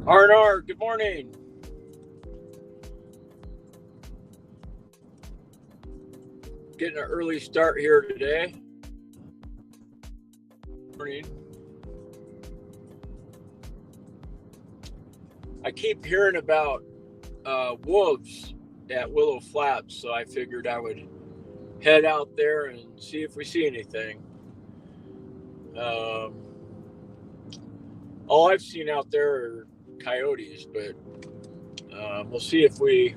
R&R, good morning. Getting an early start here today. Morning. I keep hearing about wolves at Willow Flats, so I figured I would head out there and see if we see anything. All I've seen out there are coyotes, but we'll see if we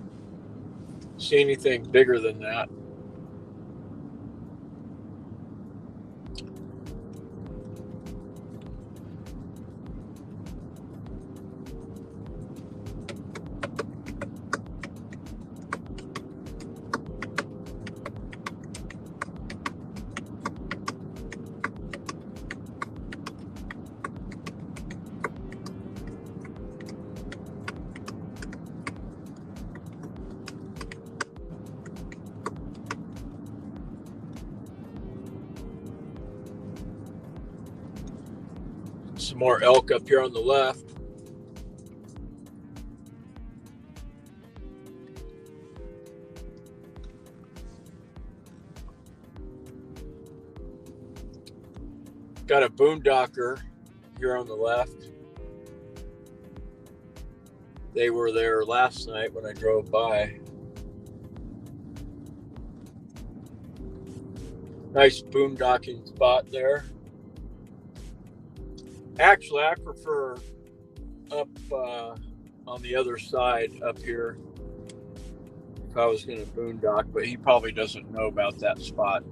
see anything bigger than that. Some more elk up here on the left. Got a boondocker here on the left. They were there last night when I drove by. Nice boondocking spot there. Actually, I prefer up on the other side up here if I was going to boondock, but he probably doesn't know about that spot.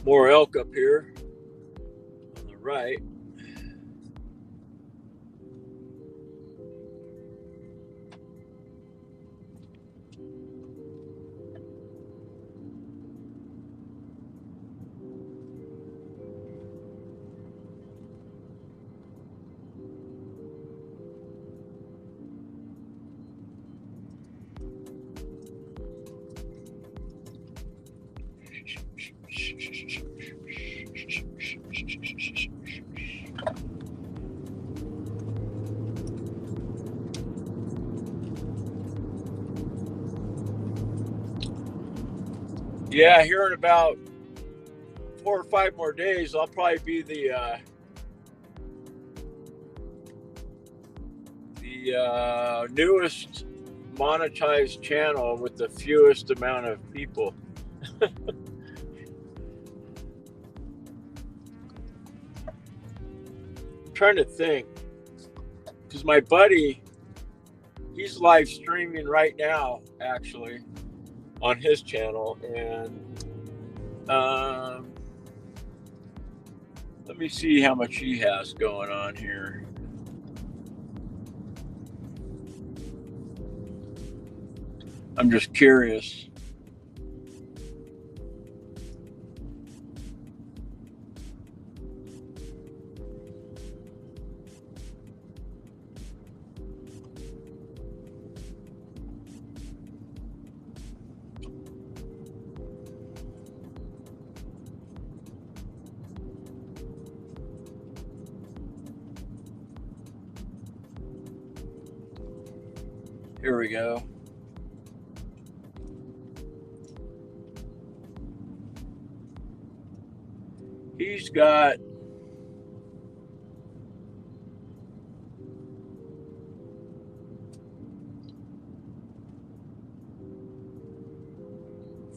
More elk up here on the right. Yeah, here in about 4 or 5 more days, I'll probably be the newest monetized channel with the fewest amount of people. I'm trying to think, because my buddy, he's live streaming right now, actually, on his channel, and let me see how much he has going on here. I'm just curious. Here we go. He's got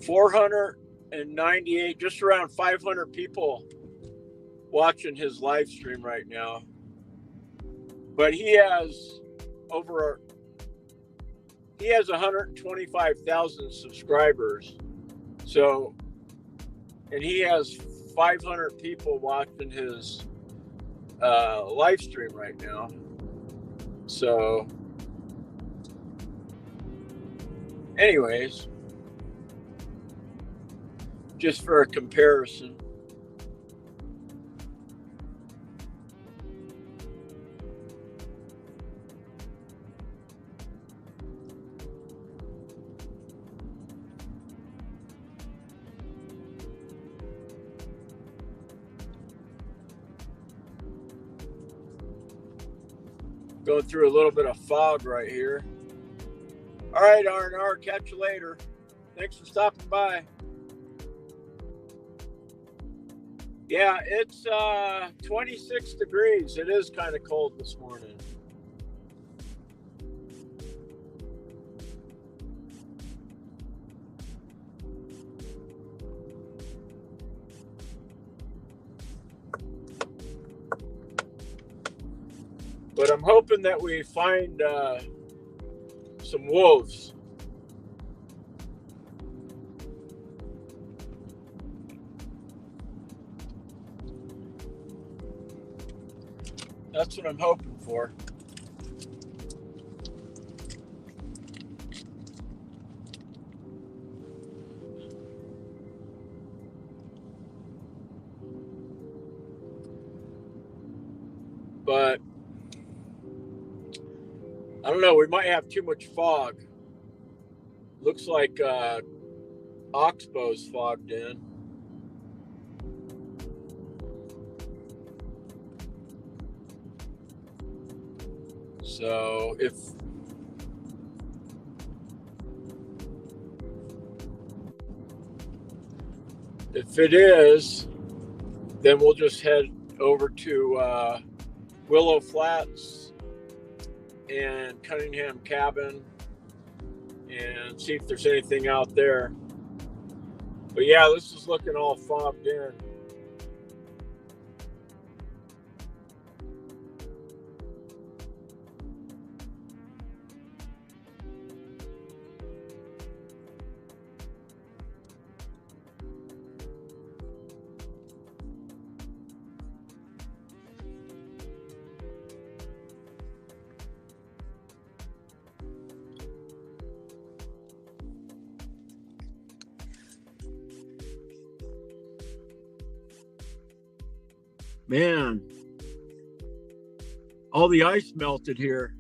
498, just around 500 people watching his live stream right now. But he has 125,000 subscribers. So, and he has 500 people watching his live stream right now. So, anyways, just for a comparison. Going through a little bit of fog right here. All right, R&R, catch you later. Thanks for stopping by. Yeah, it's 26 degrees. It is kind of cold this morning. But I'm hoping that we find some wolves. That's what I'm hoping for. But I don't know, we might have too much fog. Looks like Oxbow's fogged in. So if it is, then we'll just head over to Willow Flats and Cunningham Cabin and see if there's anything out there. But yeah, this is looking all fogged in. Man, all the ice melted here.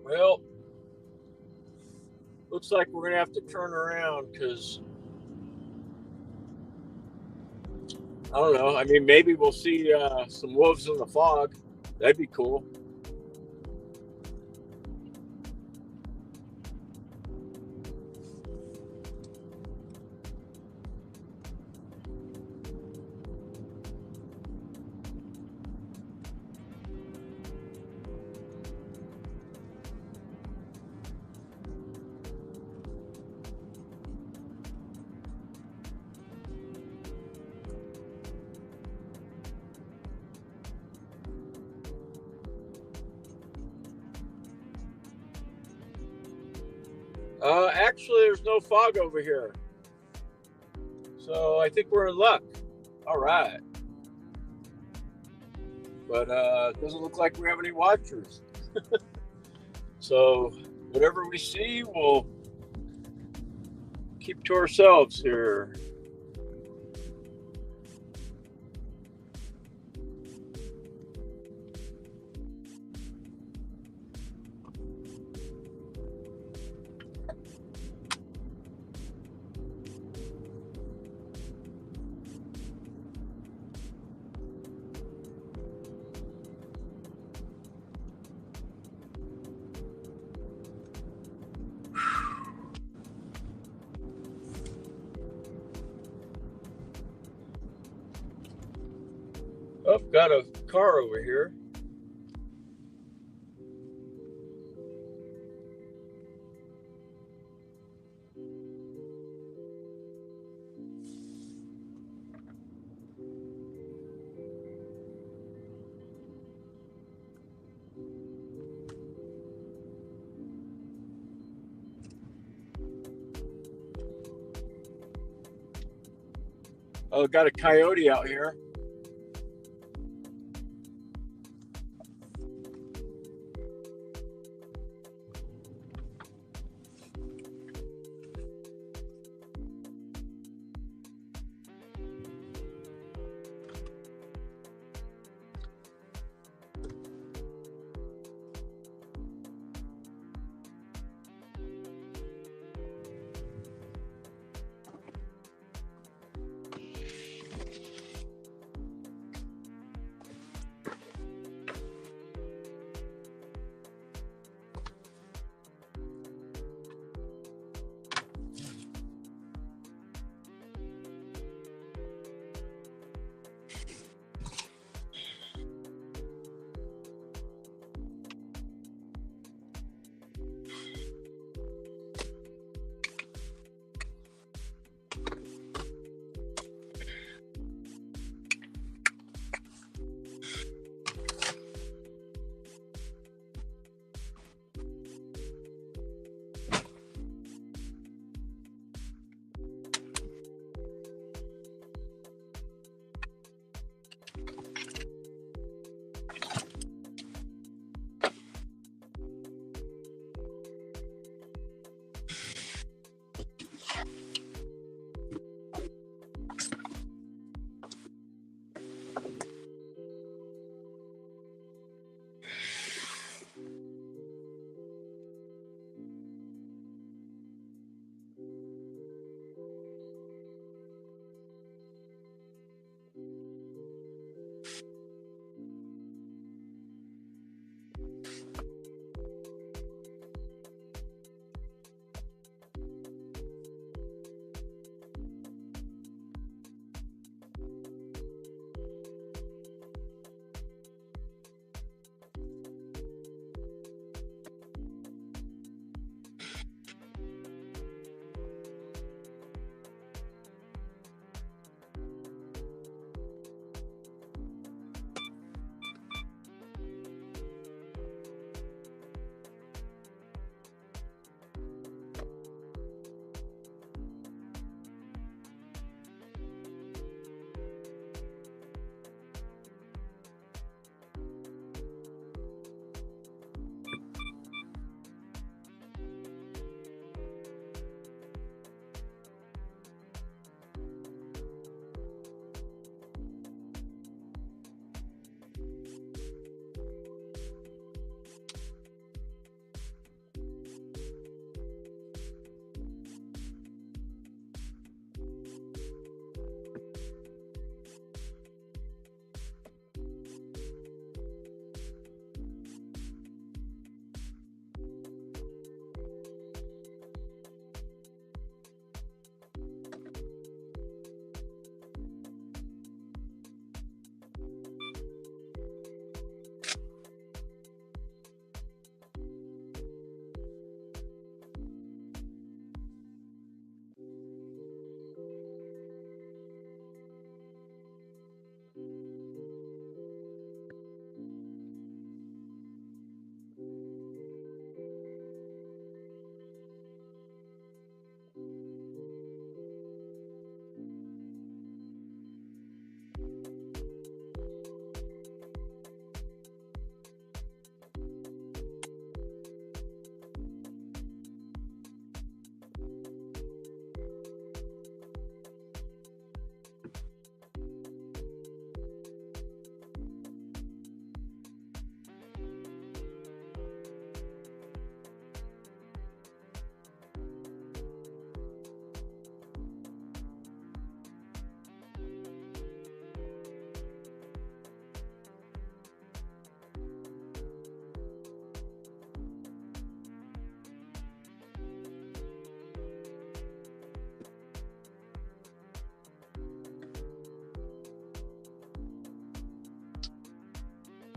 Well, looks like we're gonna have to turn around because I don't know. I mean, maybe we'll see some wolves in the fog. That'd be cool. Actually, there's no fog over here. So I think we're in luck. All right. But it doesn't look like we have any watchers. So whatever we see, we'll keep to ourselves here. Oh, got a car over here. Oh, got a coyote out here.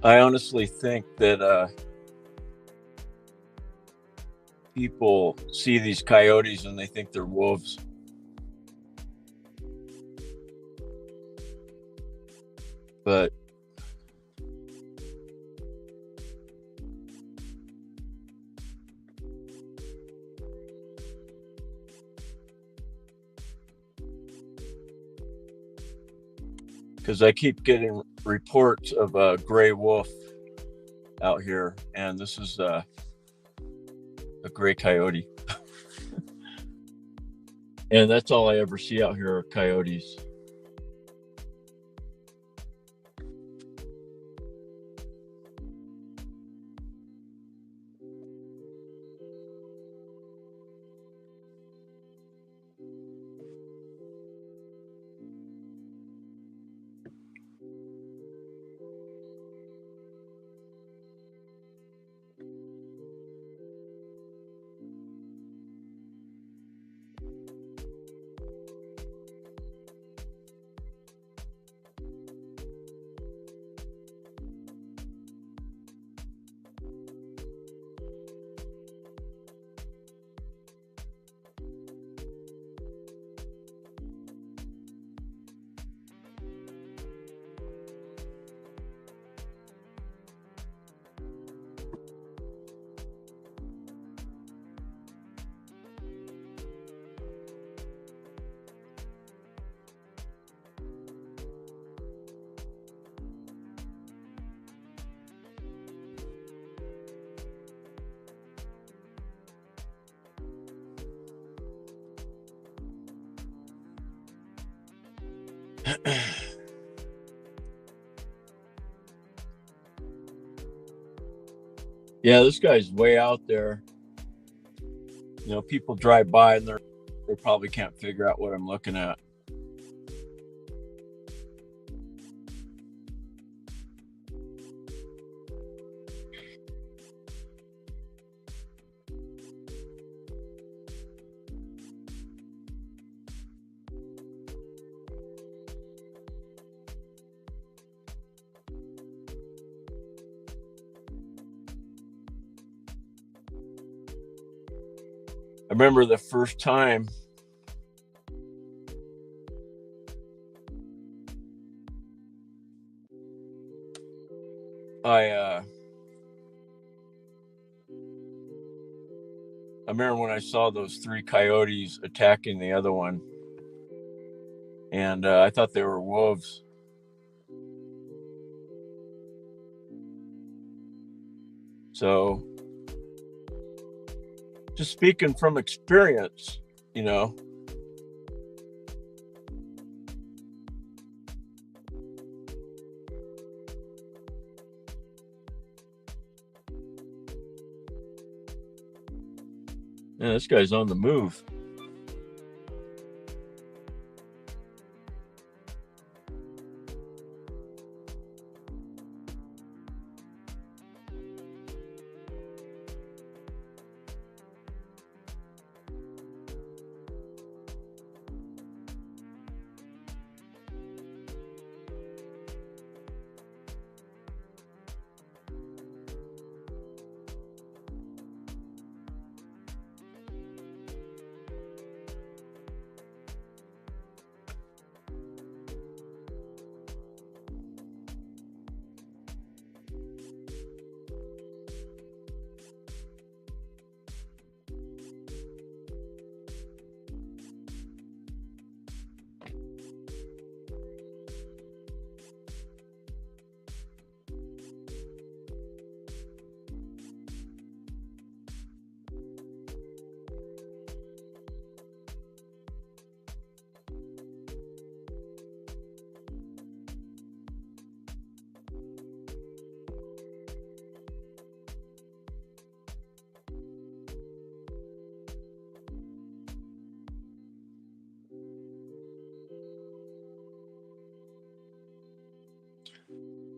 I honestly think that people see these coyotes and they think they're wolves. But because I keep getting reports of a gray wolf out here, and this is a gray coyote. And that's all I ever see out here are coyotes. Yeah, this guy's way out there. You know, people drive by and they probably can't figure out what I'm looking at. I remember the first time I remember when I saw those 3 coyotes attacking the other one, and I thought they were wolves. So, just speaking from experience, you know. Yeah, this guy's on the move.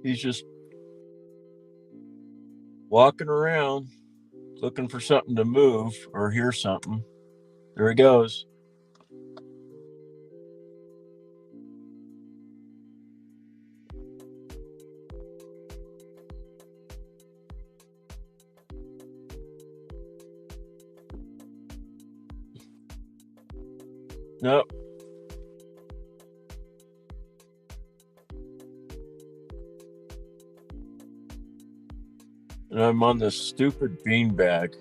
He's just walking around looking for something to move or hear something. There he goes. Nope. And I'm on this stupid beanbag,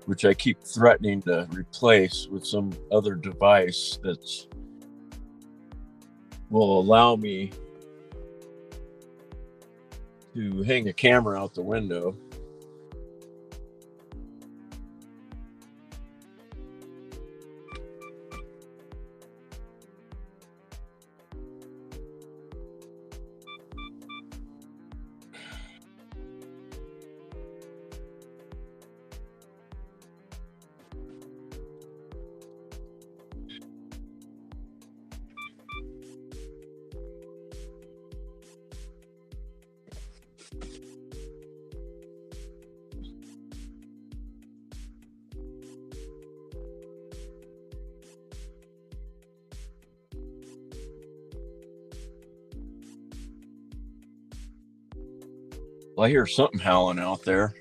which I keep threatening to replace with some other device that's will allow me to hang a camera out the window. Well, I hear something howling out there.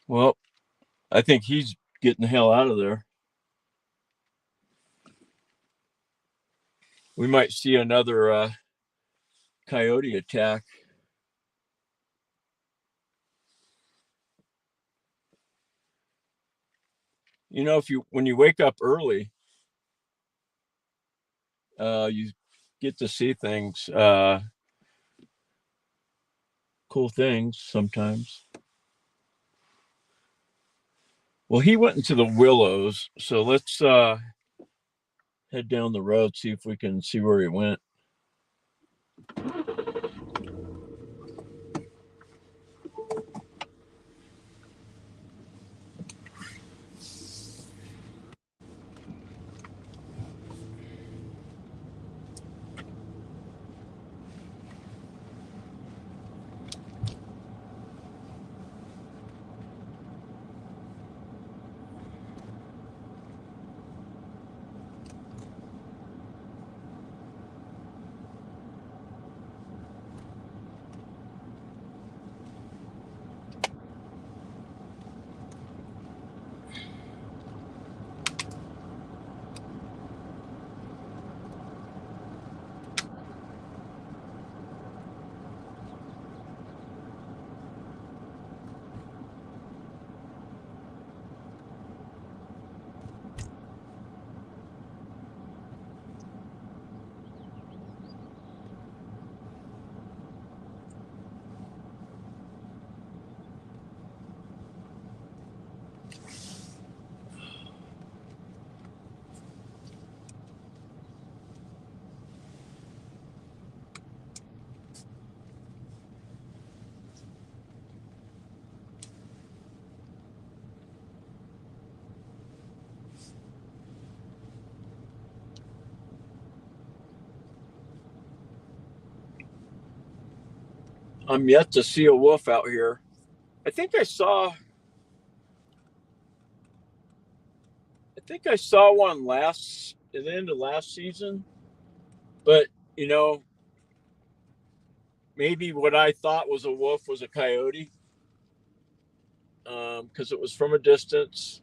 Well, I think he's getting the hell out of there. We might see another coyote attack. You know, when you wake up early, you get to see things, cool things sometimes. Well, he went into the willows, so let's head down the road, see if we can see where he went. I'm yet to see a wolf out here. I think I saw one at the end of last season, but you know, maybe what I thought was a wolf was a coyote, because it was from a distance.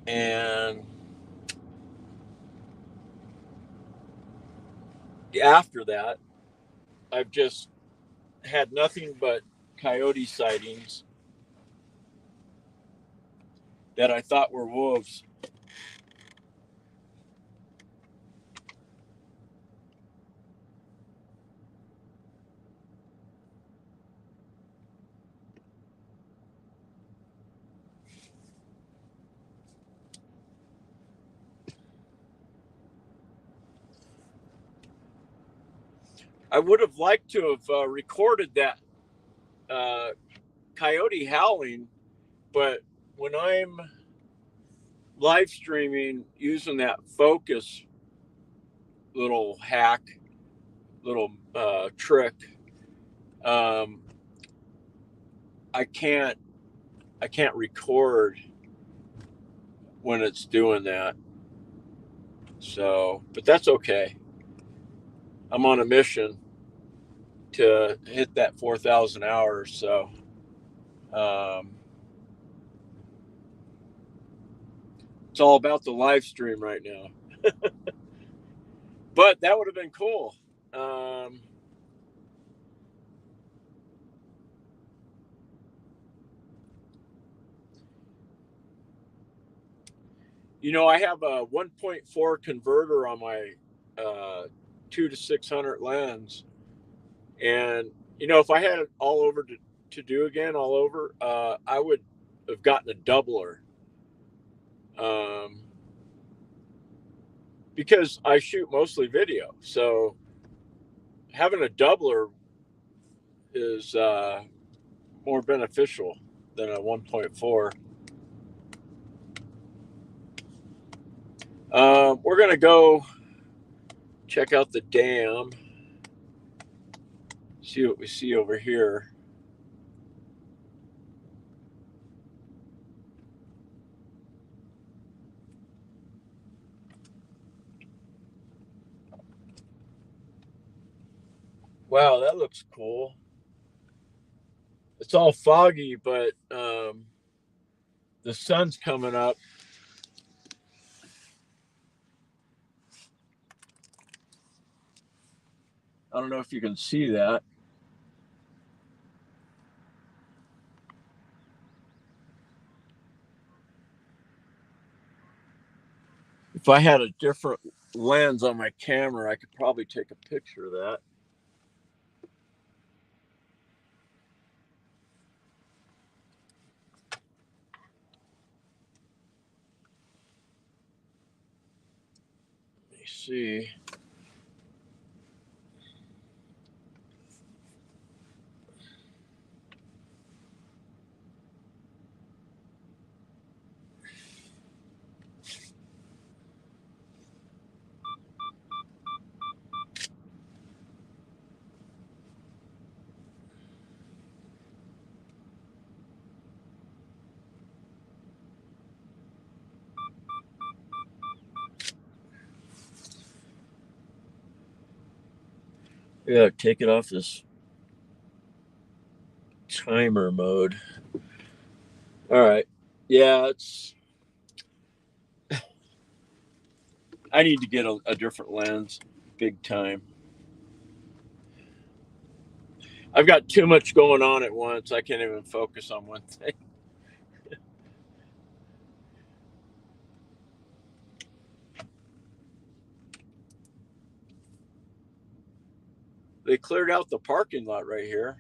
And after that, I've just had nothing but coyote sightings that I thought were wolves. I would have liked to have recorded that uh, coyote howling, but when I'm live streaming using that focus little hack, little trick, um, I can't record when it's doing that. So, but that's okay. I'm on a mission to hit that 4,000 hours. So, um, it's all about the live stream right now. But that would have been cool. Um, I have a 1.4 converter on my 2 to 600 lens, and if I had it all over to do again, all over, I would have gotten a doubler, because I shoot mostly video. So having a doubler is more beneficial than a 1.4. We're gonna go check out the dam, see what we see over here. Wow, that looks cool. It's all foggy, but the sun's coming up. I don't know if you can see that. If I had a different lens on my camera, I could probably take a picture of that. Let me see. Yeah, take it off this timer mode. All right. Yeah, I need to get a different lens, big time. I've got too much going on at once. I can't even focus on one thing. They cleared out the parking lot right here.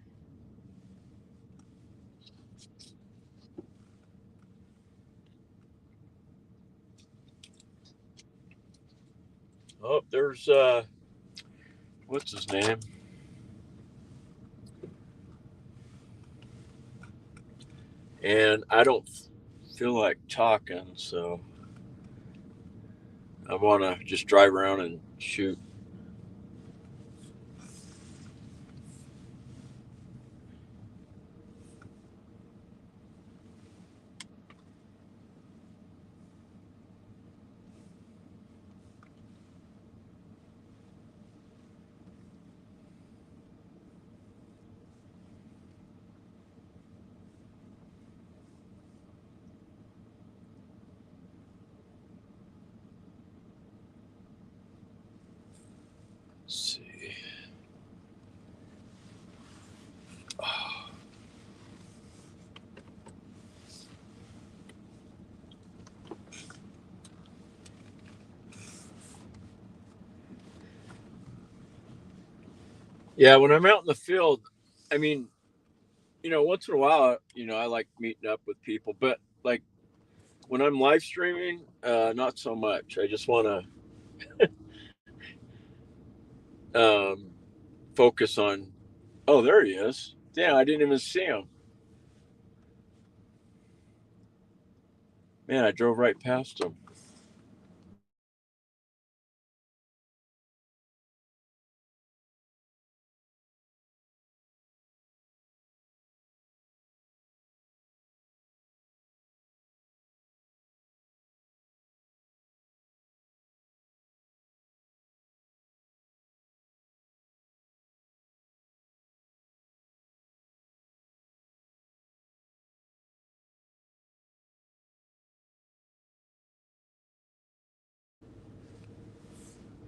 Oh, there's what's his name? And I don't feel like talking, so I want to just drive around and shoot. Yeah, when I'm out in the field, I mean, once in a while, I like meeting up with people, but like when I'm live streaming, not so much. I just want to focus on. Oh, there he is. Damn, I didn't even see him. Man, I drove right past him.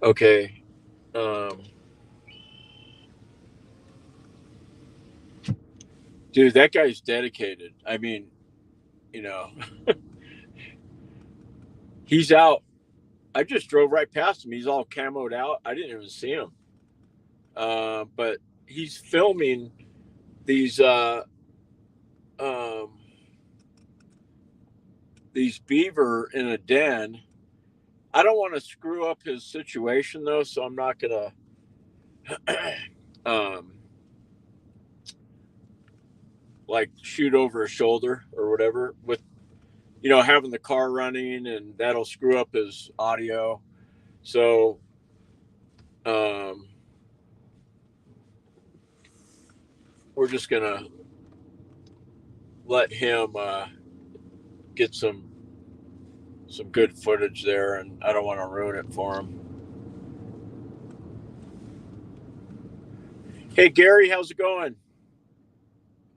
Okay. Um, Dude, that guy's dedicated. I mean, you know, he's out. I just drove right past him. He's all camoed out. I didn't even see him. But he's filming these um, these beaver in a den. I don't want to screw up his situation though, so I'm not gonna um, like shoot over his shoulder or whatever with having the car running, and that'll screw up his audio. So um, we're just gonna let him get some good footage there, and I don't want to ruin it for him. Hey Gary, how's it going?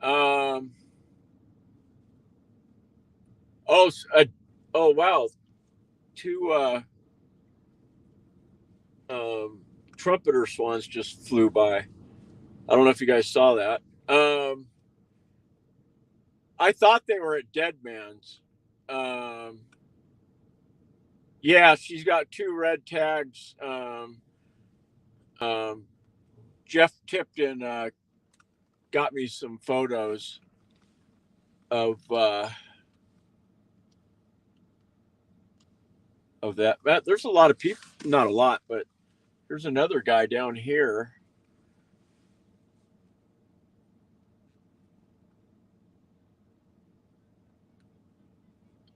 Um, oh, oh wow, two um, trumpeter swans just flew by. I don't know if you guys saw that. Um, I thought they were at Dead Man's. Um, yeah, she's got two red tags. Um, Jeff Tipton got me some photos of of that. There's a lot of people, not a lot, but there's another guy down here.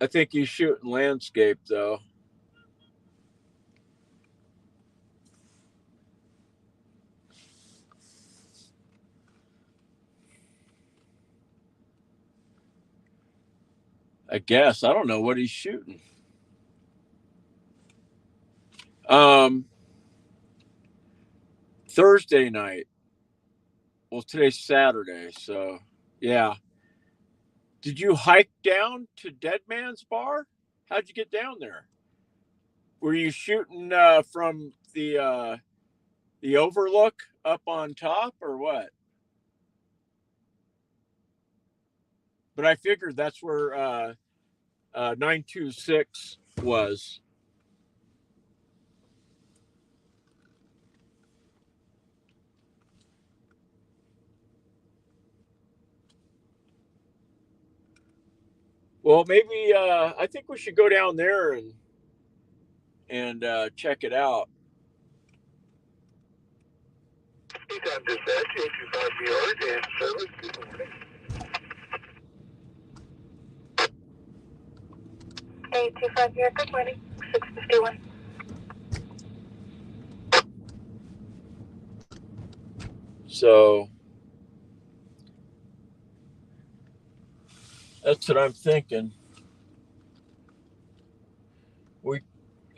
I think he's shooting landscape though. I guess I don't know what he's shooting. Um, Thursday night. Well, today's Saturday, so yeah. Did you hike down to Dead Man's Bar? How'd you get down there? Were you shooting from the overlook up on top or what? But I figured that's where 926 was. Well, maybe I think we should go down there and check it out. Teton dispatch, 825 and service. Good morning. 825 here, good morning. 651. So that's what I'm thinking. We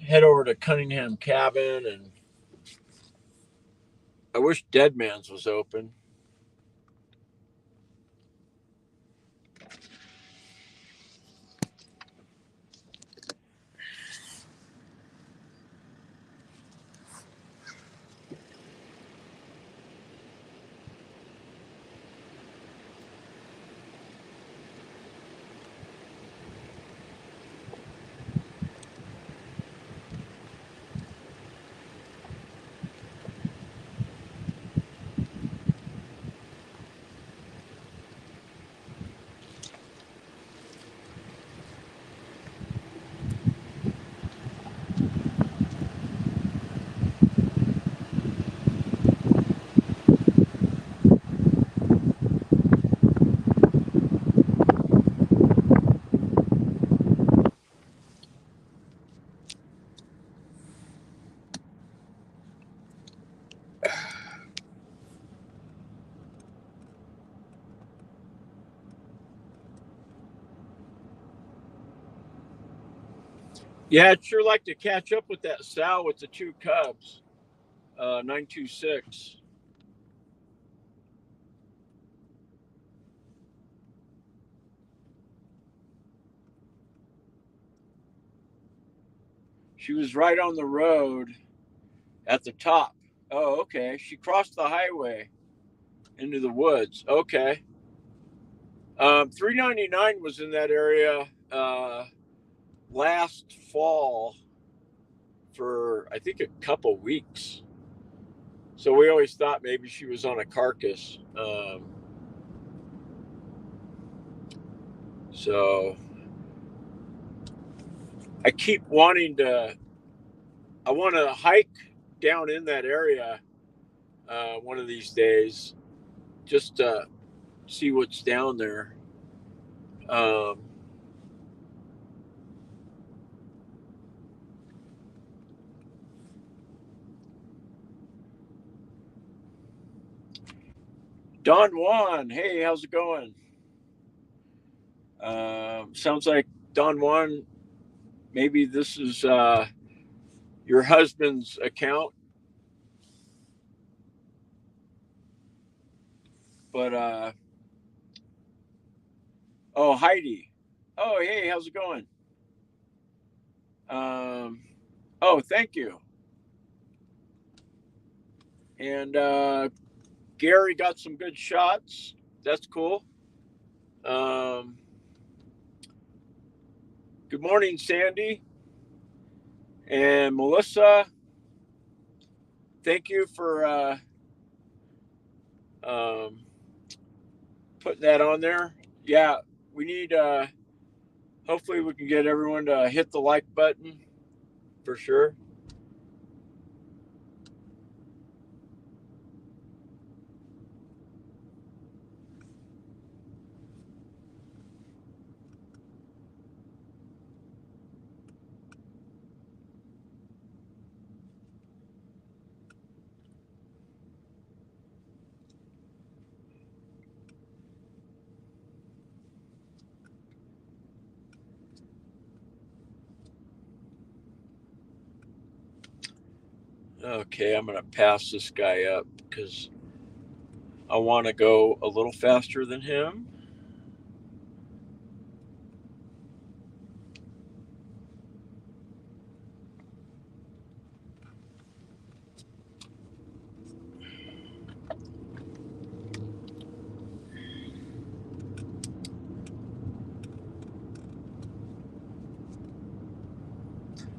head over to Cunningham Cabin, and I wish Dead Man's was open. Yeah, I'd sure like to catch up with that sow with the two cubs. 926. She was right on the road at the top. Oh, okay. She crossed the highway into the woods. Okay. 399 was in that area last fall for, I think, a couple weeks. So we always thought maybe she was on a carcass. So I keep wanting to, I want to hike down in that area one of these days just to see what's down there. Um, Don Juan, hey, how's it going? Sounds like Don Juan, maybe this is your husband's account, but oh, Heidi. Oh, hey, how's it going? Um, oh, thank you. And Gary got some good shots. That's cool. Um, good morning, Sandy and Melissa. Thank you for um, putting that on there. Yeah, we need. Hopefully, we can get everyone to hit the like button for sure. Okay, I'm gonna pass this guy up because I want to go a little faster than him.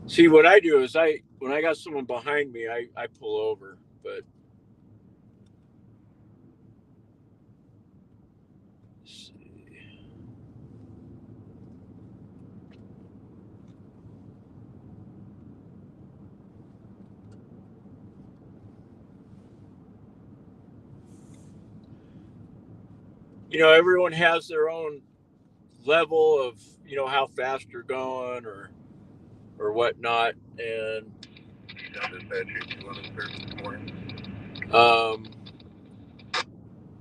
See, what I do is when I got someone behind me, I pull over. But everyone has their own level of how fast you're going or whatnot, and um,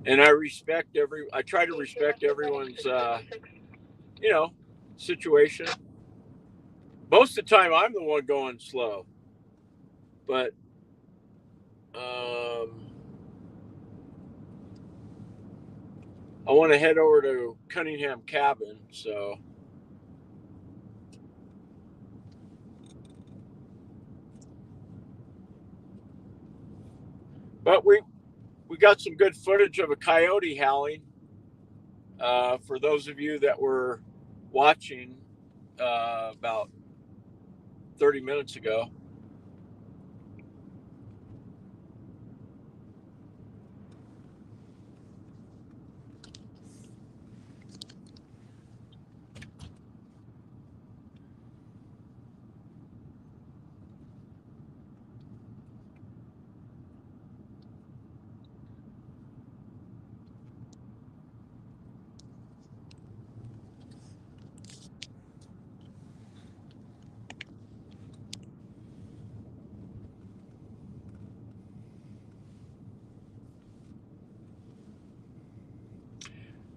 and I try to respect everyone's situation. Most of the time, I'm the one going slow, but I want to head over to Cunningham Cabin, so. But we got some good footage of a coyote howling. For those of you that were watching about 30 minutes ago.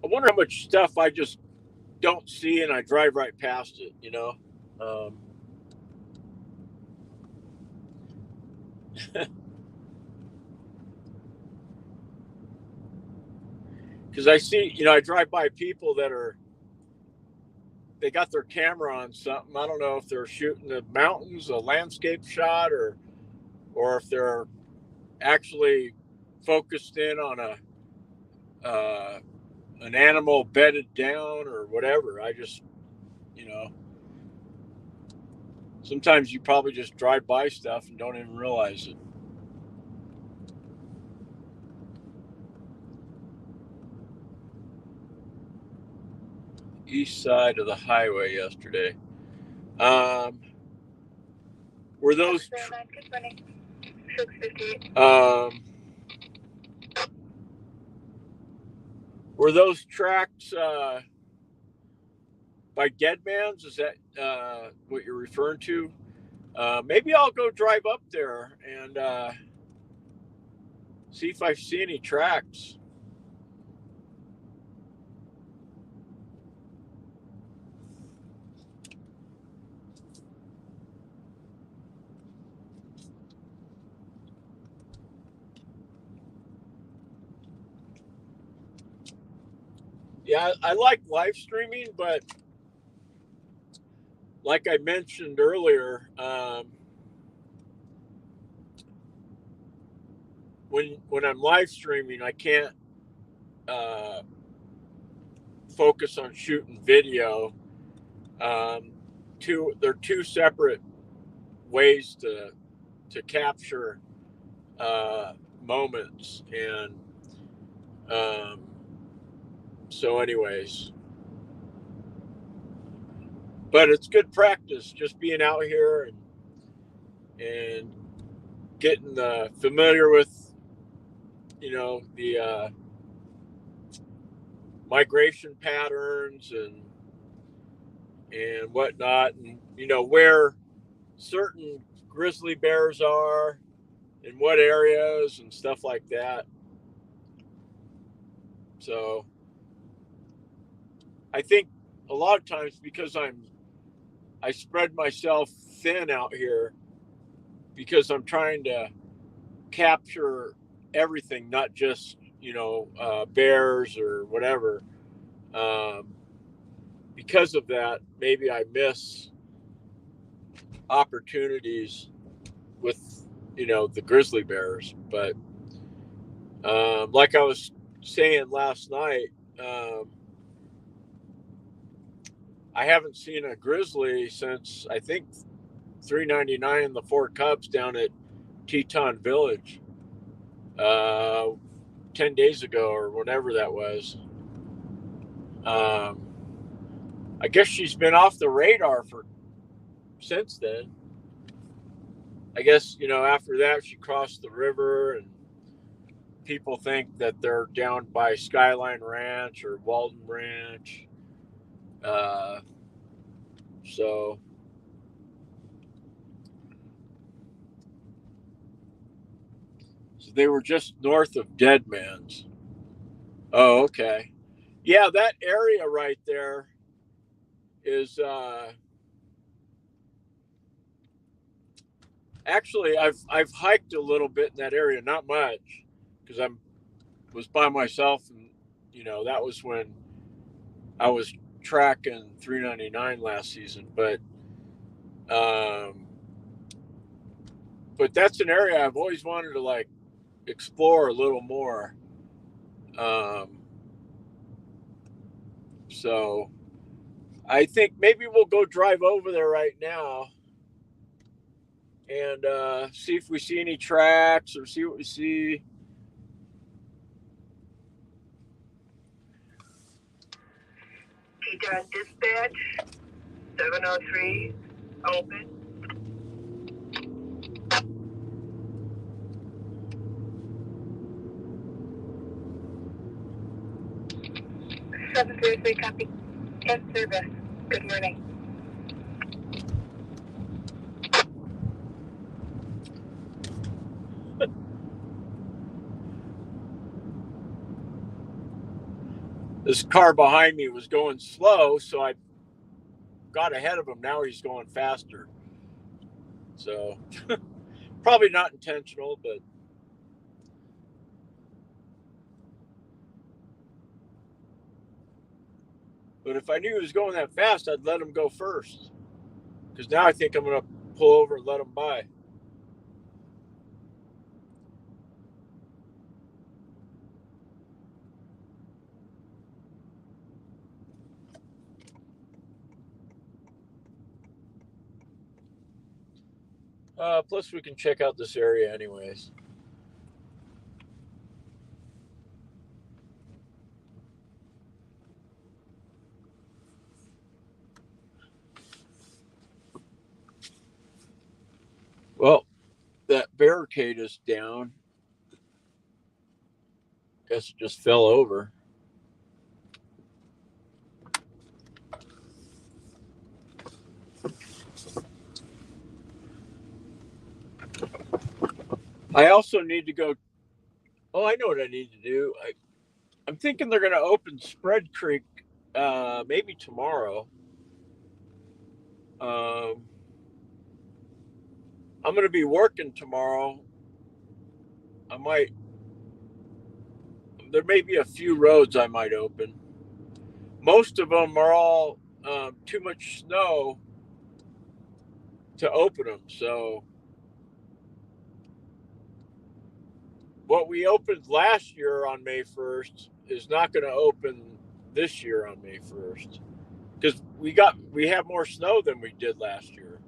I wonder how much stuff I just don't see and I drive right past it. Um, Because I see, I drive by people that they got their camera on something. I don't know if they're shooting the mountains, a landscape shot, or if they're actually focused in on an animal bedded down or whatever. I just, sometimes you probably just drive by stuff and don't even realize it. East side of the highway yesterday. Were those were those tracks by Dead Man's? Is that what you're referring to? Maybe I'll go drive up there and see if I see any tracks. Yeah, I like live streaming, but like I mentioned earlier, when I'm live streaming, I can't focus on shooting video. They're two separate ways to capture moments, and so anyways, but it's good practice just being out here and getting familiar with the migration patterns and whatnot, and where certain grizzly bears are in what areas and stuff like that. So I think a lot of times, because I spread myself thin out here because I'm trying to capture everything, not just bears or whatever. Because of that, maybe I miss opportunities with the grizzly bears. But like I was saying last night, I haven't seen a grizzly since I think 399 and the 4 cubs down at Teton Village 10 days ago or whatever that was. I guess she's been off the radar since then. I guess, after that she crossed the river, and people think that they're down by Skyline Ranch or Walden Ranch. So they were just north of Dead Man's. Oh, okay. Yeah, that area right there is actually I've hiked a little bit in that area, not much, because I was by myself, and that was when I was tracking 399 last season. But that's an area I've always wanted to explore a little more. So I think maybe we'll go drive over there right now and see if we see any tracks or see what we see. Teton dispatch, 703, open. Seven three three, copy. In service. Good morning. This car behind me was going slow, so I got ahead of him. Now he's going faster. So Probably not intentional, but if I knew he was going that fast, I'd let him go first. Because now I think I'm going to pull over and let him by. Plus, we can check out this area anyways. Well, that barricade is down. Guess it just fell over. I also need to go. Oh, I know what I need to do. I'm thinking they're going to open Spread Creek maybe tomorrow. I'm going to be working tomorrow. There may be a few roads I might open. Most of them are all too much snow to open them. So what we opened last year on May 1st is not going to open this year on May 1st because we have more snow than we did last year.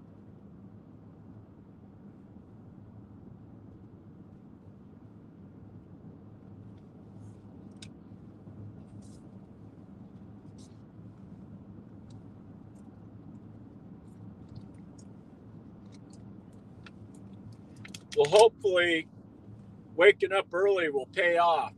Well, hopefully waking up early will pay off.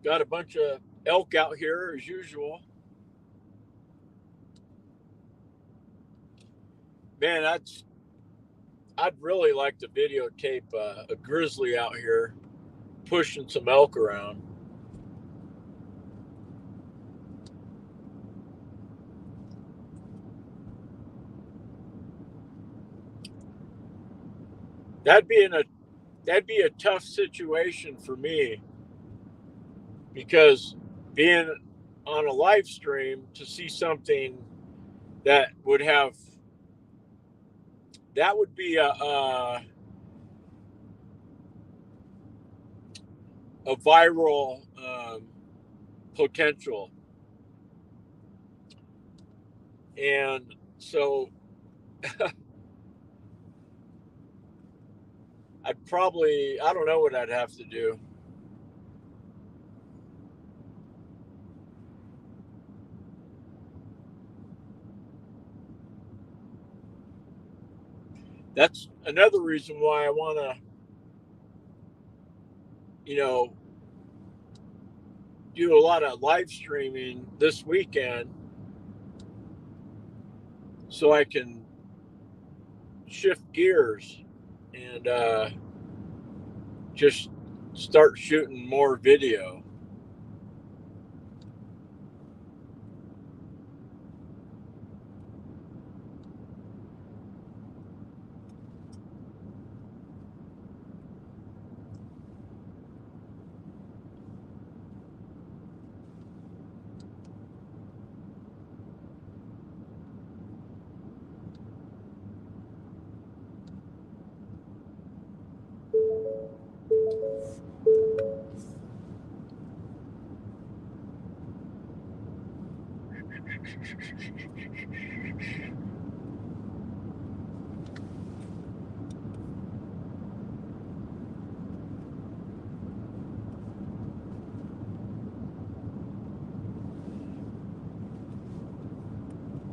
Got a bunch of elk out here as usual. Man, I'd really like to videotape a grizzly out here pushing some elk around. That'd be a tough situation for me because being on a live stream to see something that would be a viral potential, and so I don't know what I'd have to do. That's another reason why I want to, do a lot of live streaming this weekend so I can shift gears and just start shooting more video.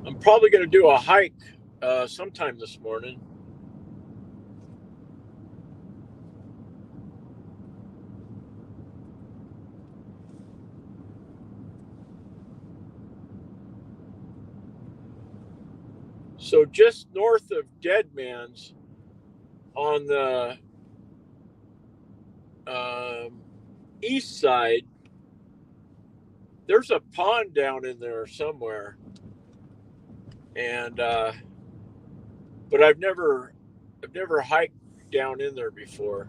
I'm probably going to do a hike sometime this morning. So just north of Deadman's on the east side, there's a pond down in there somewhere, and but I've never hiked down in there before.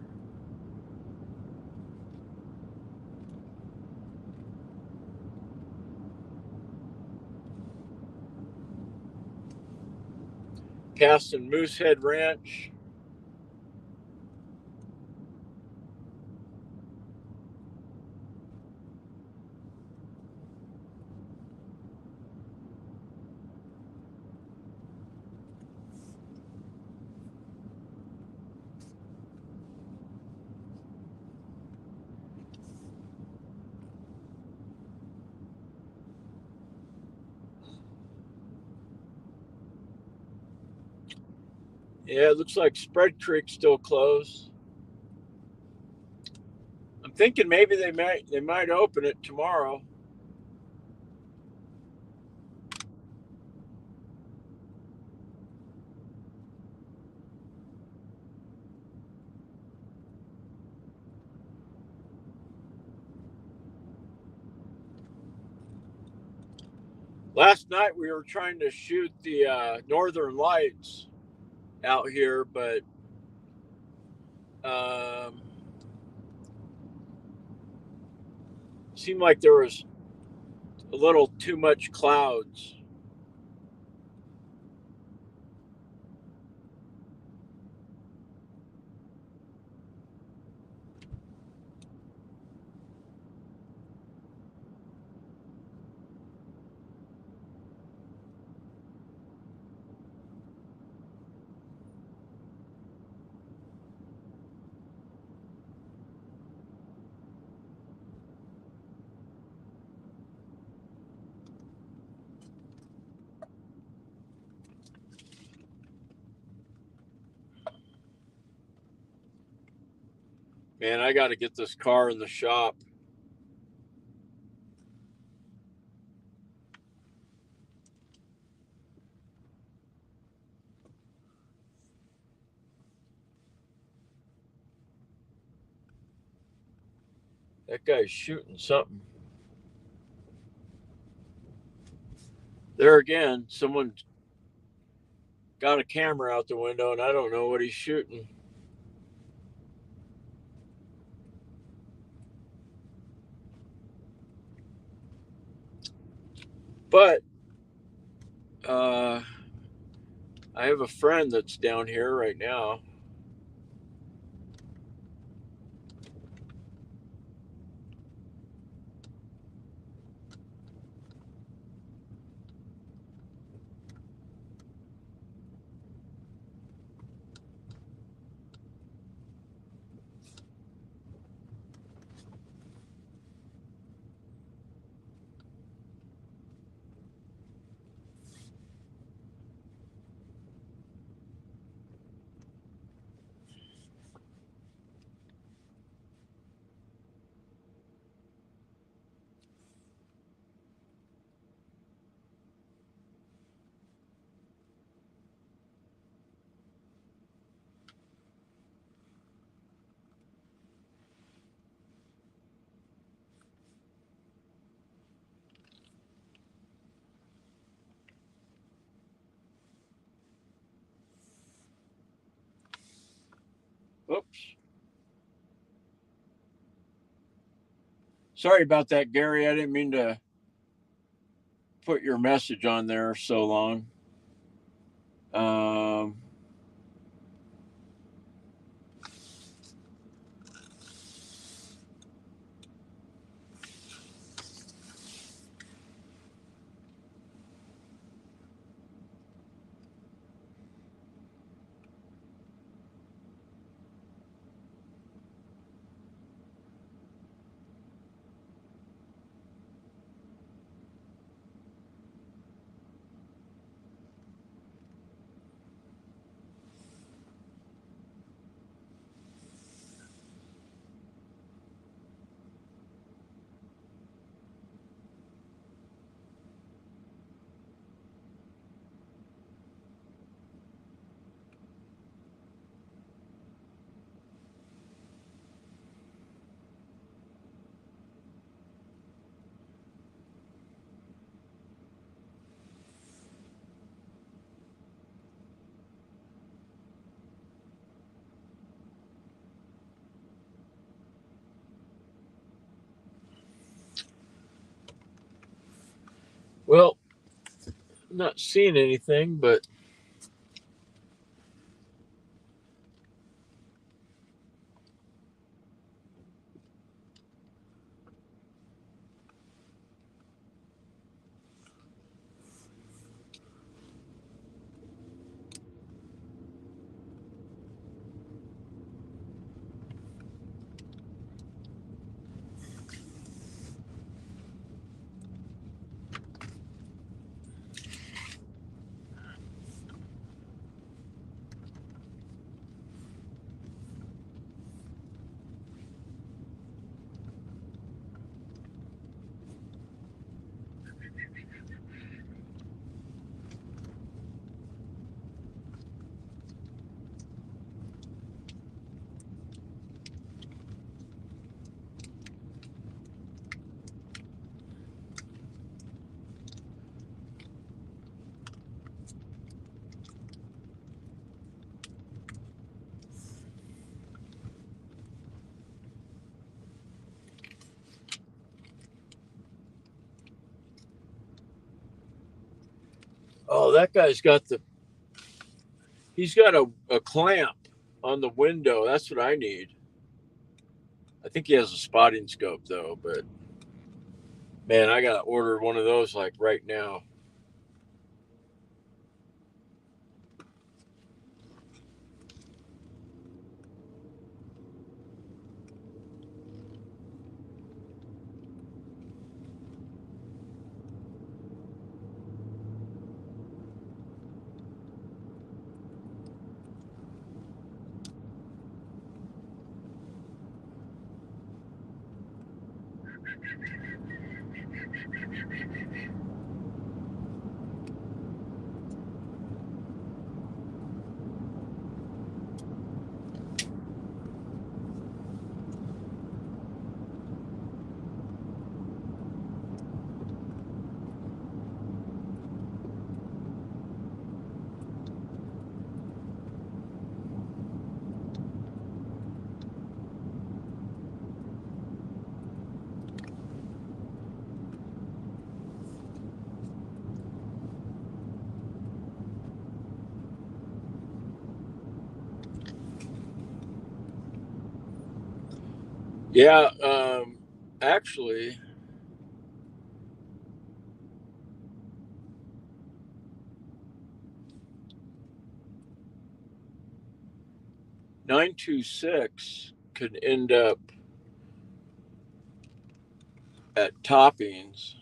Passing Moosehead Ranch. Yeah, it looks like Spread Creek's still closed. I'm thinking maybe they might open it tomorrow. Last night we were trying to shoot the Northern Lights out here, but seemed like there was a little too much clouds. Man, I got to get this car in the shop. That guy's shooting something. There again, someone got a camera out the window, and I don't know what he's shooting. But I have a friend that's down here right now. Oops. Sorry about that, Gary. I didn't mean to put your message on there so long. not seeing anything, but oh, that guy's got he's got a clamp on the window. That's what I need. I think he has a spotting scope though, but man, I gotta order one of those like right now. Yeah, actually, $926 could end up at Toppings.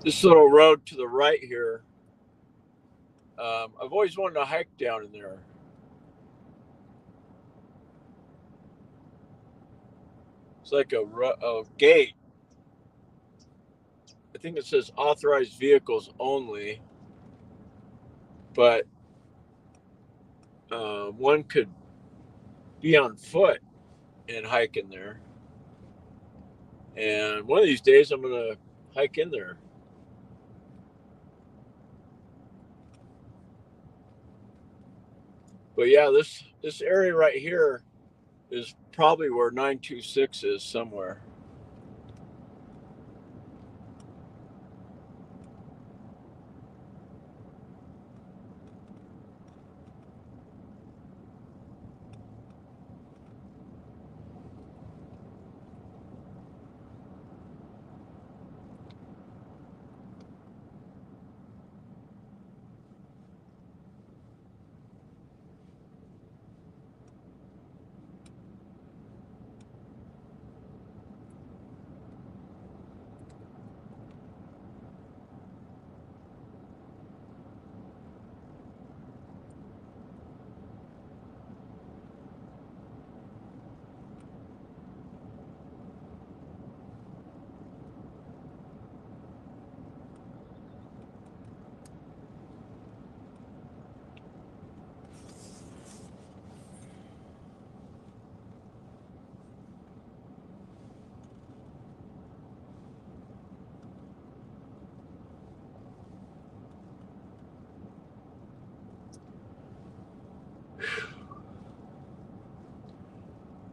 This little road to the right here, I've always wanted to hike down in there. It's like a gate. I think it says authorized vehicles only, but one could be on foot and hike in there. And one of these days, I'm gonna hike in there. But yeah, this area right here is probably where 926 is somewhere.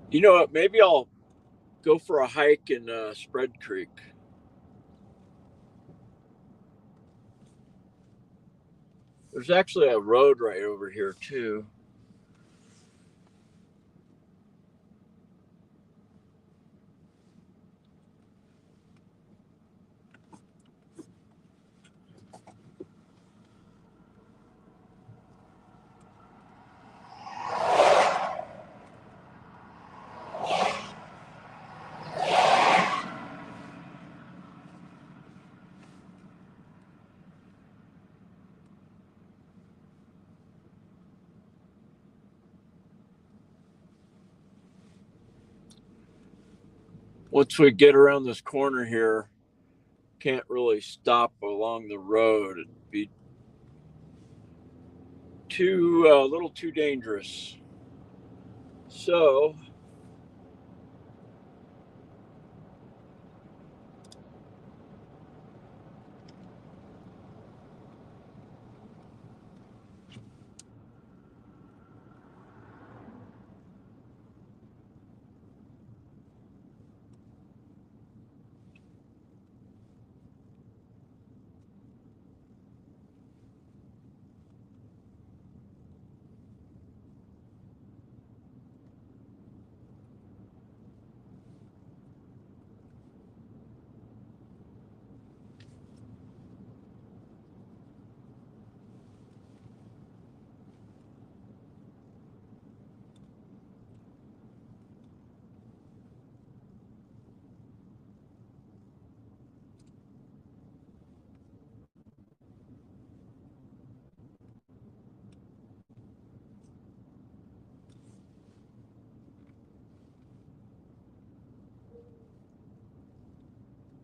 You know what? Maybe I'll go for a hike in Spread Creek. There's actually a road right over here too. Once we get around this corner here, can't really stop along the road. It'd be a little too dangerous. So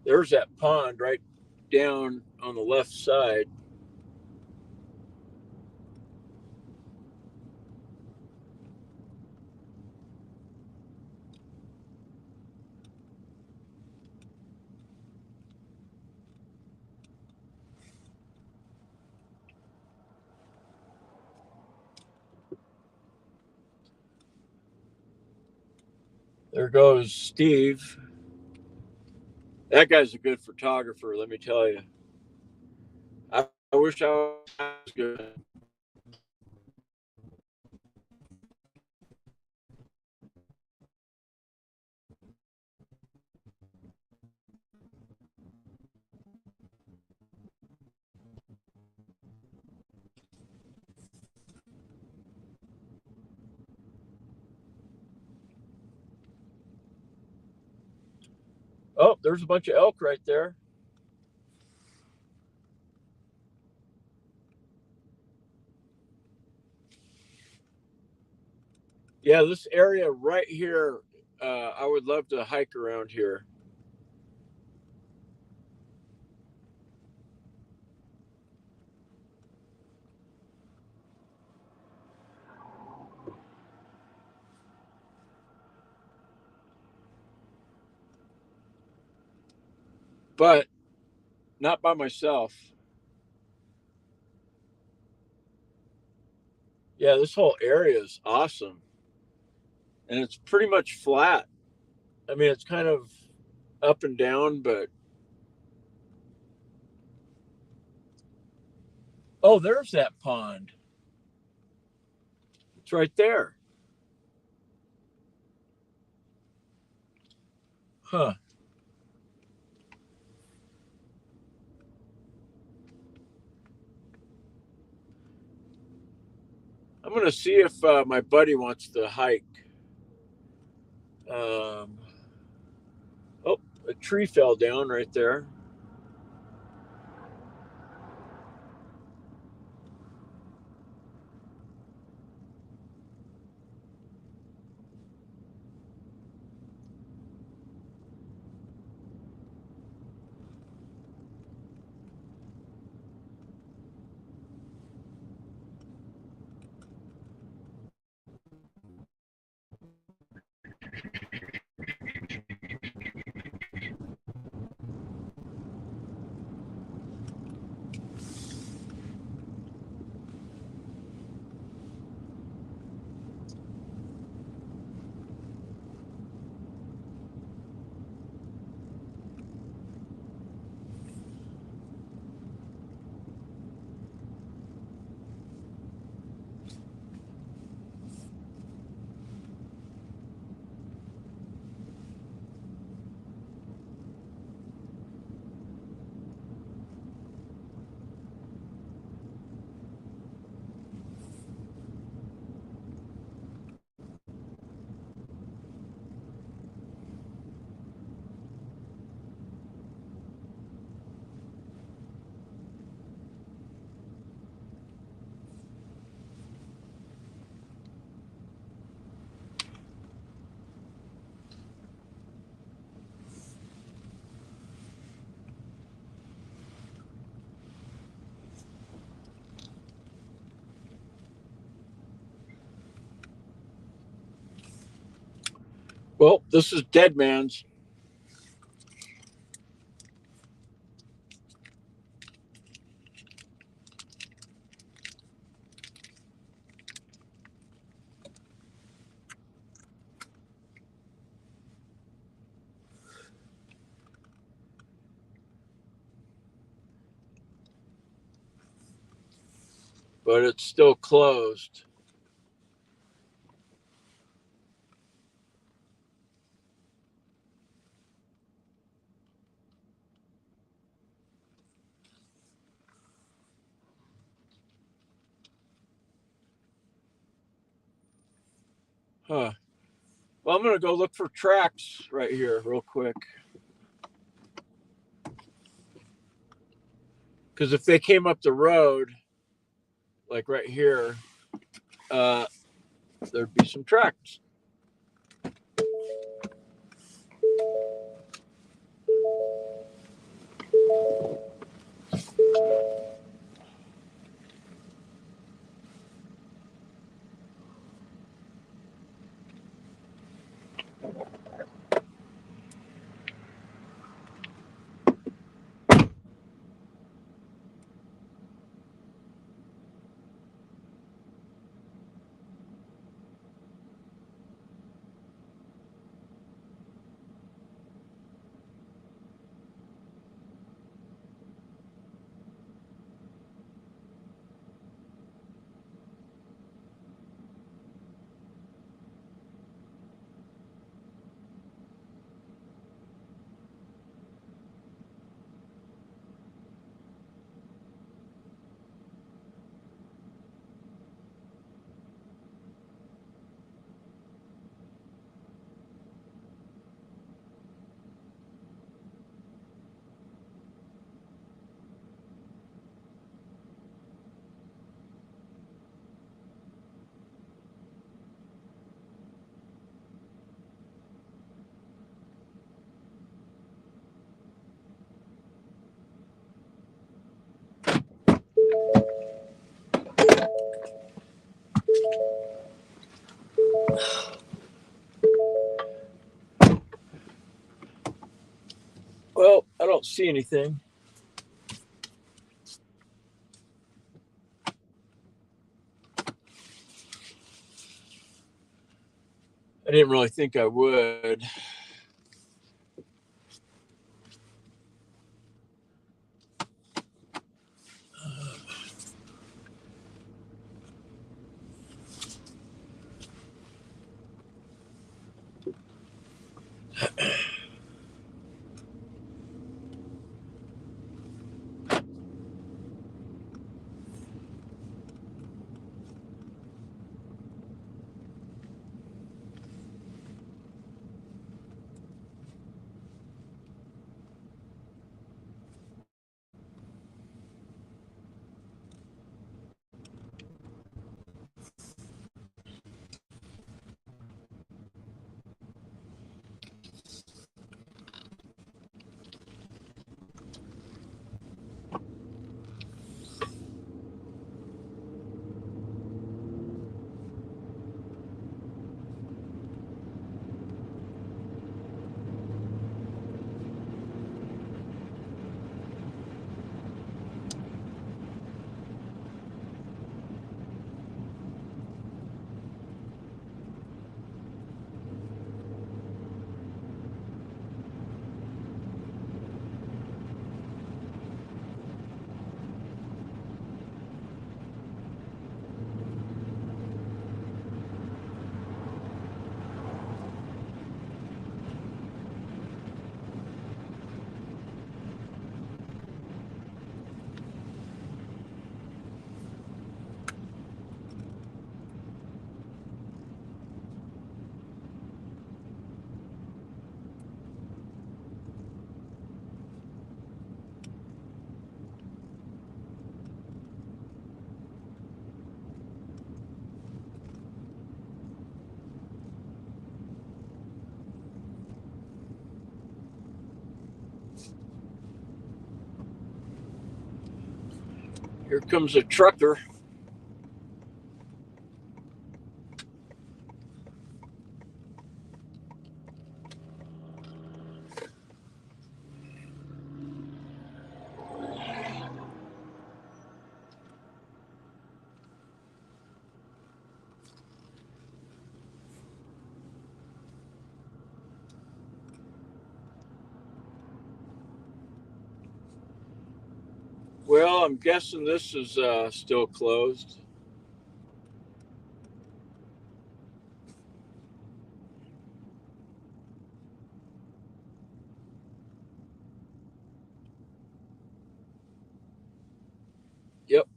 there's that pond right down on the left side. There goes Steve. That guy's a good photographer, let me tell you. I wish I was good. Oh, there's a bunch of elk right there. Yeah, this area right here, I would love to hike around here. But not by myself. Yeah, this whole area is awesome. And it's pretty much flat. I mean, it's kind of up and down, but oh, there's that pond. It's right there. Huh. I'm going to see if my buddy wants to hike. Um, oh, a tree fell down right there. Well, this is Dead Man's. But it's still closed. Huh. Well, I'm going to go look for tracks right here real quick. Because if they came up the road, like right here, there'd be some tracks. see anything. I didn't really think I would. Here comes a trucker. Well, I'm guessing this is still closed. Yep.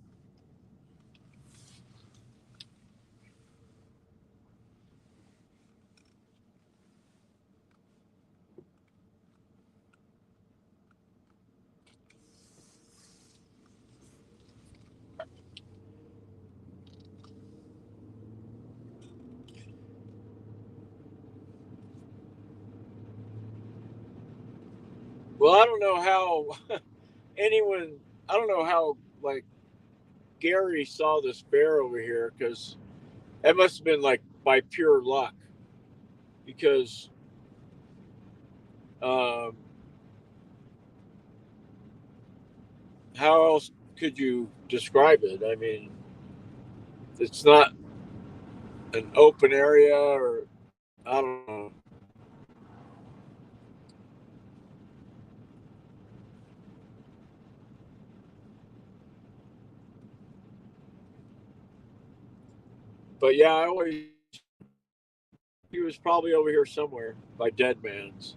Well, I don't know how anyone, I don't know how, like, Gary saw this bear over here, because that must have been like by pure luck. Because um, how else could you describe it? I mean, it's not an open area, or I don't know. But yeah, I always, he was probably over here somewhere by Dead Man's.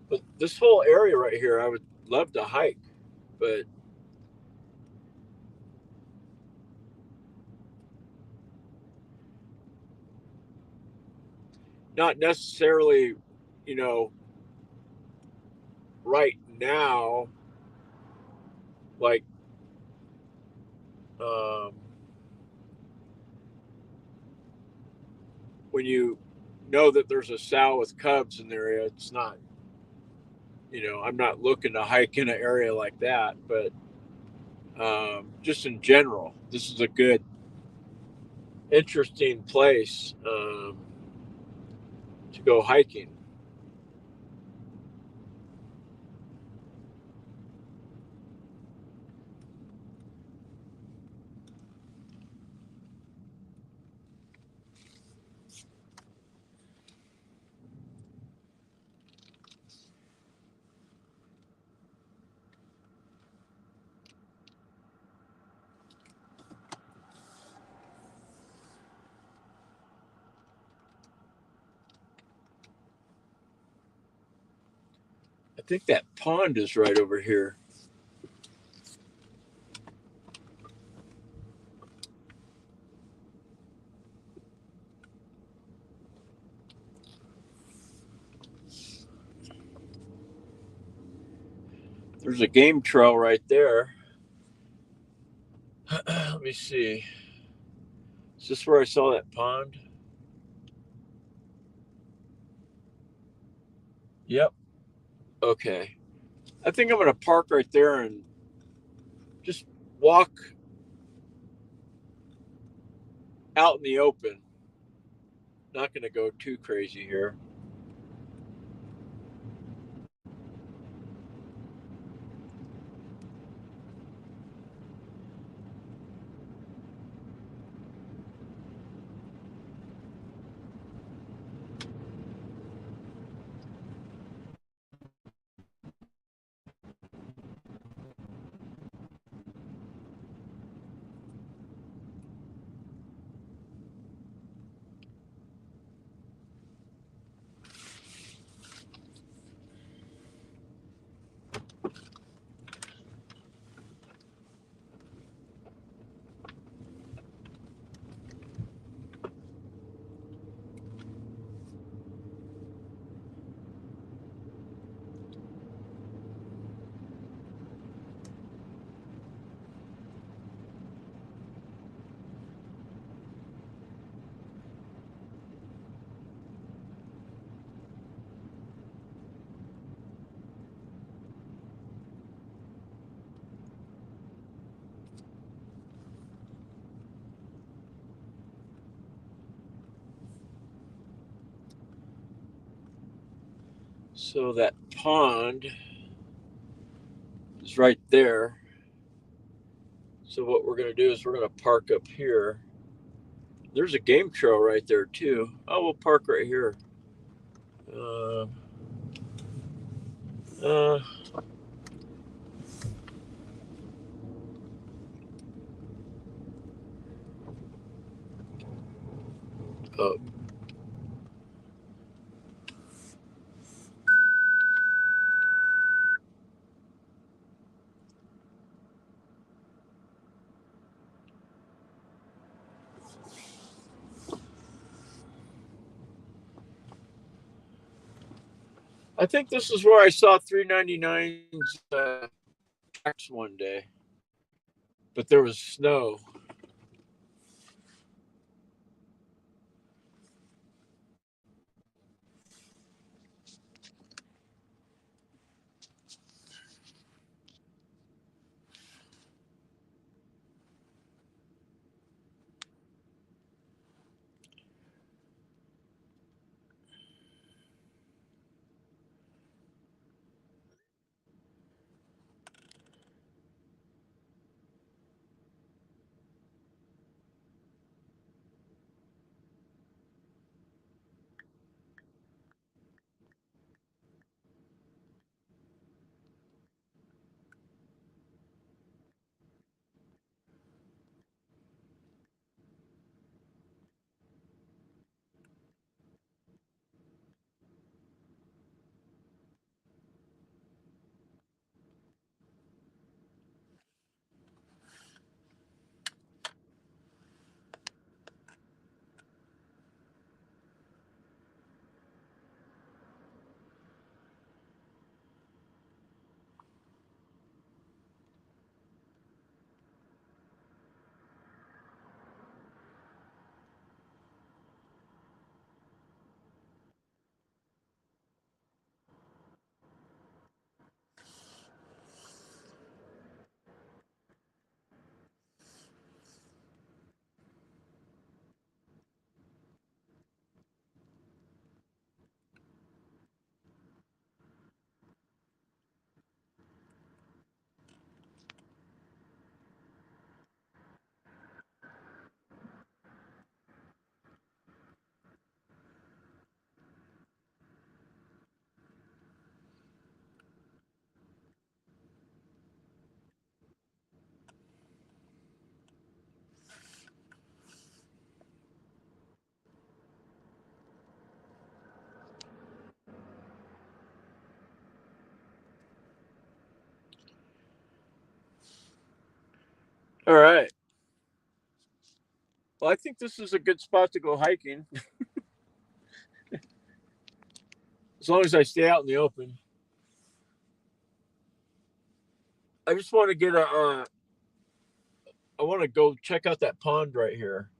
But this whole area right here, I would love to hike, but not necessarily, you know, right now, like, um, when you know that there's a sow with cubs in the area, it's not, I'm not looking to hike in an area like that, but just in general, this is a good, interesting place to go hiking. I think that pond is right over here. There's a game trail right there. Let me see. Is this where I saw that pond? Yep. Okay. I think I'm going to park right there and just walk out in the open. Not going to go too crazy here. So that pond is right there. So what we're going to do is we're going to park up here. There's a game trail right there too. Oh, we'll park right here. Uh, uh, oh. I think this is where I saw 399's tracks one day, but there was snow. right. Well, I think this is a good spot to go hiking. As long as I stay out in the open. I just want to get I want to go check out that pond right here.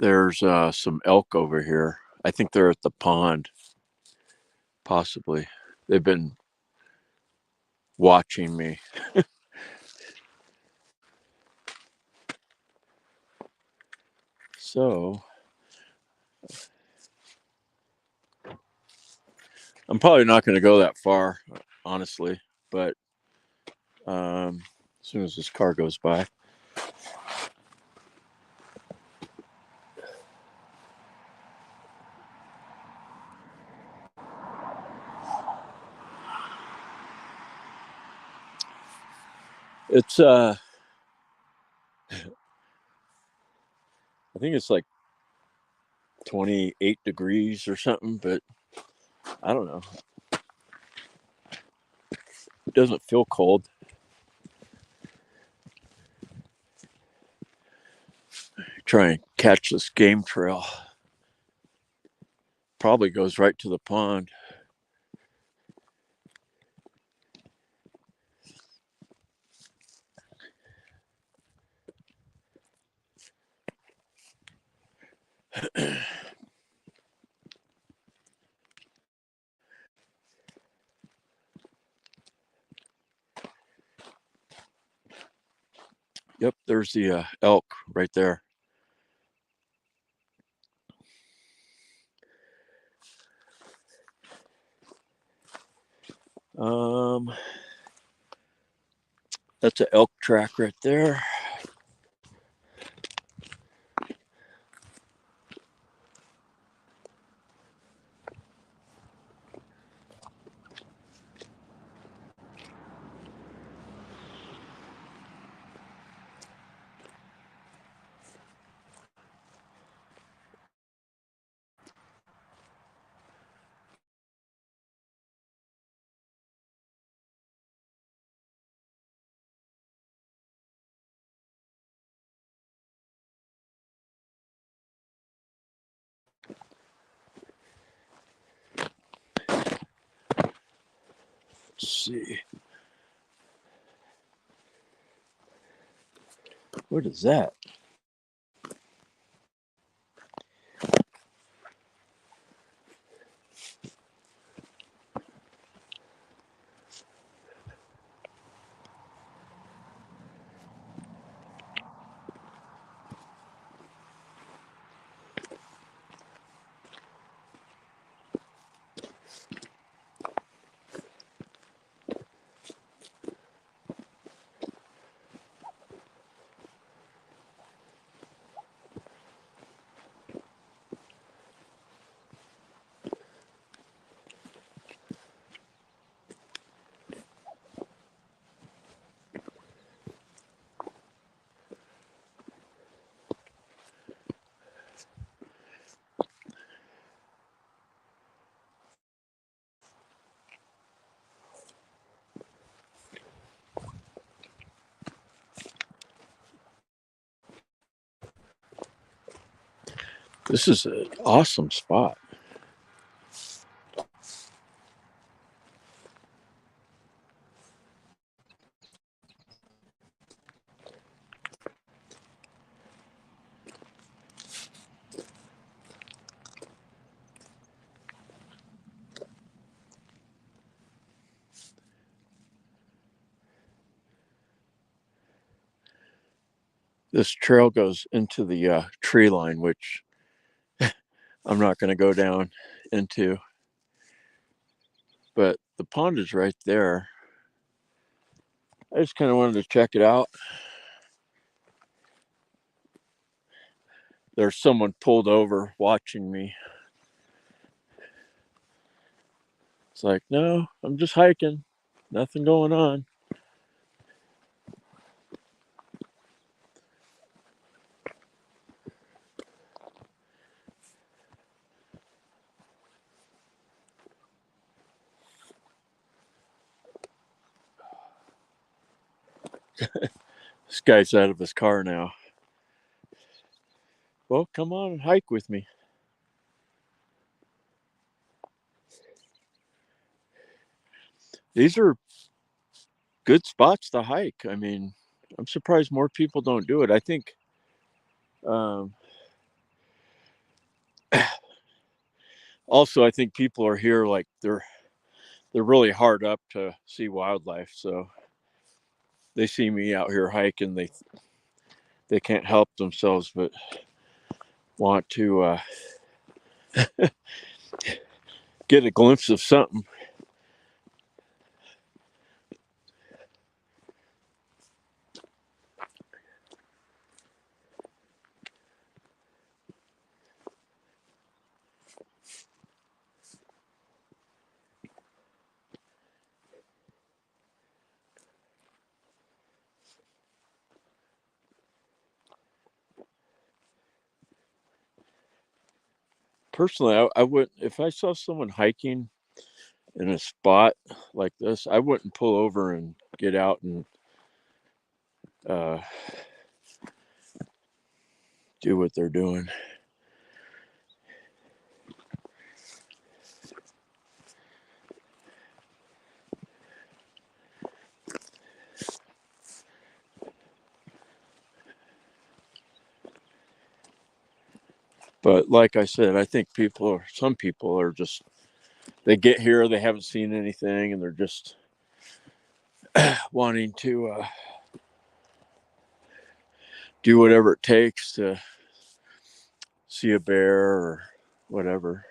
There's some elk over here. I think they're at the pond, possibly. They've been watching me. So I'm probably not going to go that far, honestly, but as soon as this car goes by. It's I think it's like 28 degrees or something, but I don't know. It doesn't feel cold. Try and catch this game trail. Probably goes right to the pond. Yep, there's the elk right there. That's an elk track right there. Let's see. What is that? This is an awesome spot. This trail goes into the tree line, which I'm not going to go down into. But the pond is right there. I just kind of wanted to check it out. There's someone pulled over watching me. It's like, no, I'm just hiking. Nothing going on. This guy's out of his car now. Well, come on and hike with me. These are good spots to hike. I mean, I'm surprised more people don't do it. I think Also, I think people are here like they're really hard up to see wildlife, so they see me out here hiking, they can't help themselves but want to get a glimpse of something. Personally, I would, if I saw someone hiking in a spot like this, I wouldn't pull over and get out and uh, do what they're doing. But like I said, I think some people are just, they get here, they haven't seen anything, and they're just wanting to do whatever it takes to see a bear or whatever.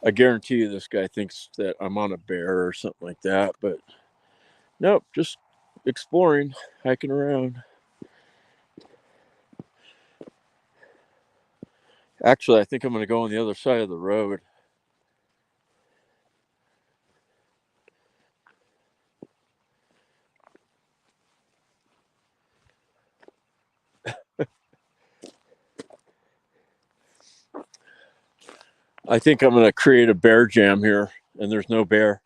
I guarantee you this guy thinks that I'm on a bear or something like that, but nope, just exploring, hiking around. Actually, I think I'm going to go on the other side of the road. I think I'm going to create a bear jam here, and there's no bear.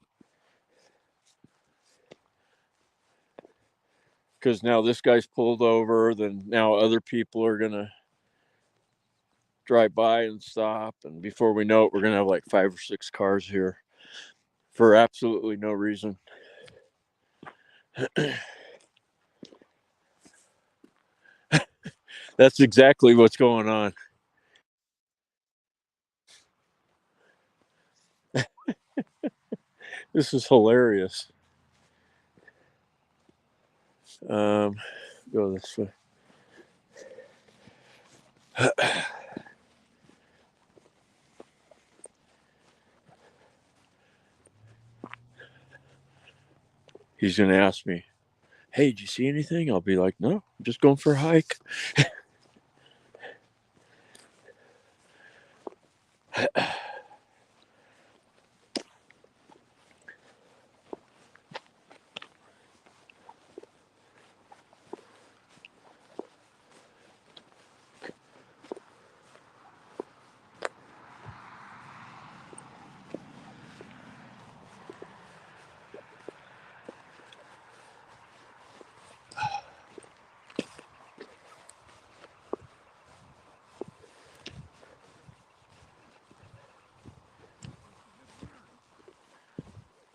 Because now this guy's pulled over, then now other people are going to drive by and stop. And before we know it, we're going to have like 5 or 6 cars here for absolutely no reason. That's exactly what's going on. This is hilarious. Go this way. He's going to ask me, hey, did you see anything? I'll be like, no, I'm just going for a hike.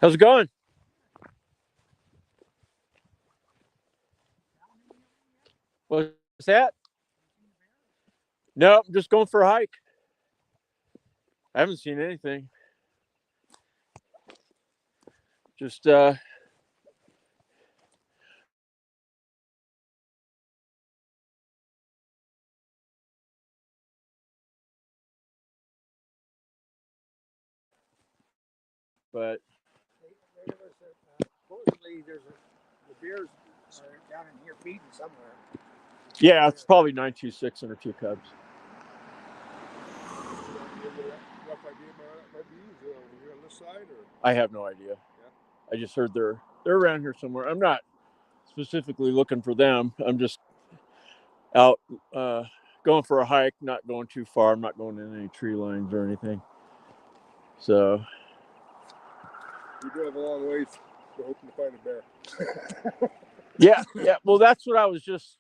How's it going? What's that? No, I'm just going for a hike. I haven't seen anything. Just but supposedly the bears are down in here feeding somewhere. yeah, it's probably 926 and her 2 cubs. Rough idea where that might be? Is it over here on this side or? I have no idea. Yeah. I just heard they're around here somewhere. I'm not specifically looking for them. I'm just out going for a hike, not going too far. I'm not going in any tree lines or anything. So You drove a long ways hoping to find a bear. yeah. Well, that's what I was just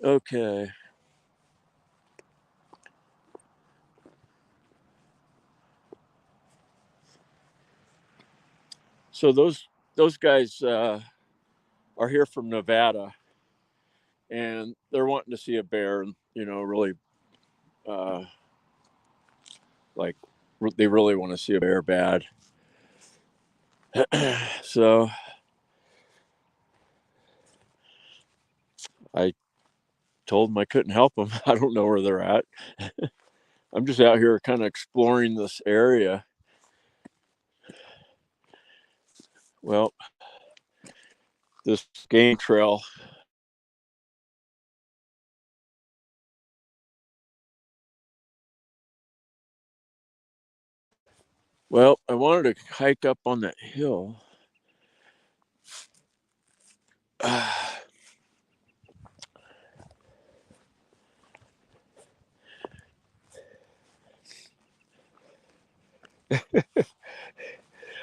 Okay. So those guys are here from Nevada, and they're wanting to see a bear, and really, uh, like, they really want to see a bear bad. So I told them I couldn't help them. I don't know where they're at. I'm just out here kind of exploring this area. Well, this game trail. Well, I wanted to hike up on that hill.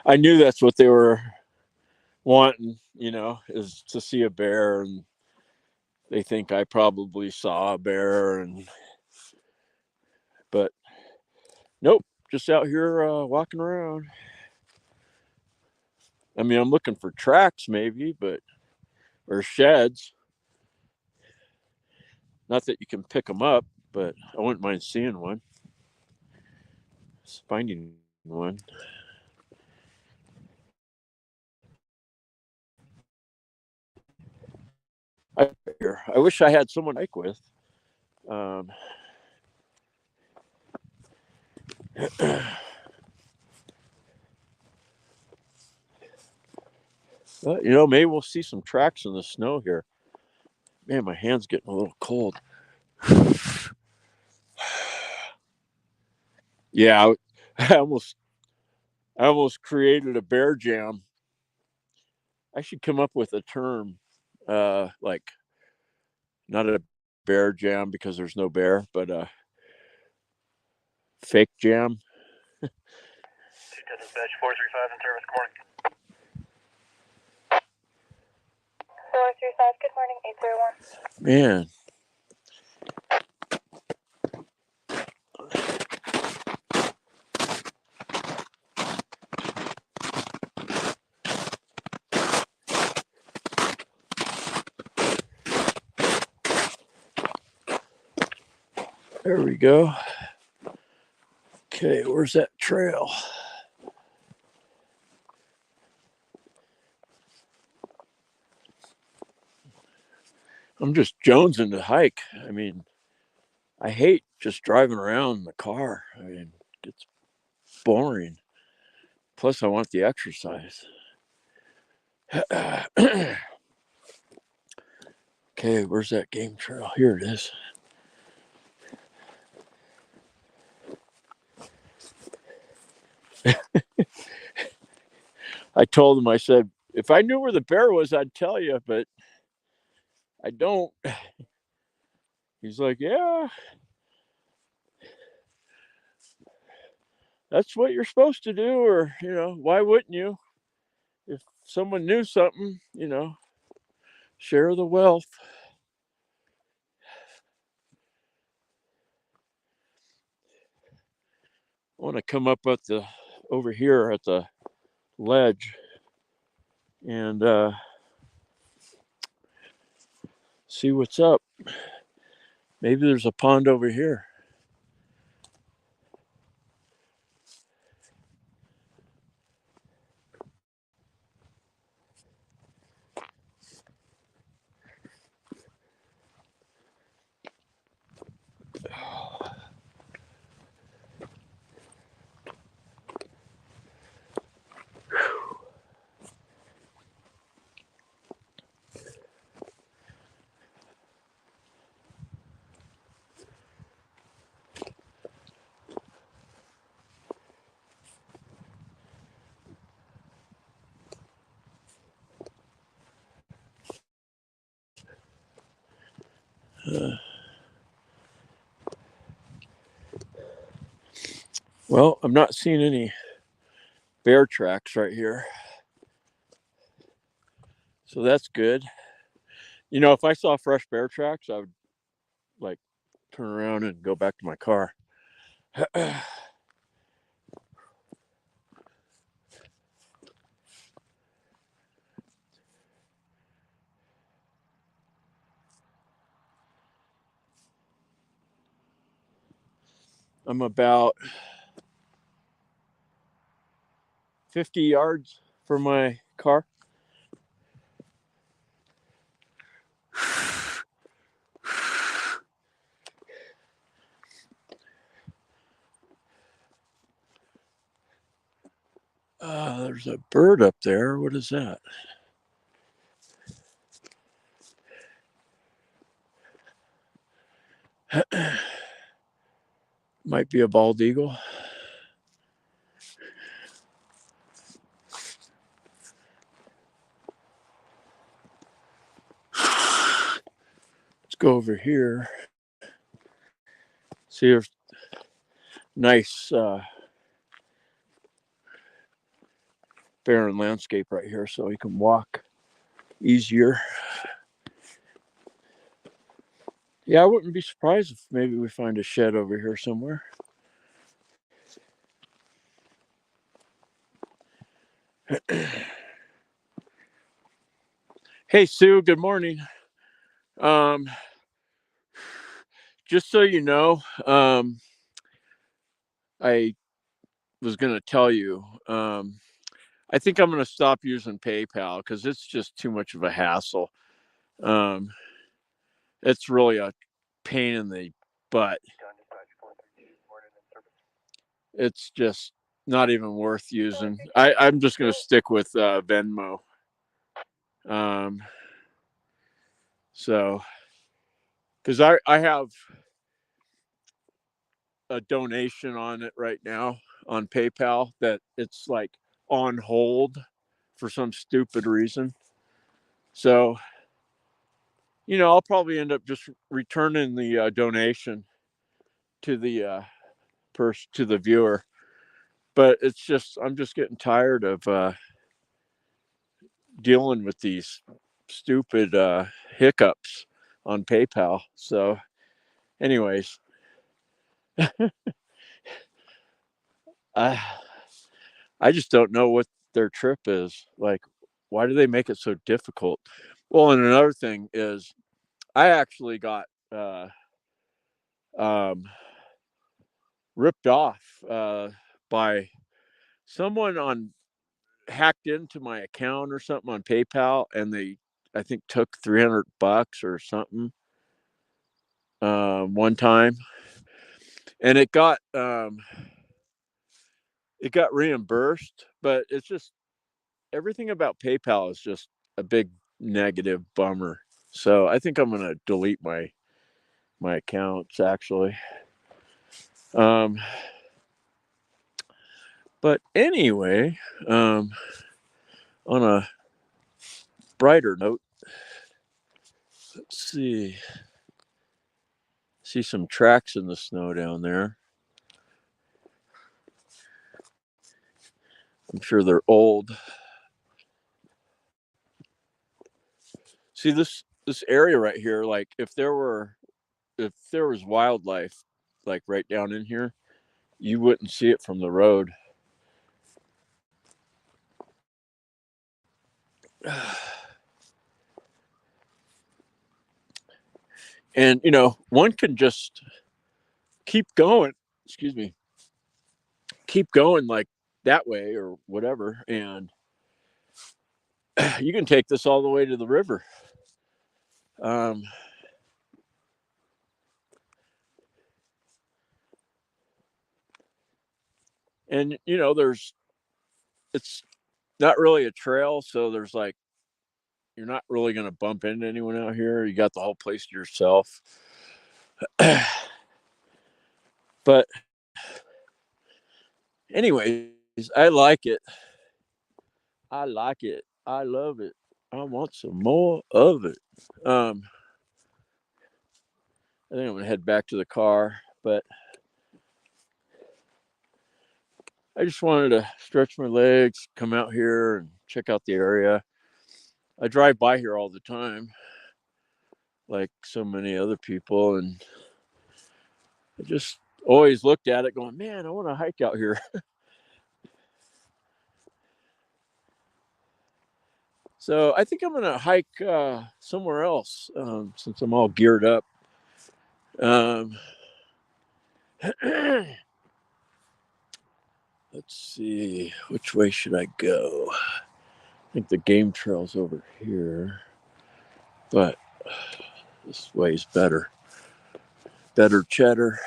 I knew that's what they were wanting, is to see a bear, and they think I probably saw a bear, but nope, just out here walking around. I mean, I'm looking for tracks maybe, or sheds. Not that you can pick them up, but I wouldn't mind seeing one. Finding one. I wish I had someone to hike with. But, maybe we'll see some tracks in the snow here. Man, my hand's getting a little cold. Yeah, I almost created a bear jam. I should come up with a term, like not a bear jam because there's no bear, but a fake jam. Dispatch 435 in service. Good morning. 435. Good morning. 801. Man. There we go. Okay, where's that trail? I'm just jonesing to hike. I mean, I hate just driving around in the car. I mean, it's boring. Plus, I want the exercise. Okay, where's that game trail? Here it is. I told him, I said, if I knew where the bear was, I'd tell you, but I don't. He's like, yeah, that's what you're supposed to do. Or, why wouldn't you? If someone knew something, share the wealth. I want to come up over here at the ledge and see what's up. Maybe there's a pond over here. Well, I'm not seeing any bear tracks right here. So that's good. If I saw fresh bear tracks, I would turn around and go back to my car. I'm about 50 yards from my car. There's a bird up there. What is that? Might be a bald eagle. Let's go over here. See, there's nice barren landscape right here, so you can walk easier. Yeah, I wouldn't be surprised if maybe we find a shed over here somewhere. Hey, Sue, good morning. Just so you know, I was going to tell you, I think I'm going to stop using PayPal because it's just too much of a hassle. It's really a pain in the butt. It's just not even worth using. I'm just going to stick with Venmo. So, because I have a donation on it right now on PayPal that it's like on hold for some stupid reason. So, I'll probably end up just returning the donation to the to the viewer. But it's just I'm just getting tired of dealing with these stupid hiccups on PayPal. So, anyways, I just don't know what their trip is. Like, why do they make it so difficult? Well, and another thing is, I actually got ripped off by someone hacked into my account or something on PayPal, and they I think took $300 or something one time, and it got reimbursed, but it's just everything about PayPal is just a big negative bummer. So I think I'm gonna delete my accounts actually. But anyway, on a brighter note, let's see some tracks in the snow down there. I'm sure they're old. See this area right here, like if there was wildlife like right down in here, you wouldn't see it from the road. And one can just keep going, keep going like that way or whatever, and you can take this all the way to the river. And it's not really a trail, so there's like you're not really going to bump into anyone out here. You got the whole place to yourself. But anyways, I like it. I like it. I love it. I want some more of it. I think I'm gonna head back to the car, but I just wanted to stretch my legs, come out here and check out the area. I drive by here all the time, like so many other people, and I just always looked at it going, man, I want to hike out here. So I think I'm going to hike somewhere else since I'm all geared up. Let's see, which way should I go? I think the game trail's over here, but this way's better. Better cheddar.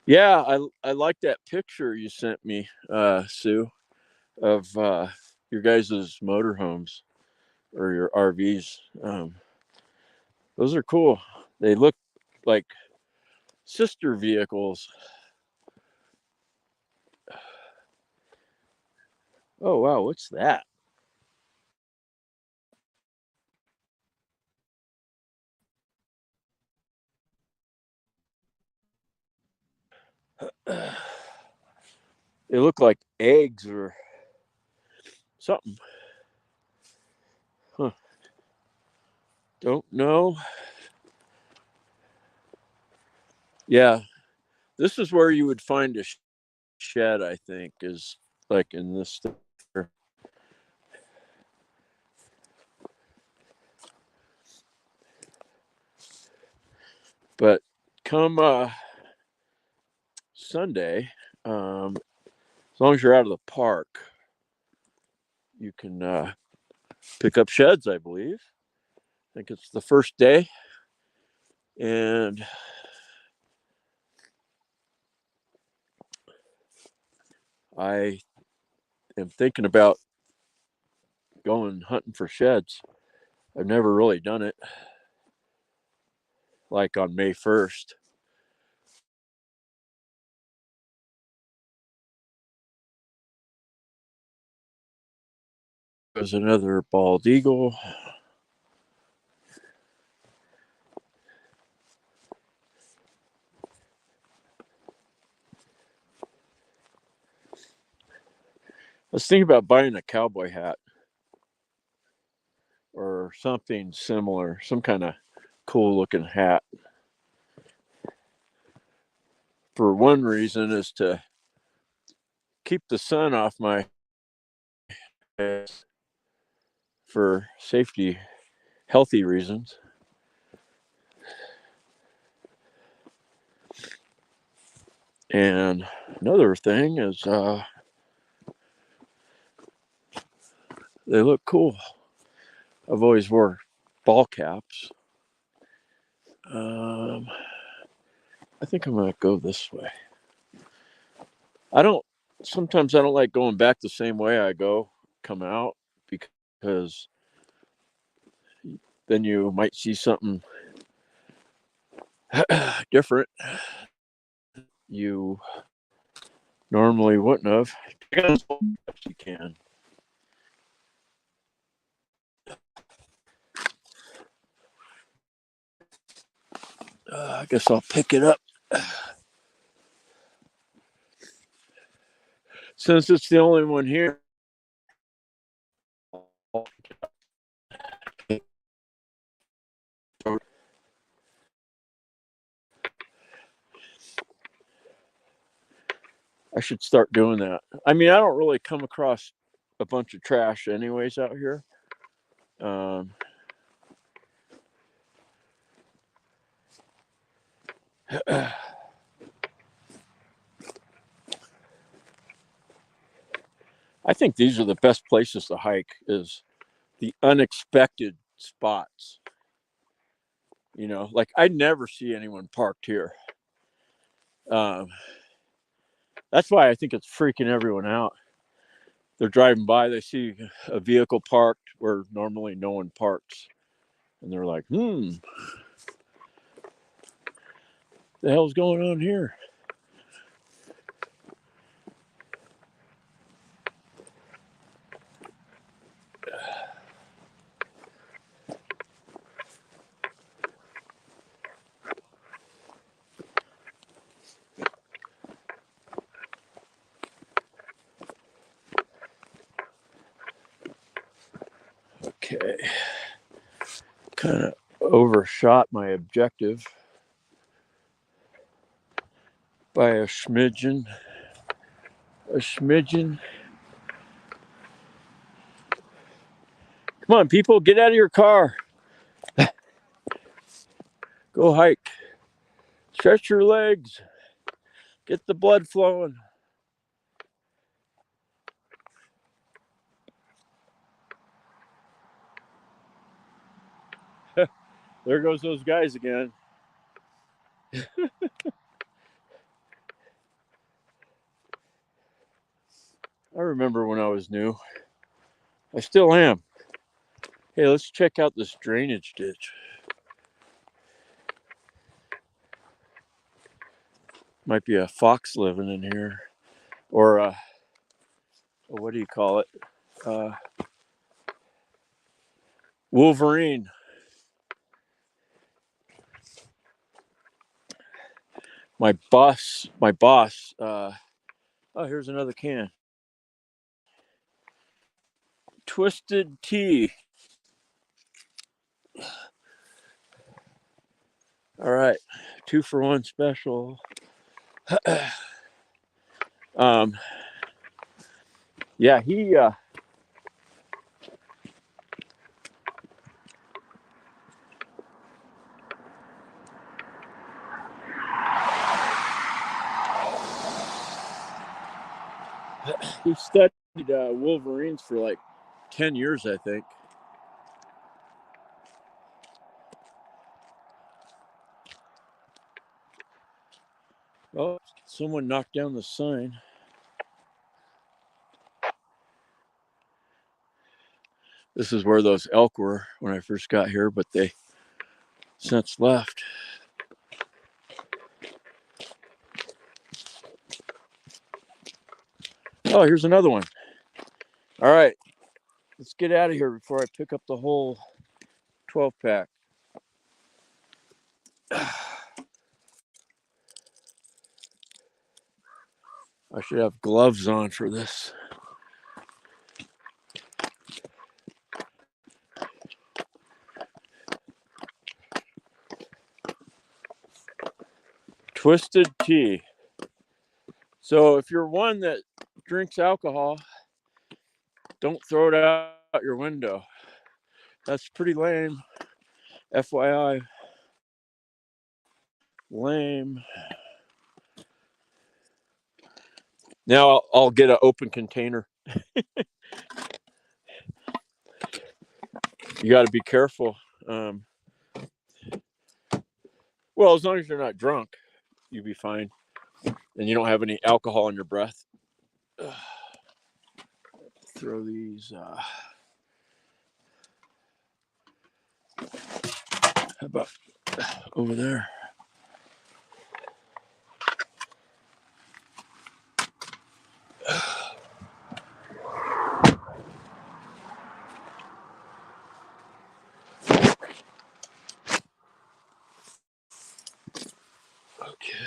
Yeah, I like that picture you sent me, Sue, of your guys' motorhomes or your RVs. Those are cool. They look like sister vehicles. Oh wow, what's that? They look like eggs or something. Huh. Don't know. Yeah, this is where you would find a shed, I think, is like in this there. But come Sunday, as long as you're out of the park, you can pick up sheds, I believe. I think it's the first day. And I am thinking about going hunting for sheds. I've never really done it, like on May 1st. There's another bald eagle. I was thinking about buying a cowboy hat or something similar, some kind of cool looking hat. For one reason is to keep the sun off my head for safety, healthy reasons. And another thing is they look cool. I've always wore ball caps. I think I'm gonna go this way. Sometimes I don't like going back the same way I come out, because then you might see something different you normally wouldn't have. Yes, you can. I guess I'll pick it up. Since it's the only one here. I should start doing that. I mean, I don't really come across a bunch of trash anyways out here. I think these are the best places to hike, is the unexpected spots. Like I never see anyone parked here. That's why I think it's freaking everyone out. They're driving by, they see a vehicle parked where normally no one parks, and they're like, the hell's going on here? Okay. Kind of overshot my objective by a smidgen. Come on, people, get out of your car. Go hike. Stretch your legs. Get the blood flowing. There goes those guys again. I remember when I was new. I still am. Hey, let's check out this drainage ditch. Might be a fox living in here. Or what do you call it? Wolverine. My boss, oh, here's another can. Twisted tea. All right, 2-for-1 special. Yeah, he studied wolverines for like 10 years, I think. Oh, someone knocked down the sign. This is where those elk were when I first got here, but they since left. Oh, here's another one. All right, let's get out of here before I pick up the whole 12-pack. I should have gloves on for this. Twisted tea. So if you're one that drinks alcohol, don't throw it out your window. That's pretty lame. FYI. Lame. Now I'll get an open container. You got to be careful. Well, as long as you're not drunk, you'll be fine. And you don't have any alcohol in your breath. Throw these. How about over there? Okay.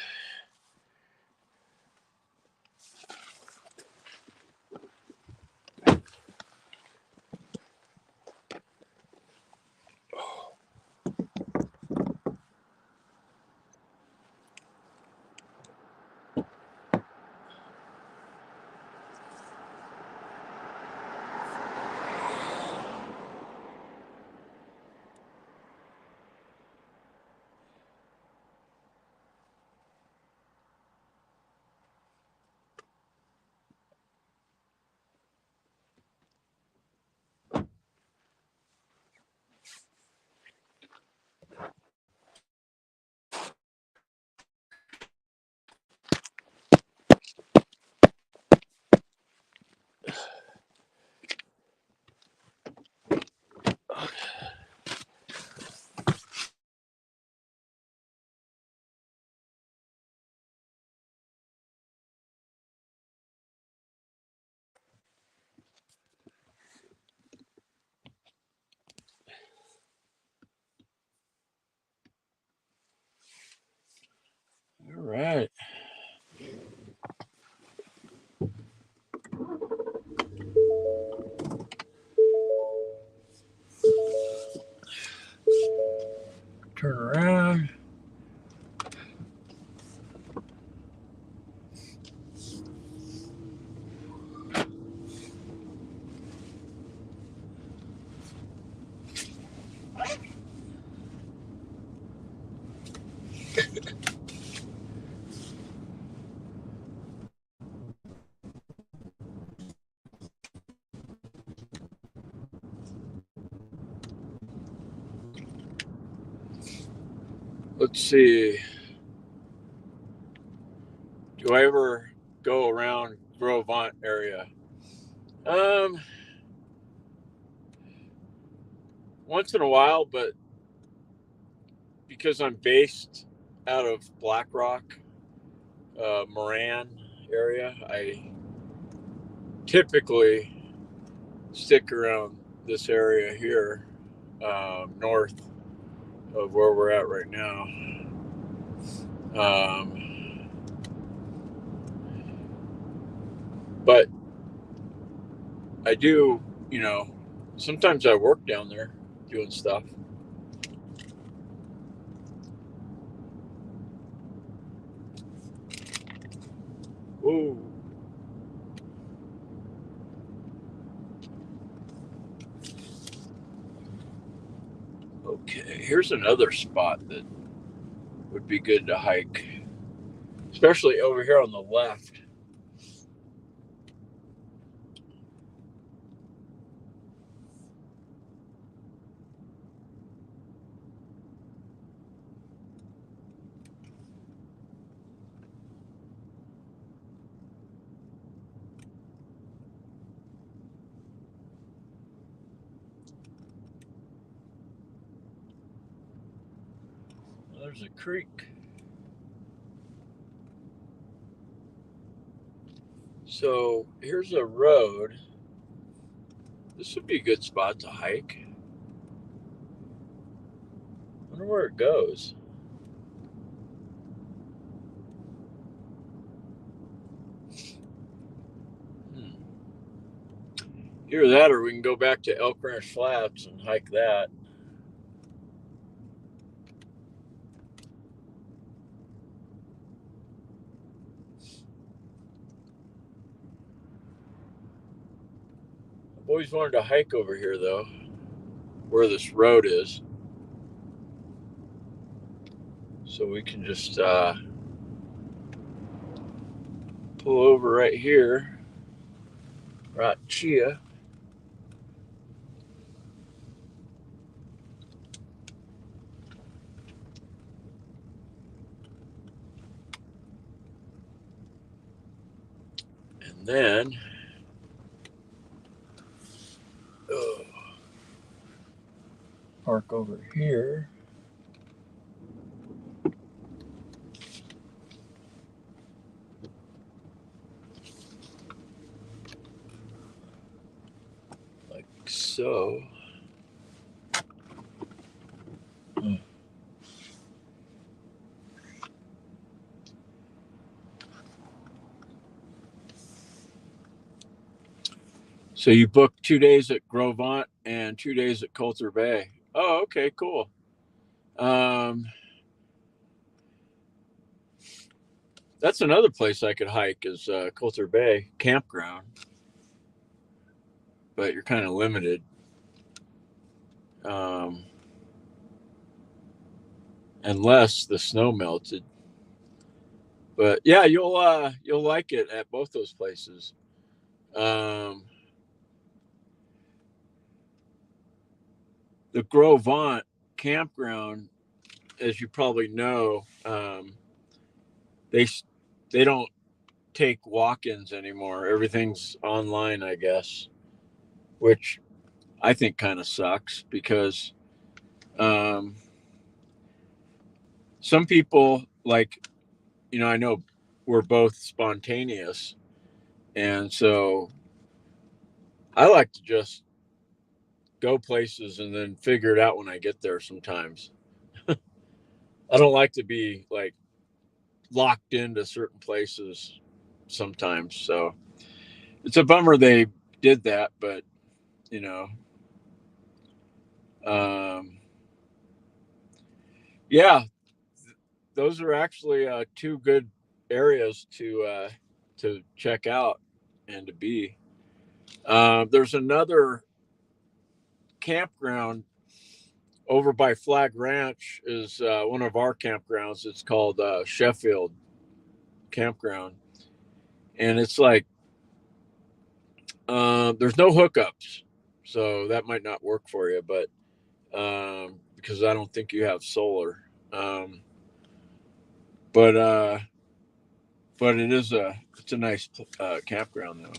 Turn around. Let's see. Do I ever go around Gros Ventre area? Once in a while, but because I'm based out of Black Rock, Moran area, I typically stick around this area here, north of where we're at right now. But I do, sometimes I work down there doing stuff. Ooh. Okay, here's another spot that would be good to hike, especially over here on the left. There's a creek. So here's a road. This would be a good spot to hike. I wonder where it goes. Either that or we can go back to Elk Ranch Flats and hike that. I've always wanted to hike over here though, where this road is. So we can just pull over right here, right Chia. And then park over here. Like so. So you booked 2 days at Gros Ventre and 2 days at Coulter Bay. Oh, okay, cool. That's another place I could hike is Coulter Bay campground, but you're kind of limited. Unless the snow melted. But yeah, you'll like it at both those places. The Gros Ventre campground, as you probably know, they don't take walk-ins anymore. Everything's online, I guess, which I think kind of sucks because some people, like, I know we're both spontaneous, and so I like to just go places and then figure it out when I get there sometimes. I don't like to be like locked into certain places sometimes. So it's a bummer they did that, but um, Yeah, those are actually two good areas to check out and to be. There's another campground over by Flag Ranch is one of our campgrounds. It's called Sheffield Campground, and it's like there's no hookups, so that might not work for you. But because I don't think you have solar, um, but but it's a nice campground though.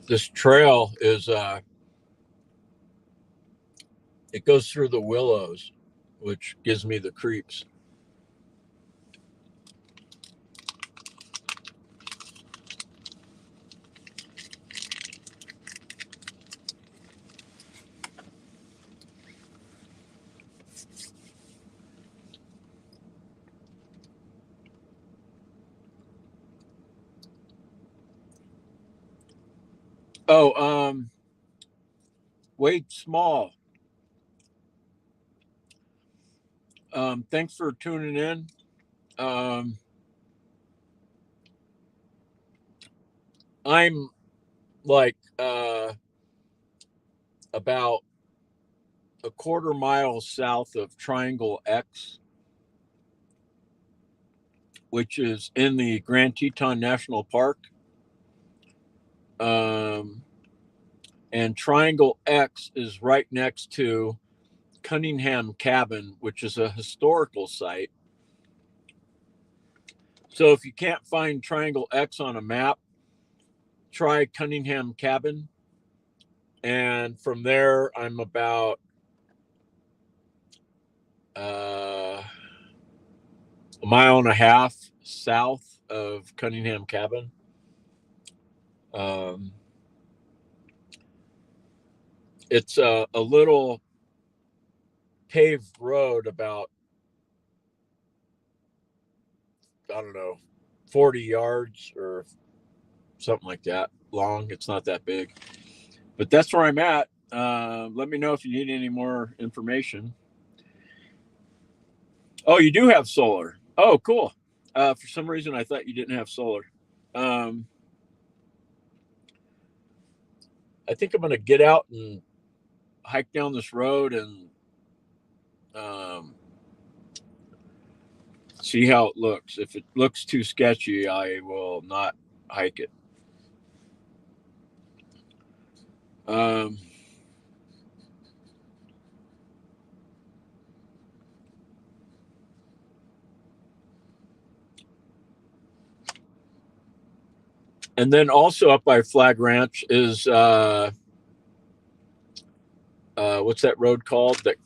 This trail is it goes through the willows, which gives me the creeps. Oh, Wade Small. Thanks for tuning in. I'm like about a quarter mile south of Triangle X, which is in the Grand Teton National Park. And Triangle X is right next to Cunningham Cabin, which is a historical site. So if you can't find Triangle X on a map, try Cunningham Cabin. And from there, I'm about a mile and a half south of Cunningham Cabin. It's a little paved road about, I don't know, 40 yards or something like that long. It's not that big, but that's where I'm at. Let me know if you need any more information. Oh, you do have solar. Oh, cool. For some reason, I thought you didn't have solar. I think I'm going to get out and hike down this road and see how it looks. If it looks too sketchy, I will not hike it. And then also up by Flag Ranch is what's that road called? That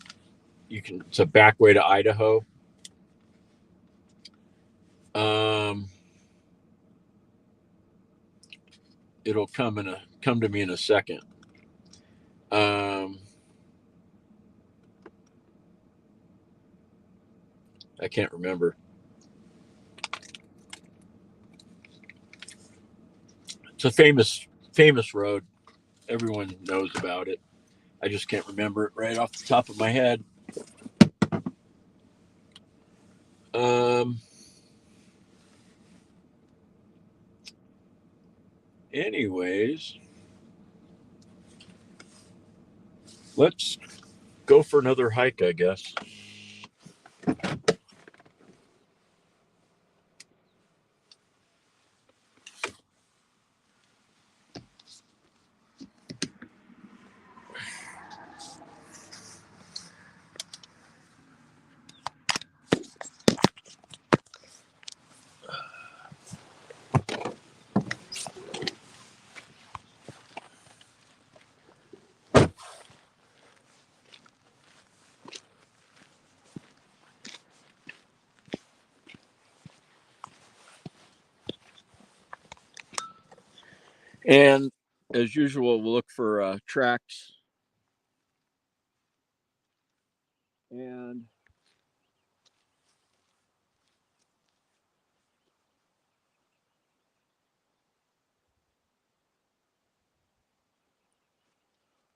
you can. It's a back way to Idaho. It'll come to me in a second. I can't remember. It's a famous road. Everyone knows about it. I just can't remember it right off the top of my head. Anyways, let's go for another hike, I guess. And as usual, we'll look for tracks. And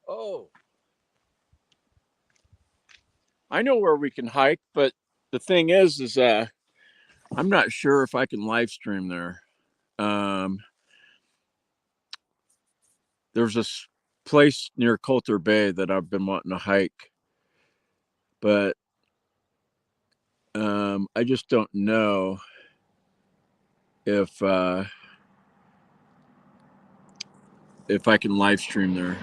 oh, I know where we can hike, but the thing is I'm not sure if I can live stream there. There's this place near Coulter Bay that I've been wanting to hike, but I just don't know if I can live stream there.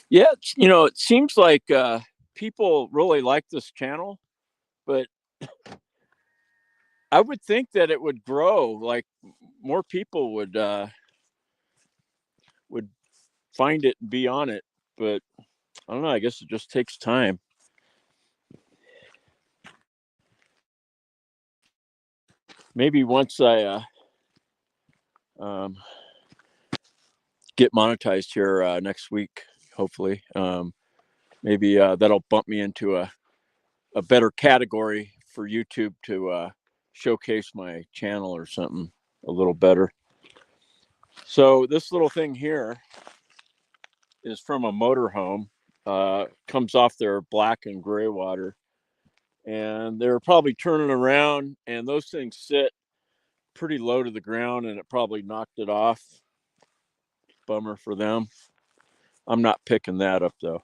Yeah, it seems like people really like this channel, but I would think that it would grow. Like more people would find it and be on it, but I don't know. I guess it just takes time. Maybe once I get monetized here next week, hopefully, maybe that'll bump me into a better category for YouTube to showcase my channel or something a little better. So this little thing here is from a motorhome. Comes off their black and gray water, and they're probably turning around, and those things sit pretty low to the ground, and it probably knocked it off. Bummer for them. I'm not picking that up though.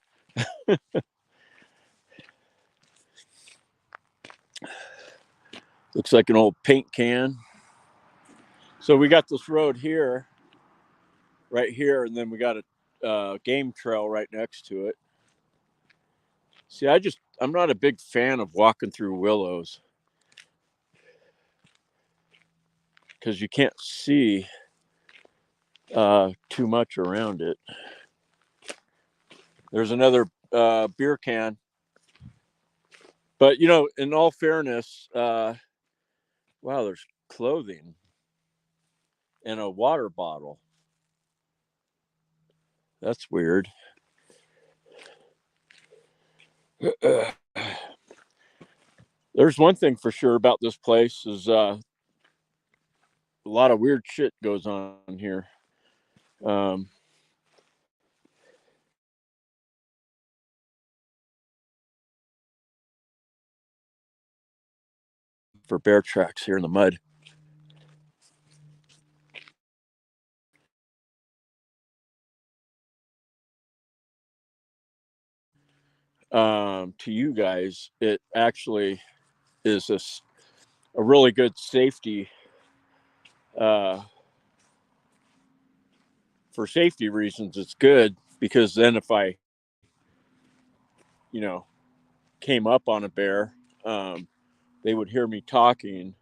Looks like an old paint can. So we got this road here, right here, and then we got a game trail right next to it. See, I'm not a big fan of walking through willows because you can't see too much around it. There's another beer can. But, in all fairness, wow, there's clothing and a water bottle. That's weird. There's one thing for sure about this place is a lot of weird shit goes on here. For bear tracks here in the mud. To you guys, it actually is a really good safety for safety reasons. It's good because then if I came up on a bear, they would hear me talking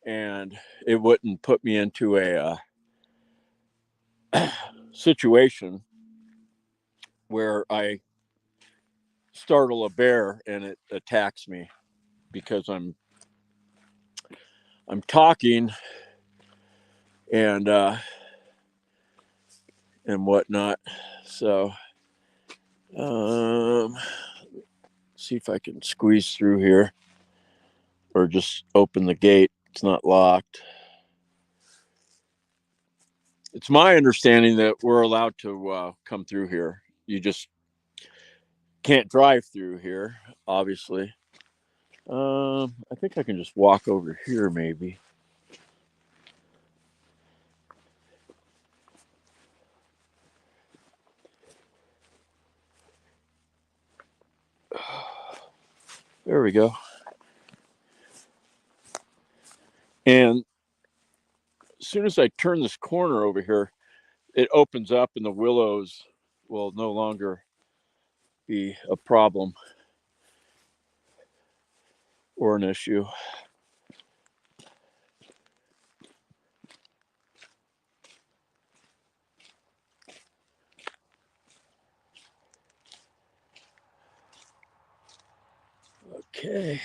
and it wouldn't put me into a situation where I startle a bear and it attacks me because I'm talking and whatnot. So see if I can squeeze through here or just open the gate. It's not locked. It's my understanding that we're allowed to come through here. You just can't drive through here, obviously. I think I can just walk over here maybe. There we go. And as soon as I turn this corner over here, it opens up and the willows will no longer be a problem or an issue. Okay.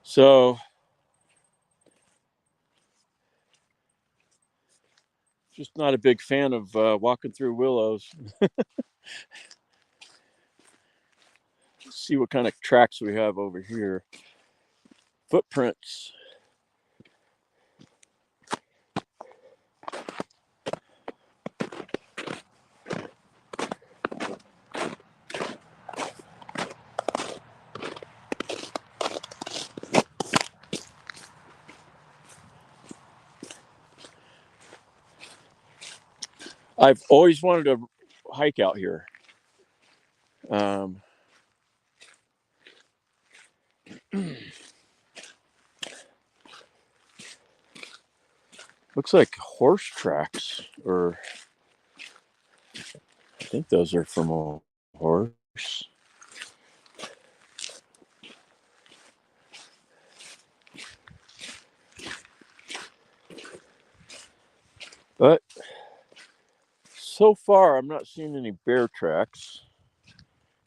So just not a big fan of walking through willows. Let's see what kind of tracks we have over here. Footprints. I've always wanted to hike out here. Looks like horse tracks, or I think those are from a horse. But so far, I'm not seeing any bear tracks,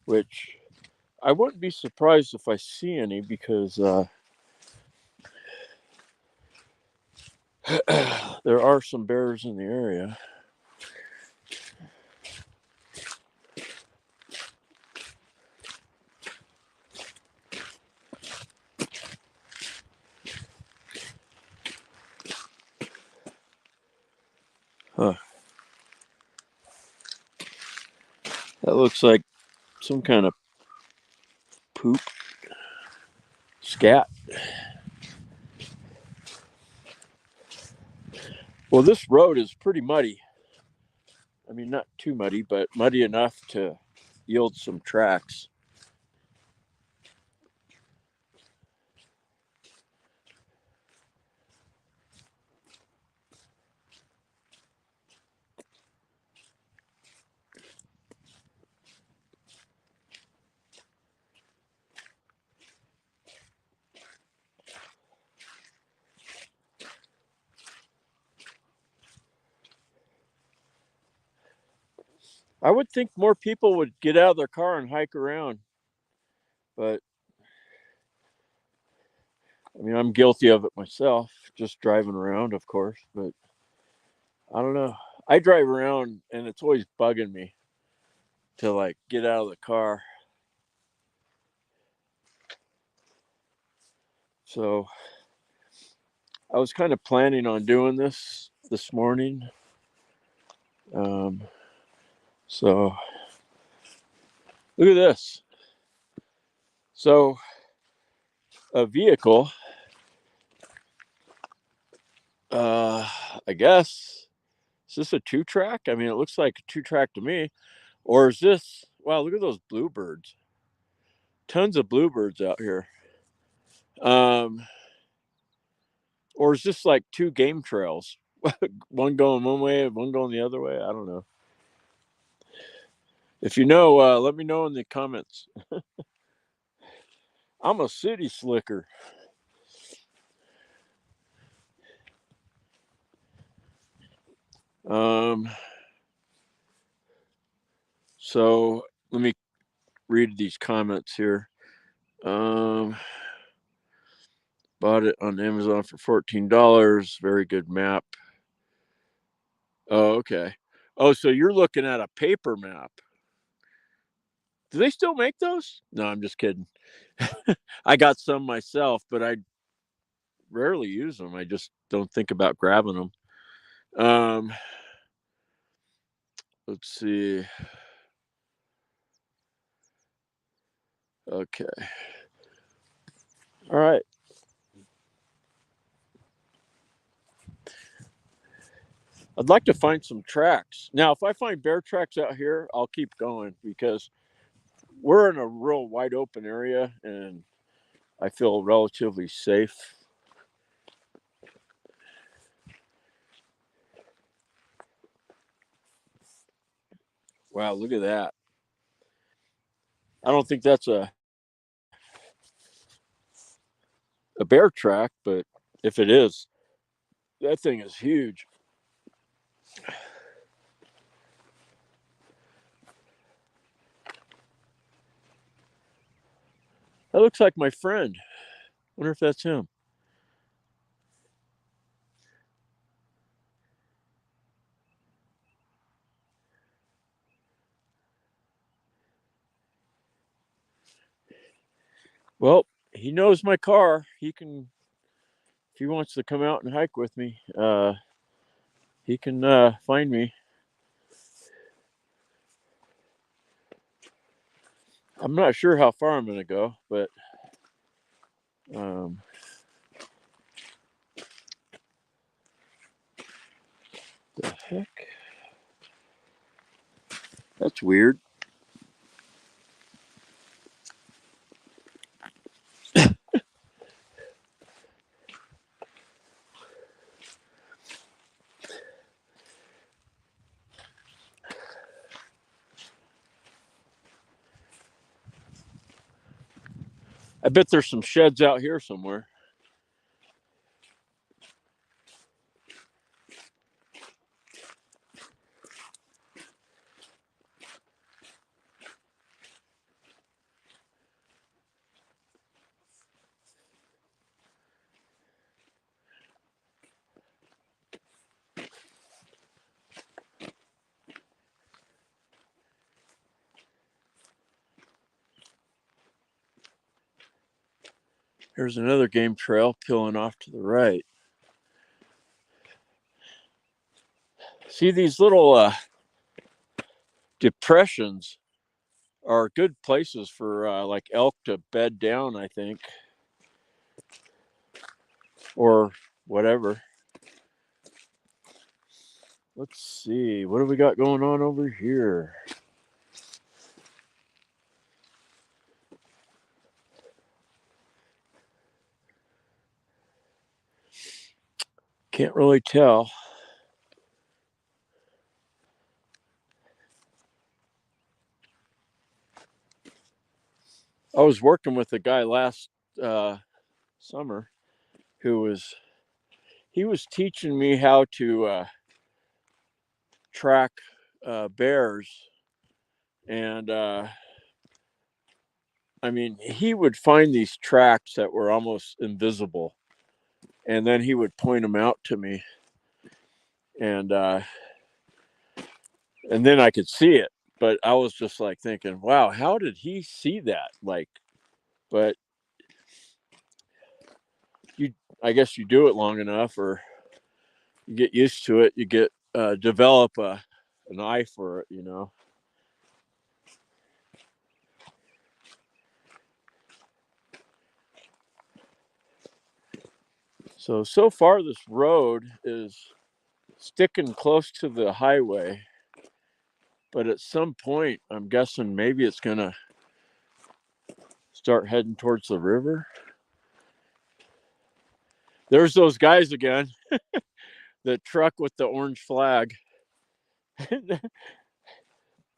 which I wouldn't be surprised if I see any because there are some bears in the area. Huh. That looks like some kind of poop. Scat. Well, this road is pretty muddy. I mean, not too muddy, but muddy enough to yield some tracks. I would think more people would get out of their car and hike around, but I mean, I'm guilty of it myself, just driving around, of course, but I don't know. I drive around and it's always bugging me to like get out of the car. So I was kind of planning on doing this morning. So look at this. So a vehicle, I guess, is this a 2-track? I mean, it looks like a 2-track to me. Or is this, wow, look at those bluebirds. Tons of bluebirds out here. Or is this like 2 game trails? One going one way, one going the other way? I don't know. If you know, let me know in the comments. I'm a city slicker. So let me read these comments here. Bought it on Amazon for $14. Very good map. Oh, okay. Oh, so you're looking at a paper map. Do they still make those? No, I'm just kidding. I got some myself, but I rarely use them. I just don't think about grabbing them. Let's see. Okay. All right. I'd like to find some tracks. Now, if I find bear tracks out here, I'll keep going because we're in a real wide open area and I feel relatively safe. Wow, look at that. I don't think that's a bear track, but if it is, that thing is huge. That looks like my friend. Wonder if that's him. Well, he knows my car. He can, if he wants to come out and hike with me, he can find me. I'm not sure how far I'm going to go, but the heck? That's weird. I bet there's some sheds out here somewhere. There's another game trail peeling off to the right. See, these little depressions are good places for like elk to bed down, I think, or whatever. Let's see, what do we got going on over here? Can't really tell. I was working with a guy last summer who was teaching me how to track bears, and I mean, he would find these tracks that were almost invisible, and then he would point them out to me, and then I could see it. But I was just like thinking, wow, how did he see that? Like, but I guess you do it long enough, or you get used to it. You get develop an eye for it, you know. So far, this road is sticking close to the highway, but at some point, I'm guessing maybe it's gonna start heading towards the river. There's those guys again. The truck with the orange flag.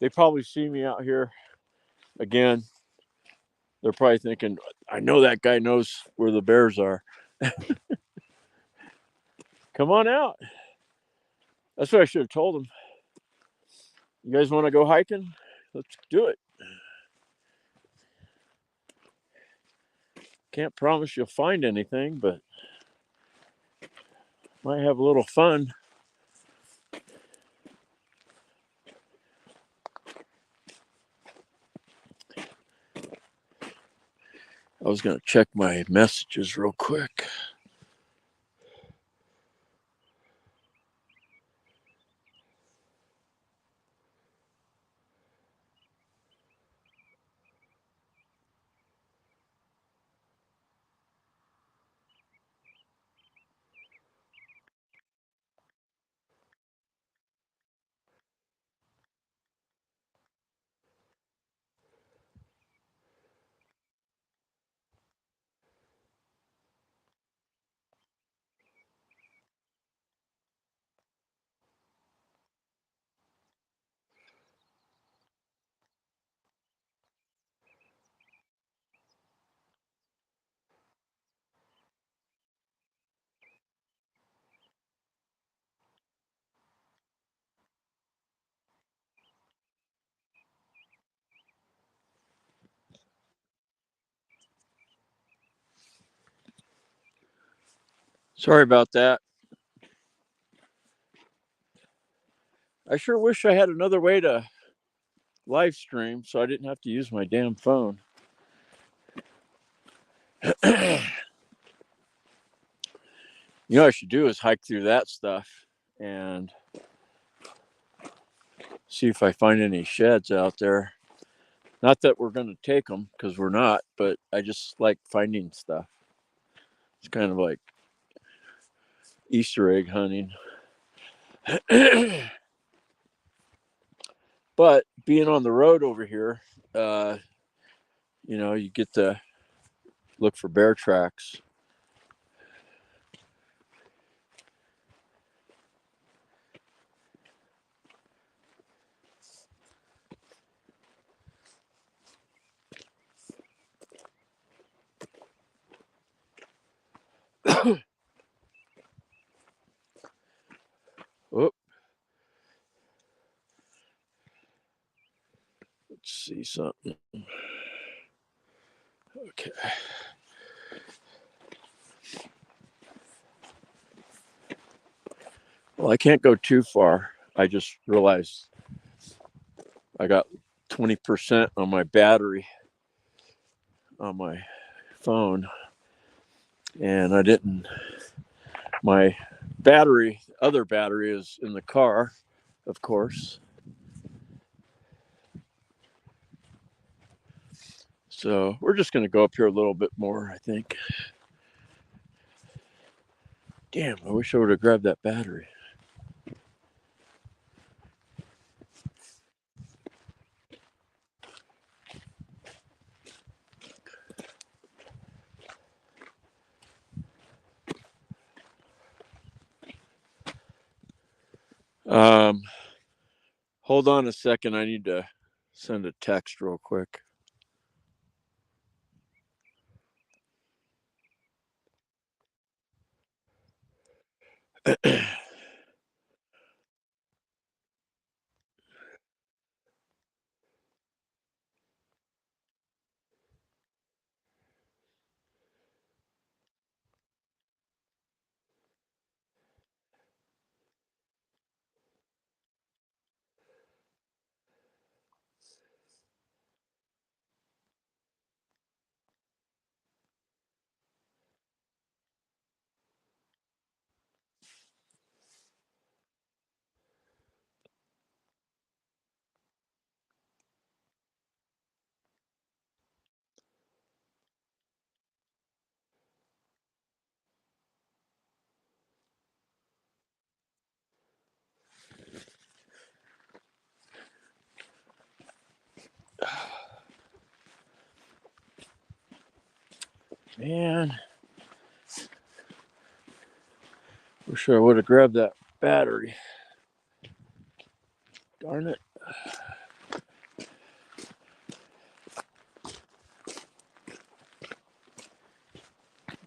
They probably see me out here again. They're probably thinking, I know that guy knows where the bears are. Come on out. That's what I should have told them. You guys want to go hiking? Let's do it. Can't promise you'll find anything, but might have a little fun. I was going to check my messages real quick. Sorry about that. I sure wish I had another way to live stream so I didn't have to use my damn phone. You know what I should do is hike through that stuff and see if I find any sheds out there. Not that we're going to take them, because we're not, but I just like finding stuff. It's kind of like Easter egg hunting. But being on the road over here, you get to look for bear tracks. Oh, let's see something. Okay. Well, I can't go too far. I just realized I got 20% on my battery on my phone, and I didn't. My other battery is in the car, of course. So we're just going to go up here a little bit more, I think. Damn, I wish I would have grabbed that battery. Hold on a second. I need to send a text real quick. Man, wish I would have grabbed that battery. Darn it.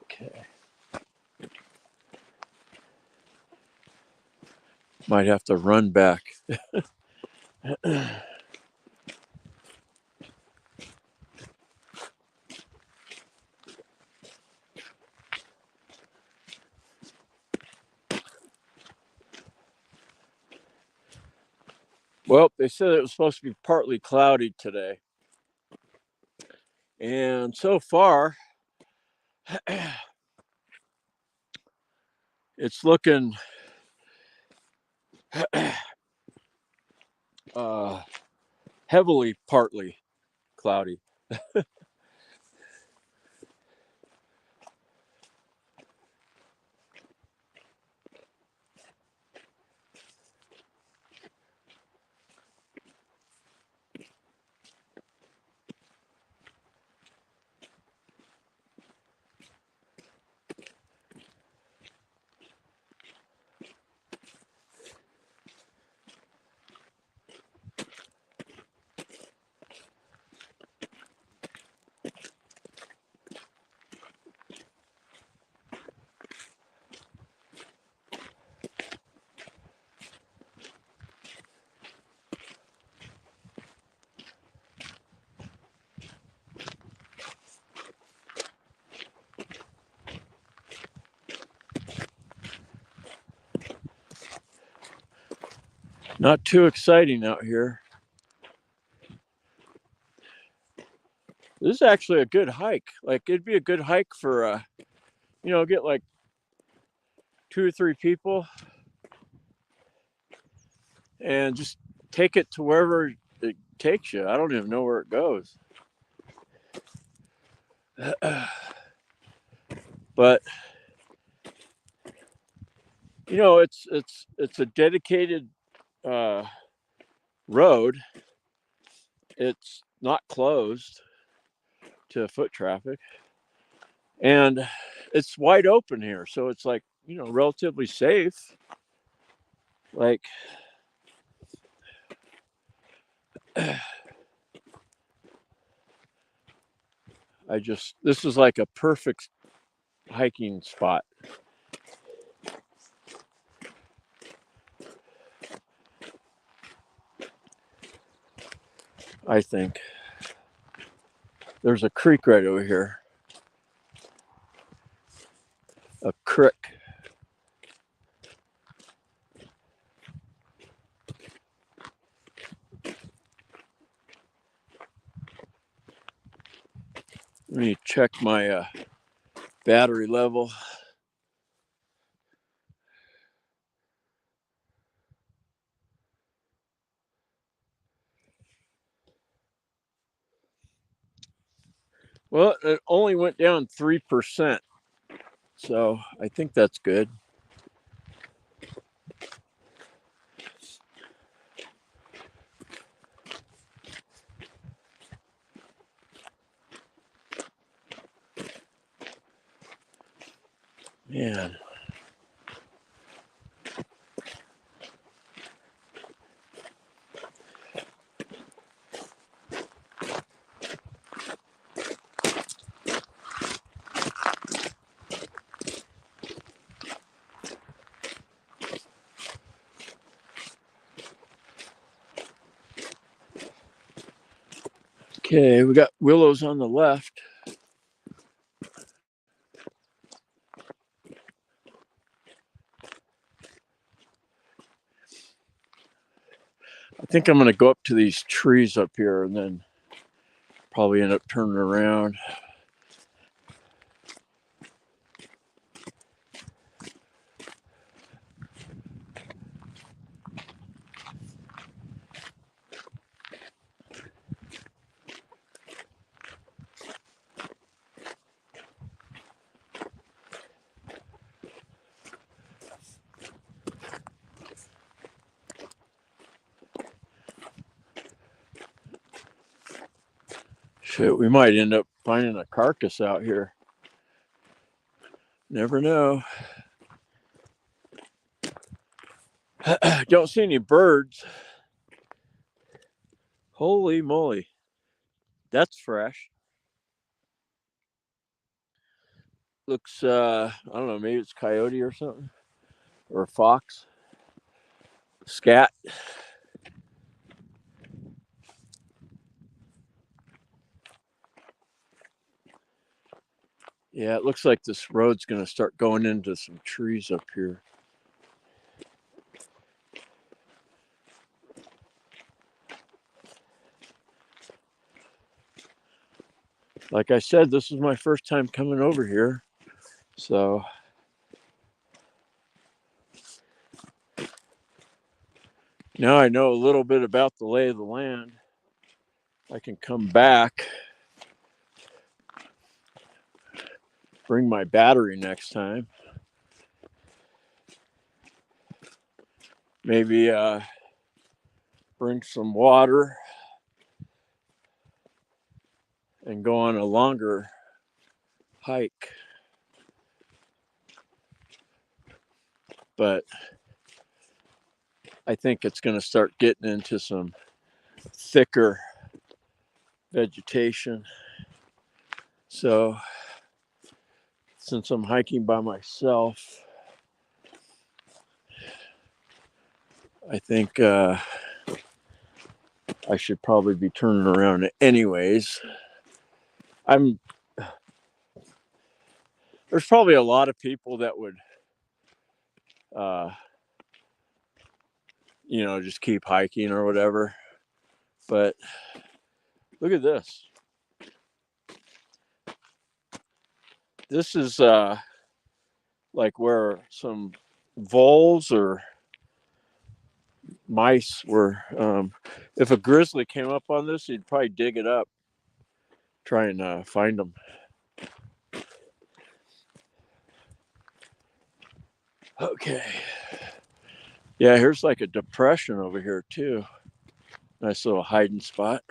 Okay. Might have to run back. Well, they said it was supposed to be partly cloudy today. And so far, it's looking heavily partly cloudy. Not too exciting out here. This is actually a good hike. Like, it'd be a good hike for, get like 2 or 3 people and just take it to wherever it takes you. I don't even know where it goes. But it's a dedicated road. It's not closed to foot traffic, and it's wide open here, so it's like, relatively safe. Like, this is like a perfect hiking spot. I think there's a creek right over here. A creek. Let me check my battery level. Well, it only went down 3%, so I think that's good. Man. Okay, we got willows on the left. I think I'm going to go up to these trees up here and then probably end up turning around. Shit, we might end up finding a carcass out here. Never know. Don't see any birds. Holy moly. That's fresh. Looks, I don't know, maybe it's coyote or something. Or fox. Scat. Yeah, it looks like this road's going to start going into some trees up here. Like I said, this is my first time coming over here. So now I know a little bit about the lay of the land. I can come back, bring my battery next time. Maybe bring some water and go on a longer hike. But I think it's going to start getting into some thicker vegetation. So since I'm hiking by myself, I think I should probably be turning around anyways. There's probably a lot of people that would you know, just keep hiking or whatever. But look at this. This is like where some voles or mice were. If a grizzly came up on this, he'd probably dig it up, try and find them. Okay. Yeah, here's like a depression over here too. Nice little hiding spot.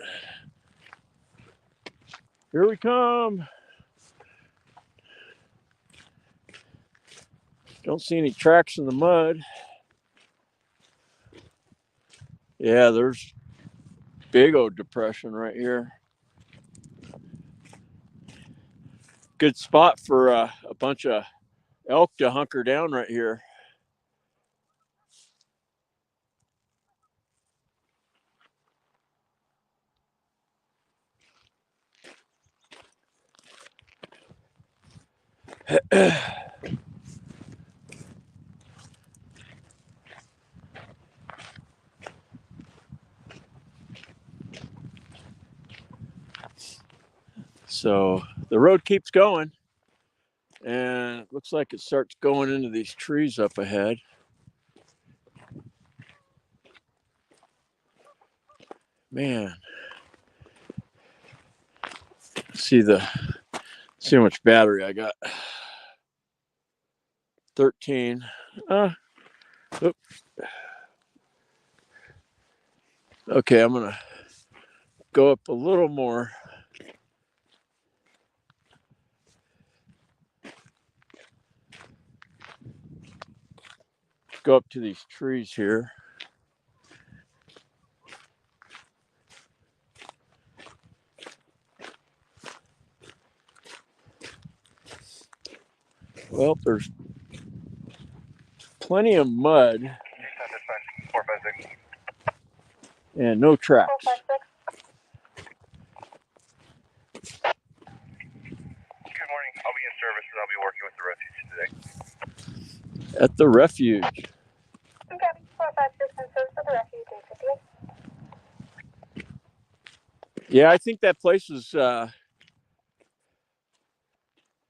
Here we come. Don't see any tracks in the mud. Yeah, there's big old depression right here. Good spot for a bunch of elk to hunker down right here. So the road keeps going, and it looks like it starts going into these trees up ahead. Man, see how much battery I got. 13. Okay, I'm gonna go up a little more. Go up to these trees here. Well, there's plenty of mud and no tracks. 456. Good morning. I'll be in service and I'll be working with the refuge today. At the refuge. Okay, 456 in service for the refuge. Yeah, I think that place is gonna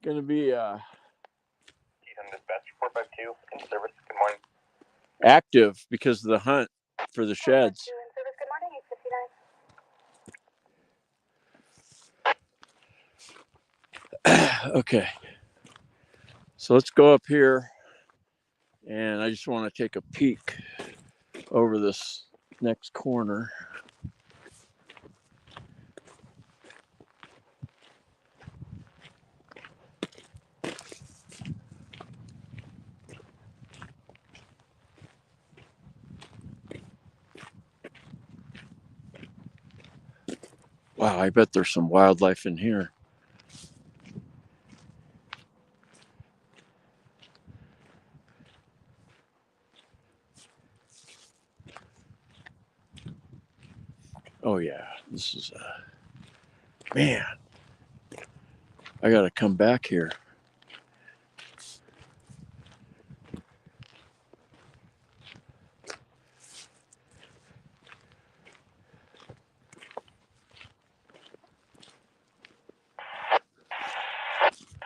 be Teton dispatch 452 in service. Good morning. active because of the hunt for the sheds. 452 in service. Good morning. 859. Okay, so let's go up here, and I just want to take a peek over this next corner. Wow, I bet there's some wildlife in here. Oh yeah, this is man. I gotta come back here.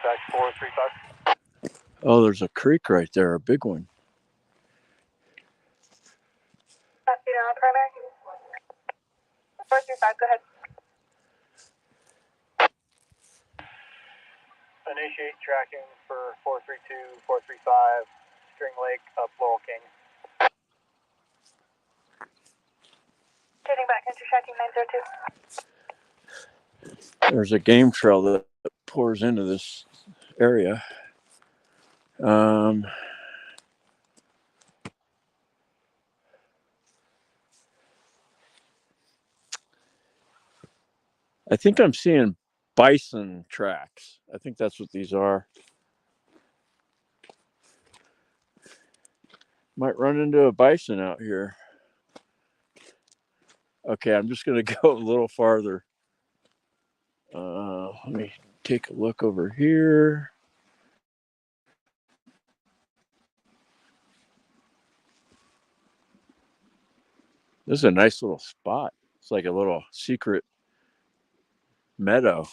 Back 435. Oh, there's a creek right there, a big one. Primary. 435. Go ahead. Initiate tracking for 432, 435, String Lake up Laurel King. Turning back into tracking 902. There's a game trail that pours into this area. I think I'm seeing bison tracks. I think that's what these are. Might run into a bison out here. Okay, I'm just gonna go a little farther. Let me take a look over here. This is a nice little spot. It's like a little secret meadow.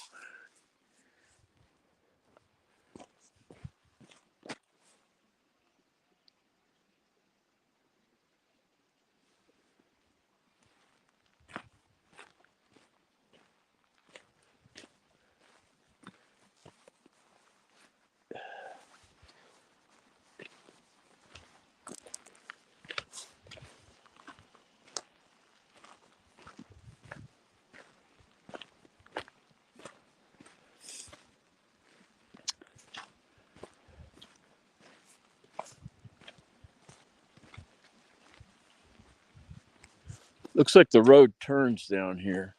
Looks like the road turns down here.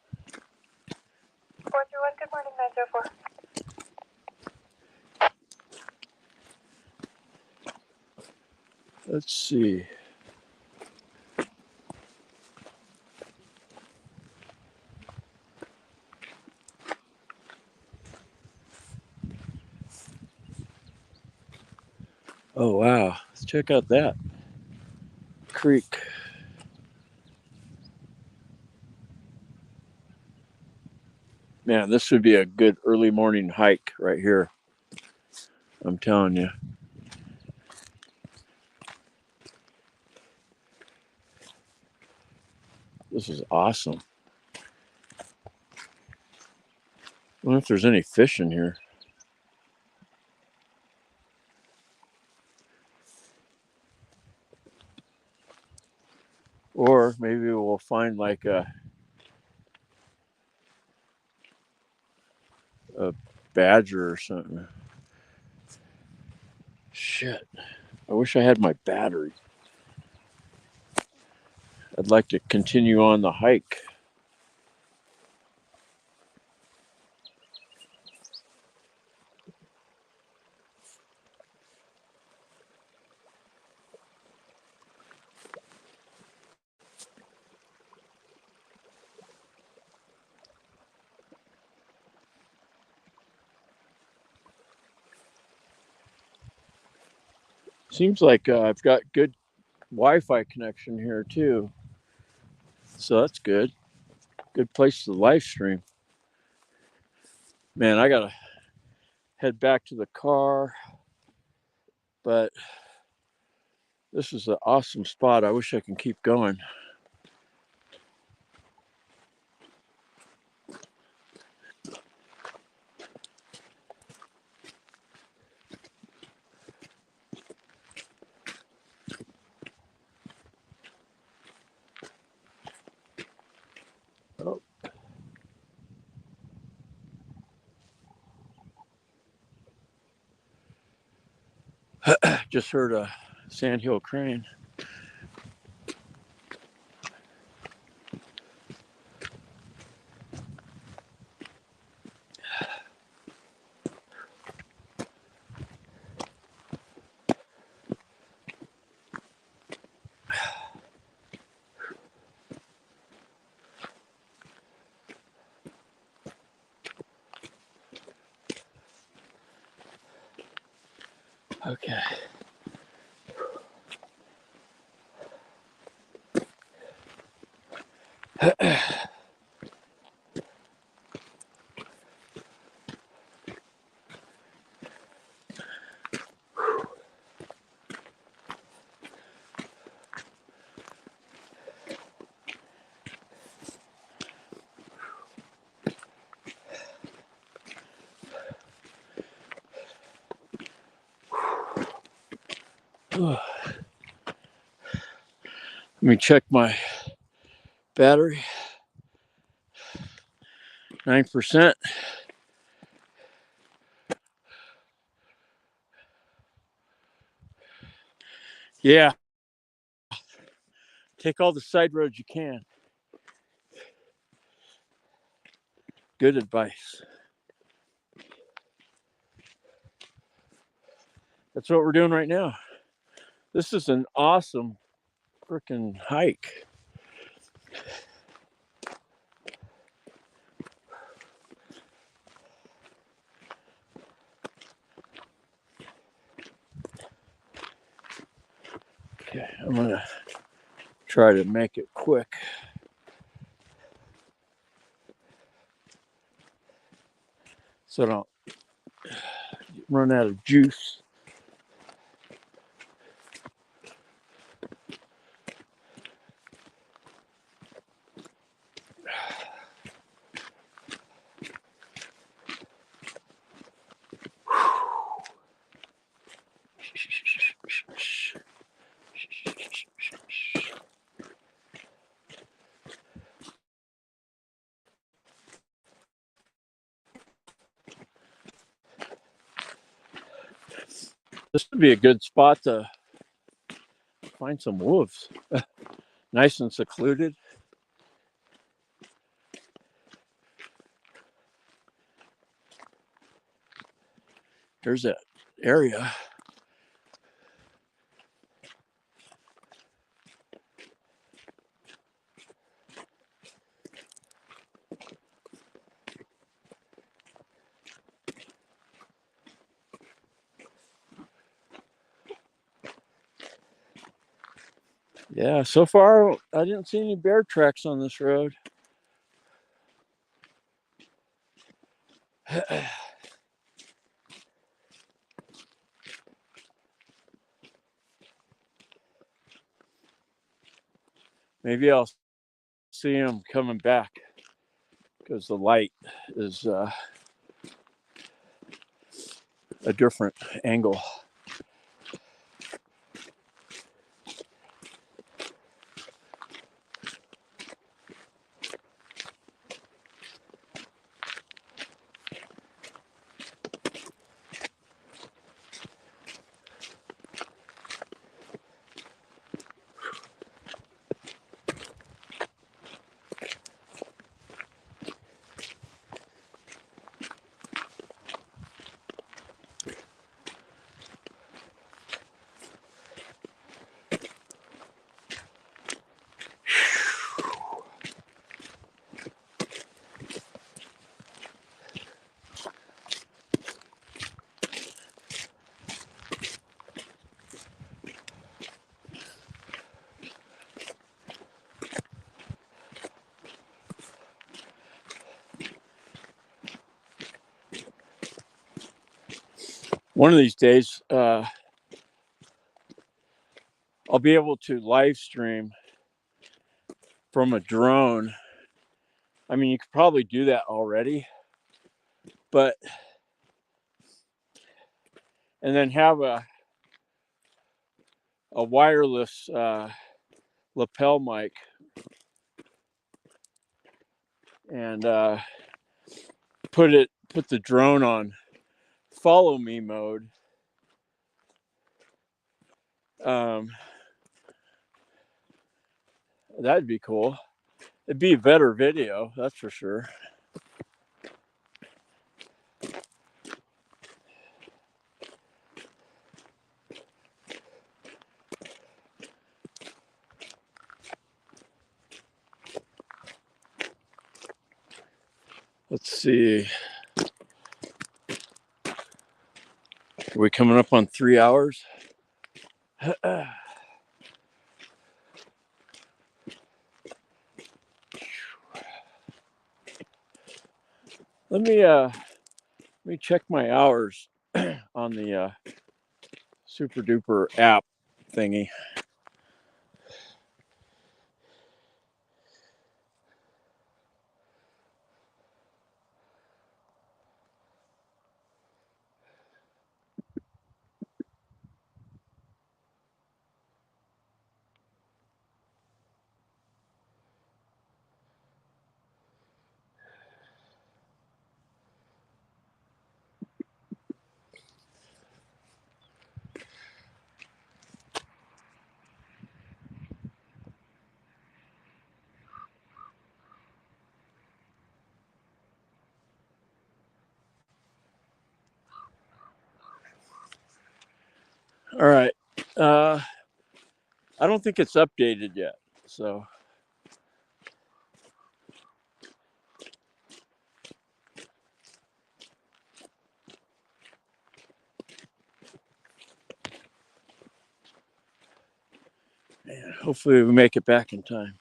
431, good morning, 904. Let's see. Oh, wow. Let's check out that creek. Man, this would be a good early morning hike right here. I'm telling you. This is awesome. I wonder if there's any fish in here. Or maybe we'll find like a badger or something. Shit. I wish I had my battery. I'd like to continue on the hike. Seems like I've got good Wi-Fi connection here too. So that's good. Good place to live stream. Man, I gotta head back to the car. But this is an awesome spot. I wish I can keep going. Oh. Just heard a sandhill crane. Okay. Let me check my battery. 9%. Yeah. Take all the side roads you can. Good advice. That's what we're doing right now. This is an awesome freaking hike. Okay, I'm gonna try to make it quick. So I don't run out of juice. This would be a good spot to find some wolves. Nice and secluded. There's that area. Yeah, so far I didn't see any bear tracks on this road. Maybe I'll see them coming back because the light is a different angle. One of these days, I'll be able to live stream from a drone. I mean, you could probably do that already, but and then have a wireless lapel mic and put the drone on follow me mode. That'd be cool. It'd be a better video, that's for sure. Let's see. Are we coming up on 3 hours? Let me check my hours on the super duper app thingy. All right. I don't think it's updated yet, so. And hopefully we make it back in time.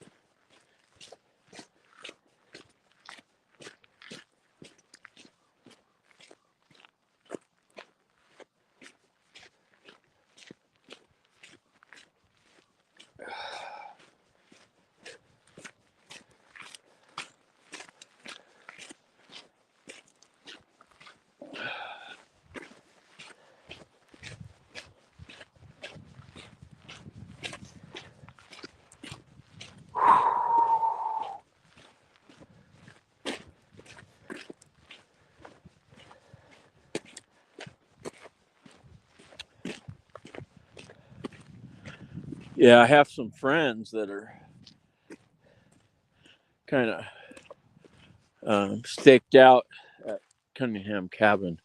Yeah, I have some friends that are kind of staked out at Cunningham Cabin,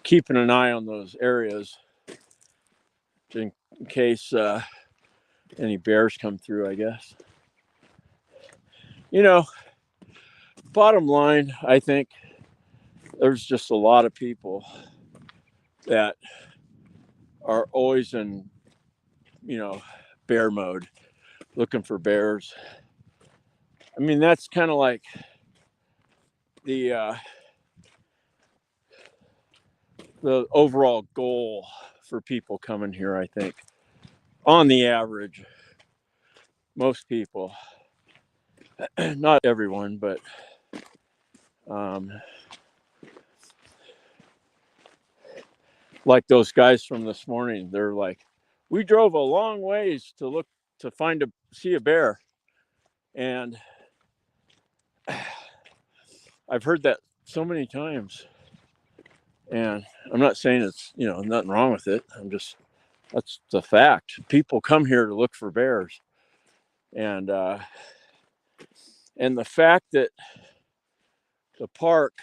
keeping an eye on those areas in case any bears come through, I guess. You know, bottom line, I think there's just a lot of people that are always in, bear mode, looking for bears. I mean, that's kind of like the overall goal for people coming here, I think. On the average, most people, not everyone, but like those guys from this morning, they're like, we drove a long ways to see a bear. And I've heard that so many times. And I'm not saying it's, nothing wrong with it. That's the fact. People come here to look for bears. And the fact that the park,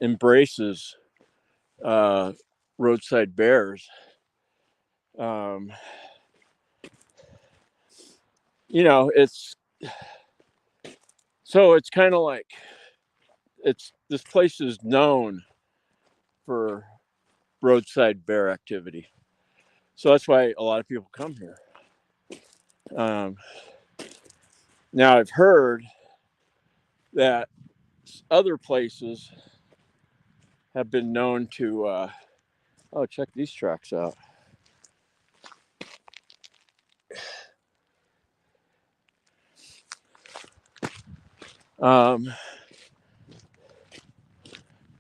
embraces roadside bears, it's kind of like this place is known for roadside bear activity, so that's why a lot of people come here. Now I've heard that other places have been known to check these tracks out.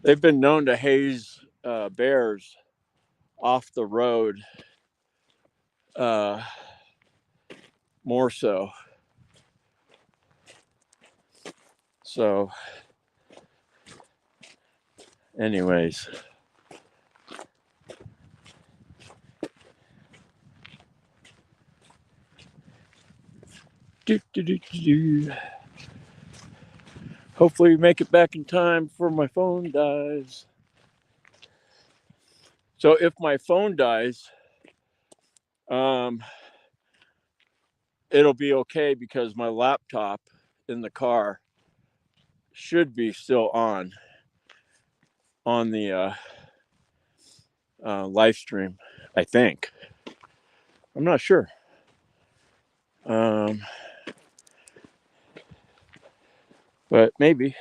They've been known to haze bears off the road, more so. So, anyways. Hopefully we make it back in time before my phone dies. So if my phone dies, it'll be okay because my laptop in the car should be still on the live stream, I think. I'm not sure. But maybe.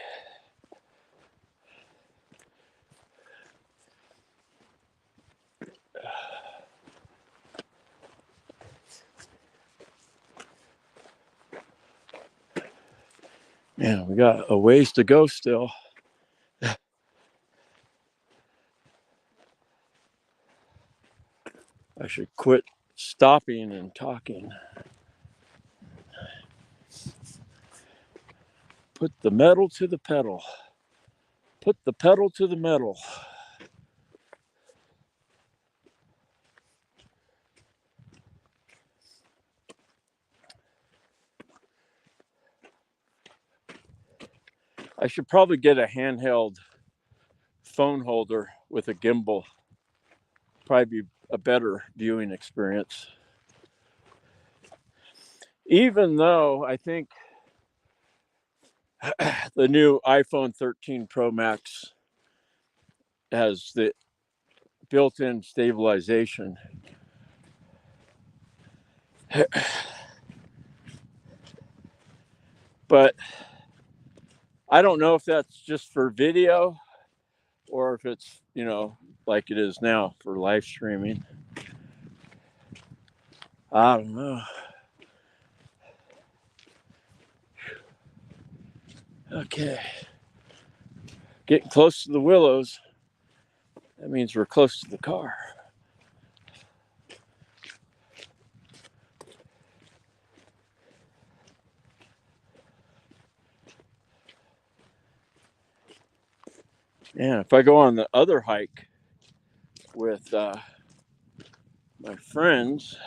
Man, we got a ways to go still. I should quit stopping and talking. Put the metal to the pedal. Put the pedal to the metal. I should probably get a handheld phone holder with a gimbal. Probably be a better viewing experience. Even though I think the new iPhone 13 Pro Max has the built-in stabilization. But I don't know if that's just for video or if it's, you know, like it is now for live streaming. I don't know. Okay. Getting close to the willows. That means we're close to the car. And if I go on the other hike with my friends,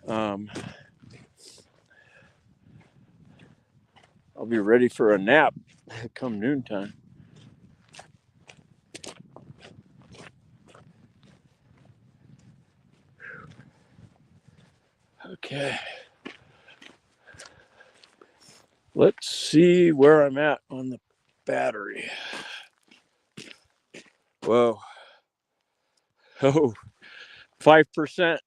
I'll be ready for a nap come noontime. Okay. Let's see where I'm at on the battery. Whoa. Oh, 5%.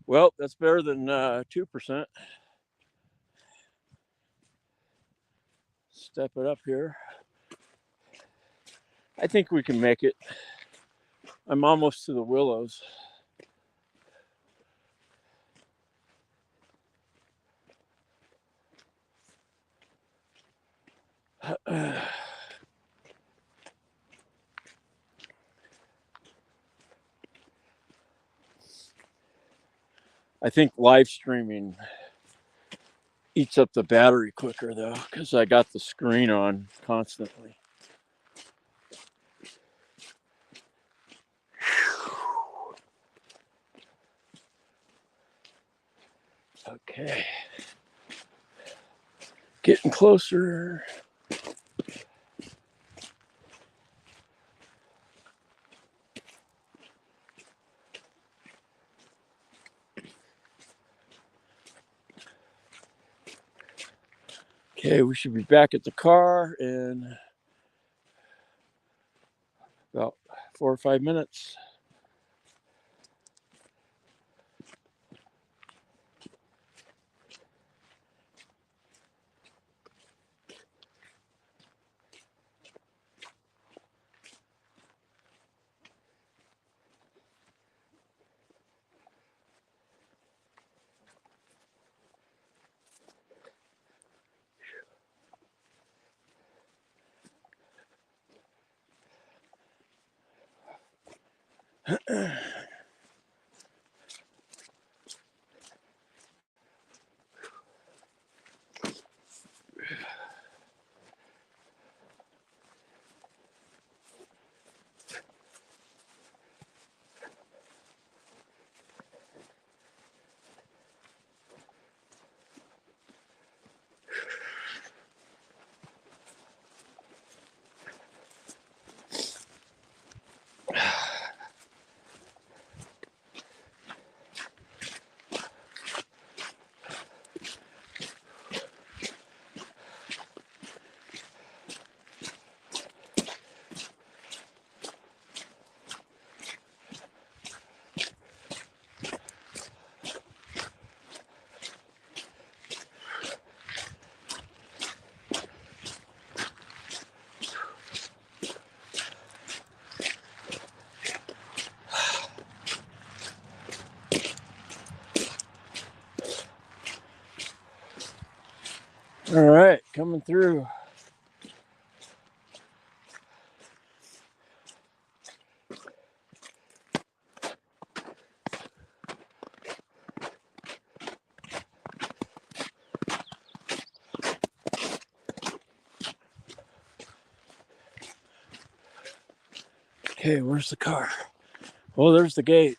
Well, that's better than 2%. Step it up here. I think we can make it. I'm almost to the willows. I think live streaming eats up the battery quicker though, because I got the screen on constantly. Okay. Getting closer. Okay, we should be back at the car in about 4 or 5 minutes. All right, coming through. Okay, where's the car? Oh, there's the gate.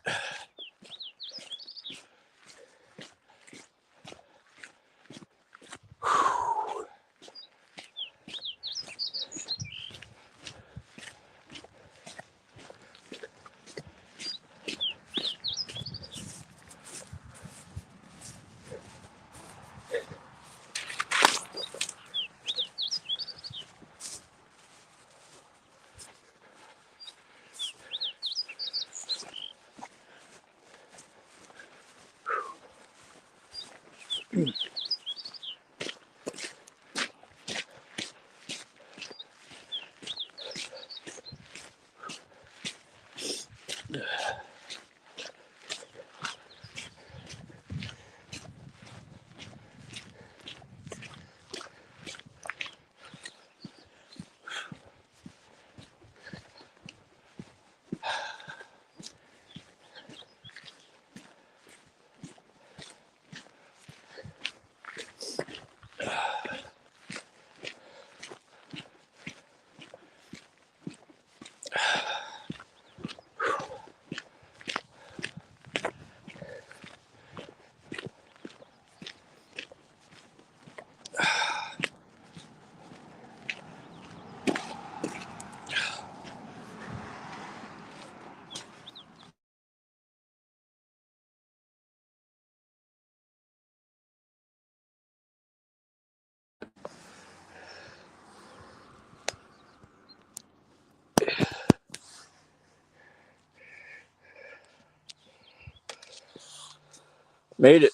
Made it.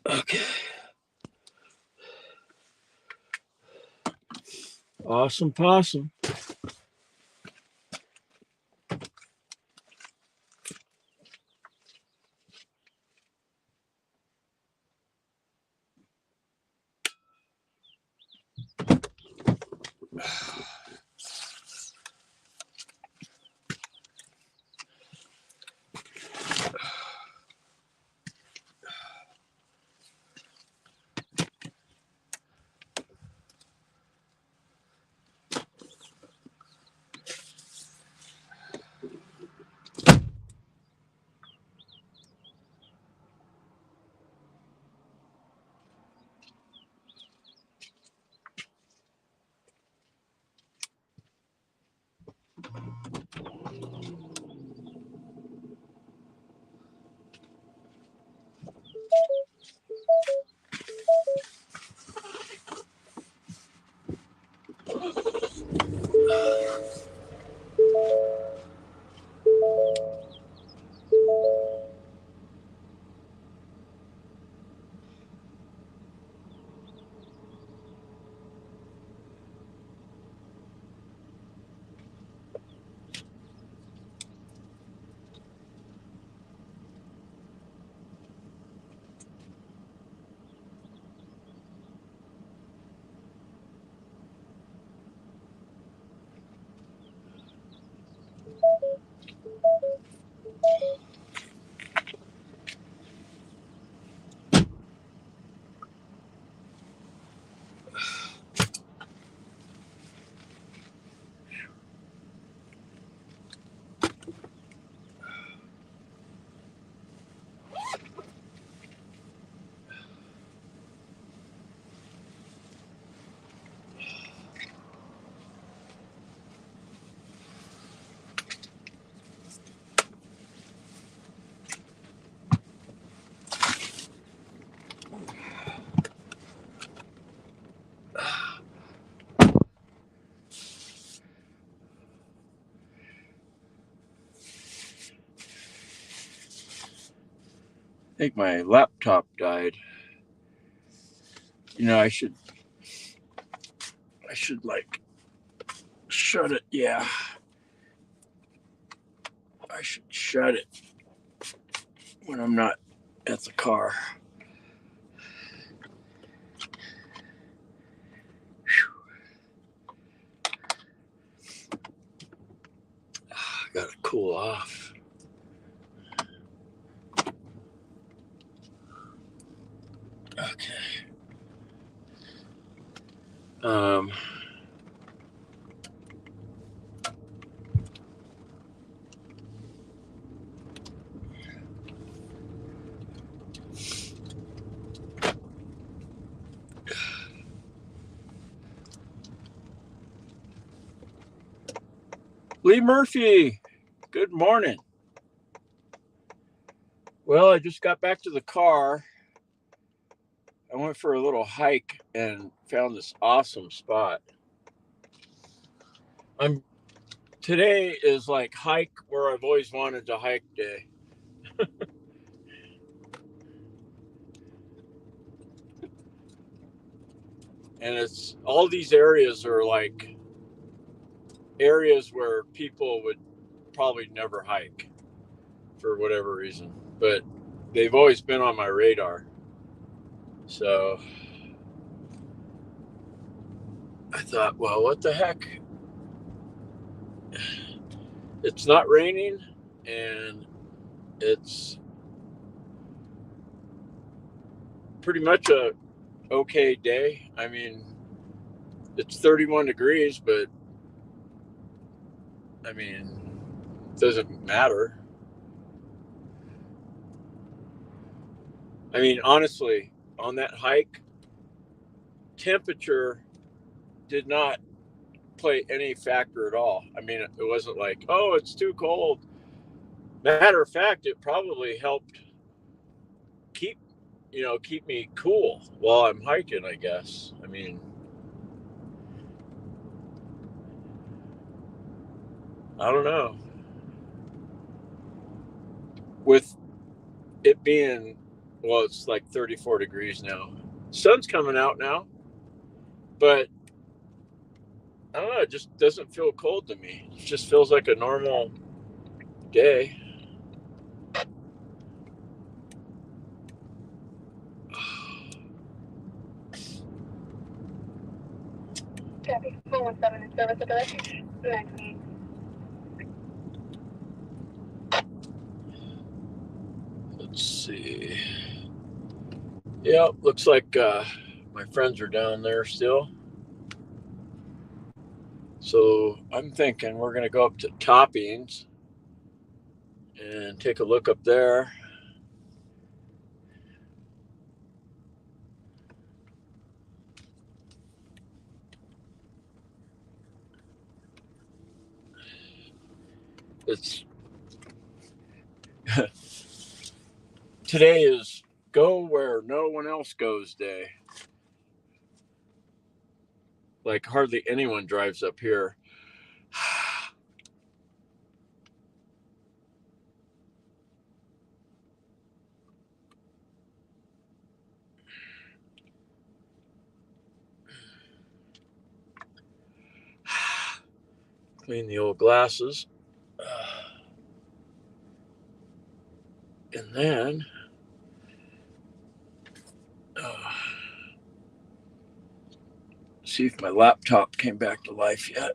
Okay. Awesome possum. I think my laptop died. You know, I should like shut it. Yeah, I should shut it when I'm not at the car. Gotta cool off. Okay. Lee Murphy, good morning. Well, I just got back to the car. I went for a little hike and found this awesome spot. Today is like hike where I've always wanted to hike day. And it's all these areas are like areas where people would probably never hike for whatever reason, but they've always been on my radar. So I thought, well, what the heck? It's not raining and it's pretty much a okay day. I mean, it's 31 degrees, but I mean, it doesn't matter. I mean, honestly, on that hike, temperature did not play any factor at all. I mean, it wasn't like, oh, it's too cold. Matter of fact, it probably helped keep me cool while I'm hiking, I guess. I mean, I don't know. with it being, well, it's like 34 degrees now. Sun's coming out now, but I don't know, it just doesn't feel cold to me. It just feels like a normal day. Traffic 417 in service ability. 98. Let's see. Yeah, looks like my friends are down there still. So I'm thinking we're going to go up to Toppings and take a look up there. It's today is go where no one else goes day. Like hardly anyone drives up here. Clean the old glasses. And then see if my laptop came back to life yet.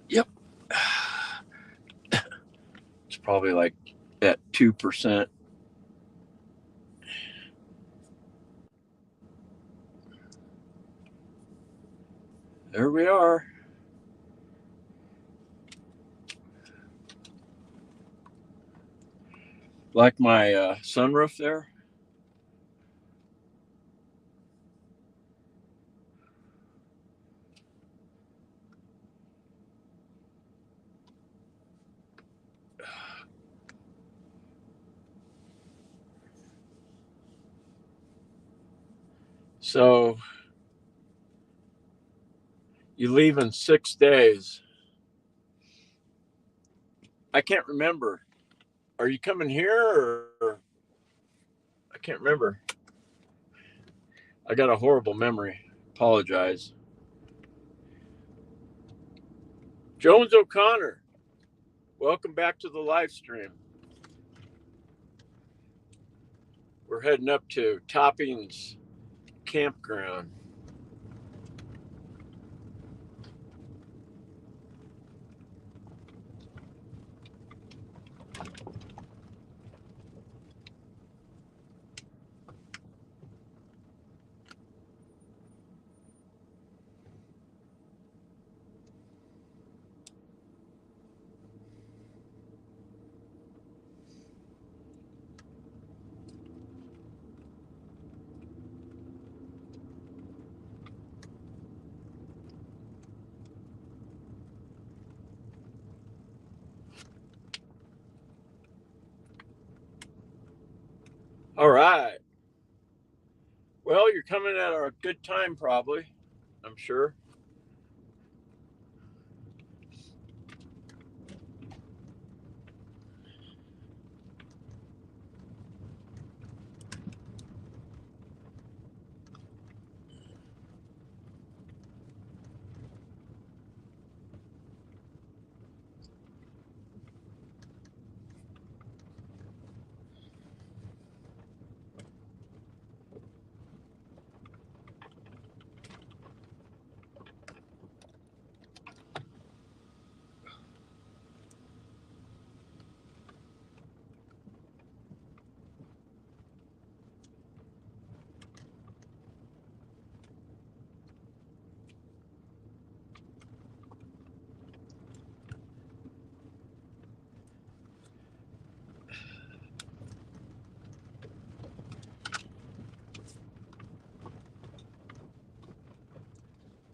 Yep. It's probably like at 2%. There we are. Like my sunroof there. So you leave in 6 days. I can't remember. Are you coming here or I can't remember. I got a horrible memory. Apologize. Jones O'Connor, welcome back to the live stream. We're heading up to Toppings Campground. All right. Well, you're coming at a good time, probably, I'm sure.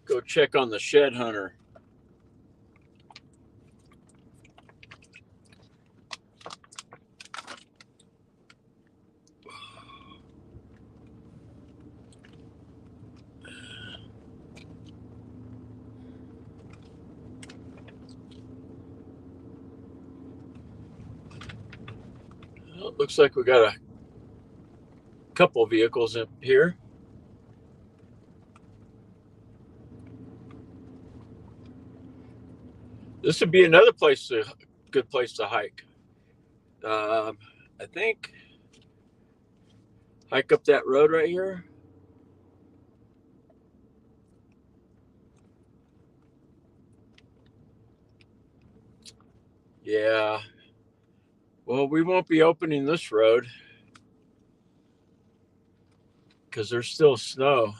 Go check on the shed hunter. looks like we got a couple vehicles in here. This would be another good place to hike. I think hike up that road right here. Yeah. Well, we won't be opening this road because there's still snow.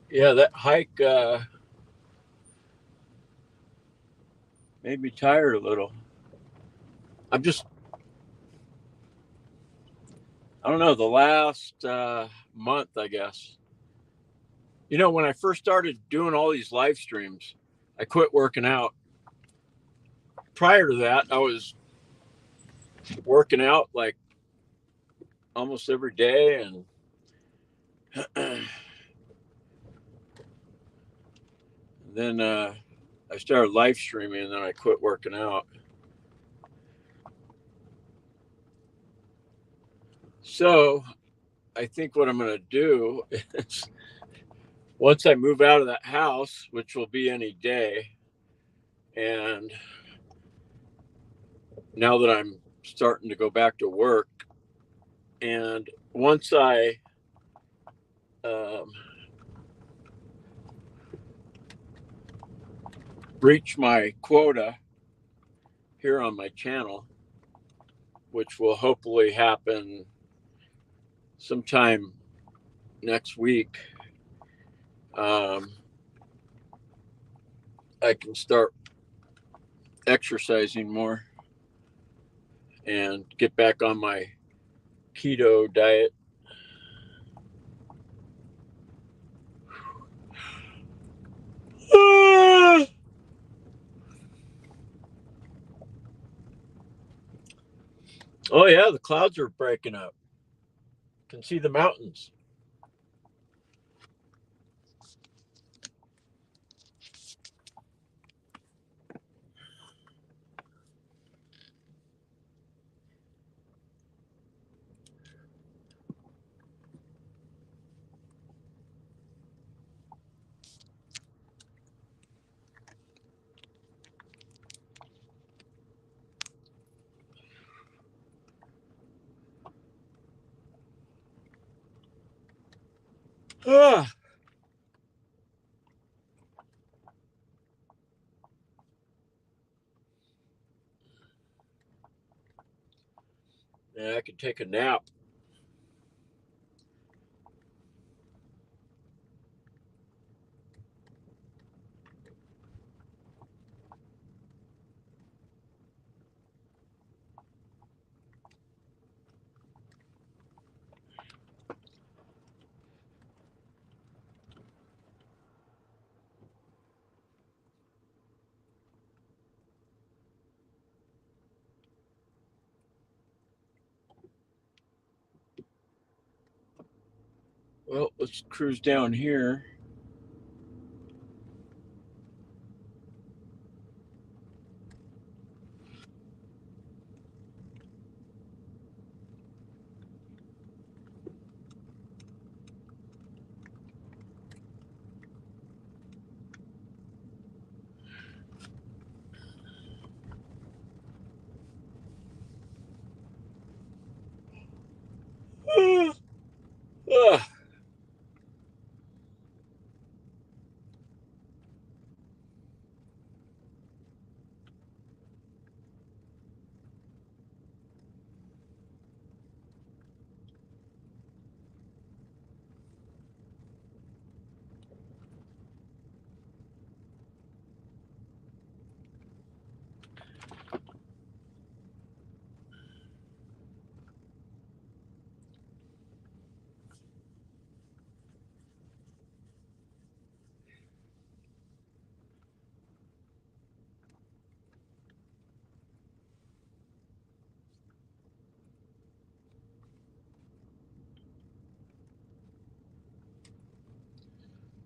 Yeah, that hike made me tired a little. I don't know, the last month, I guess. You know, when I first started doing all these live streams, I quit working out. Prior to that, I was working out like almost every day, and then I started live streaming, and then I quit working out. So I think what I'm going to do is once I move out of that house, which will be any day, and now that I'm starting to go back to work, and once I reach my quota here on my channel, which will hopefully happen sometime next week, I can start exercising more and get back on my keto diet. Oh yeah, the clouds are breaking up. Can see the mountains. Ah. Yeah, I could take a nap. Well, let's cruise down here. Ah,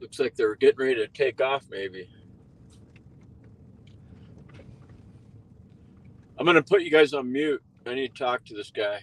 looks like they're getting ready to take off, maybe. I'm going to put you guys on mute. I need to talk to this guy.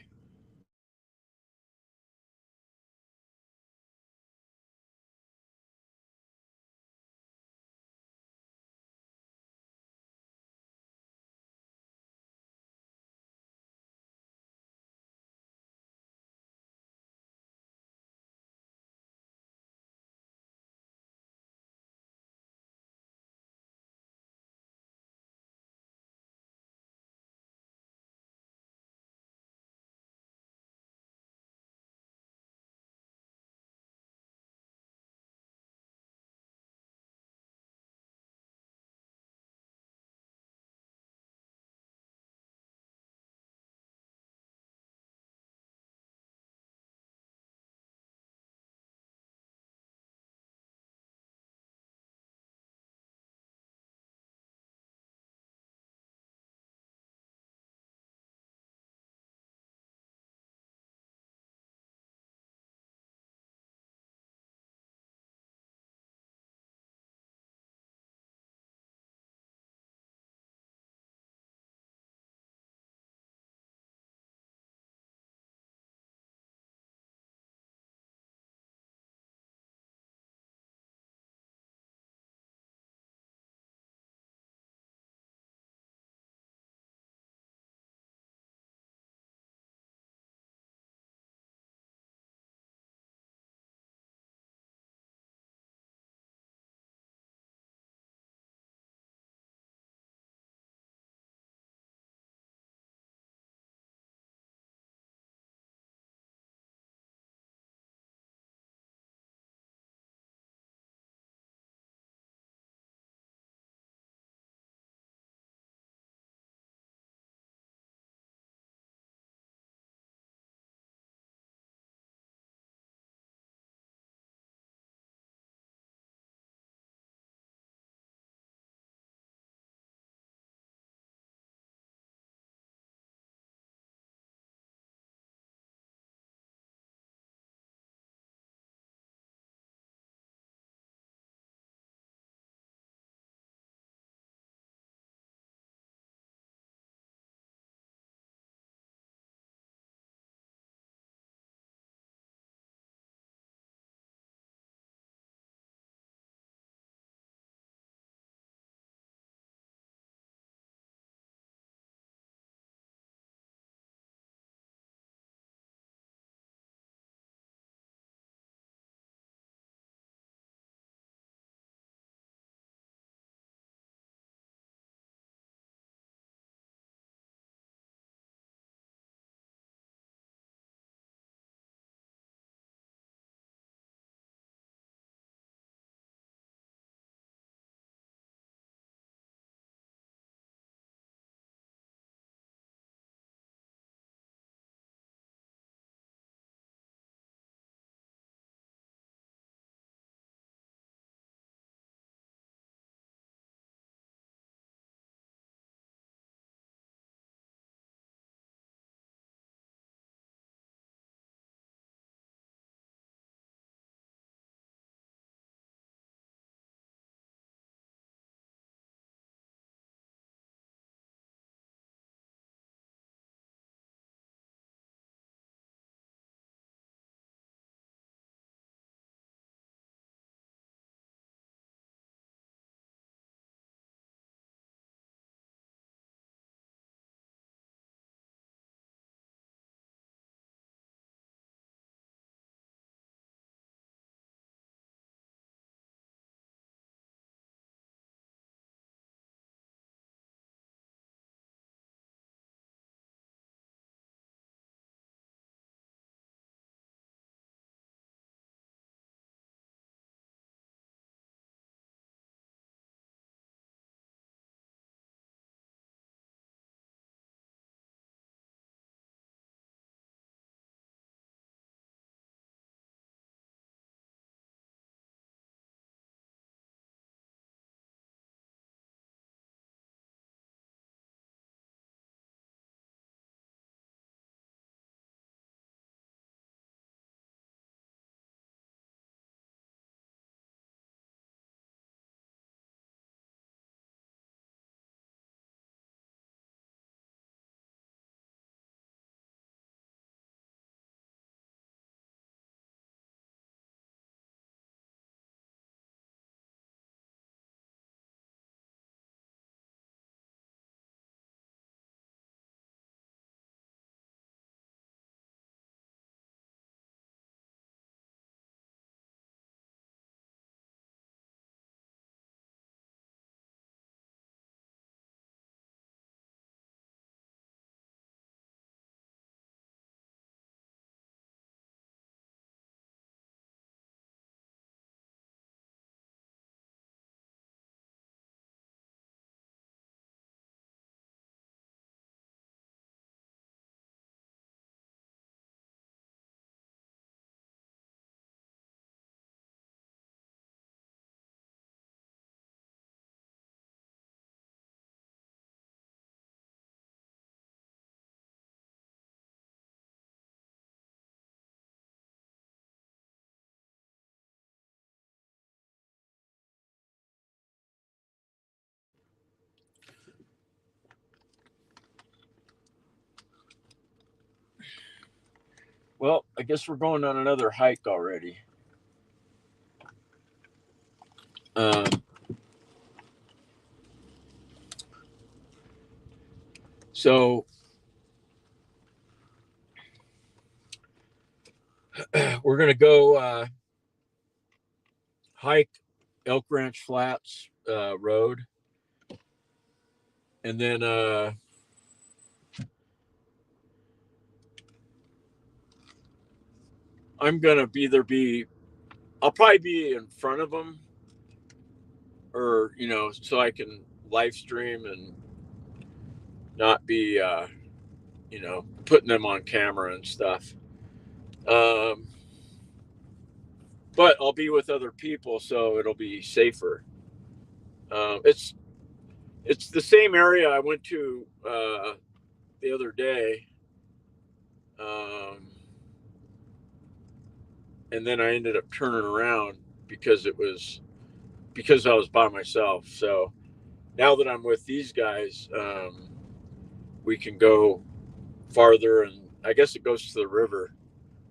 Well, I guess we're going on another hike already. Um, so we're gonna go hike Elk Ranch Flats Road, and then I'm gonna I'll probably be in front of them, or so I can live stream and not be putting them on camera and stuff. Um, but I'll be with other people, so it'll be safer. It's the same area I went to the other day, um, and then I ended up turning around because I was by myself. So now that I'm with these guys, we can go farther, and I guess it goes to the river,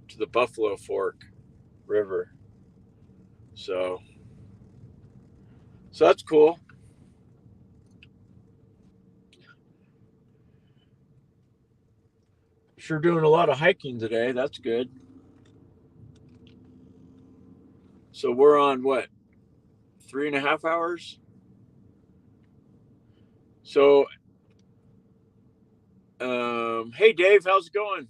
to the Buffalo Fork River. So that's cool. Sure doing a lot of hiking today. That's good. So we're on what, 3.5 hours? So, hey Dave, how's it going?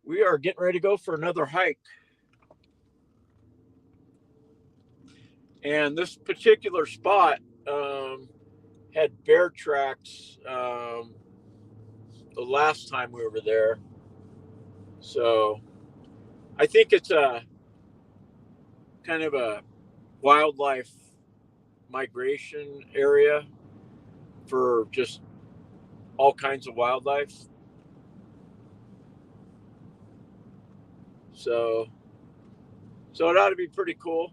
We are getting ready to go for another hike. And this particular spot had bear tracks the last time we were there. So I think it's a kind of a wildlife migration area for just all kinds of wildlife. So it ought to be pretty cool.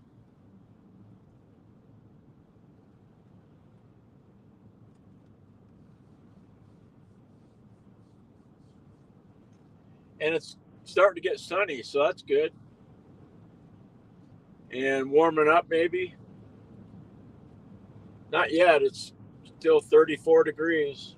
And it's starting to get sunny, so that's good. And warming up, maybe. Not yet. It's still 34 degrees.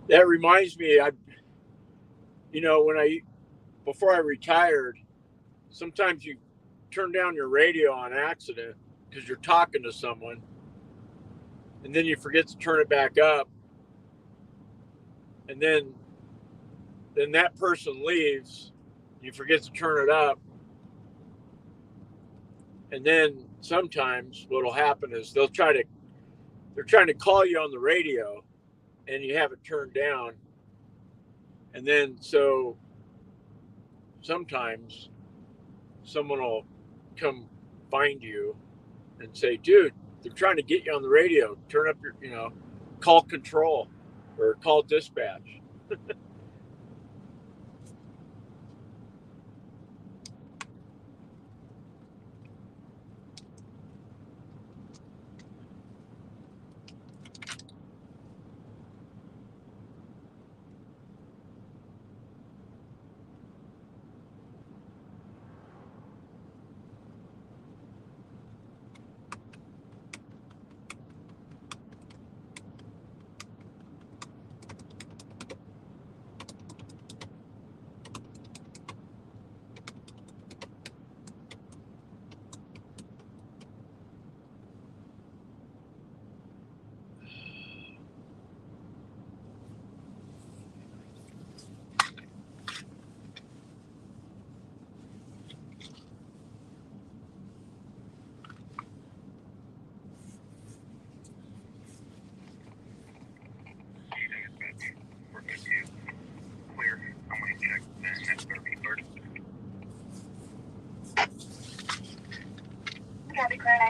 That reminds me, when before I retired, sometimes you turn down your radio on accident because you're talking to someone, and then you forget to turn it back up, and then that person leaves, you forget to turn it up, and then sometimes what'll happen is they're trying to call you on the radio, and you have it turned down, and then so sometimes someone will come find you and say, dude, they're trying to get you on the radio. Turn up your, call control or call dispatch.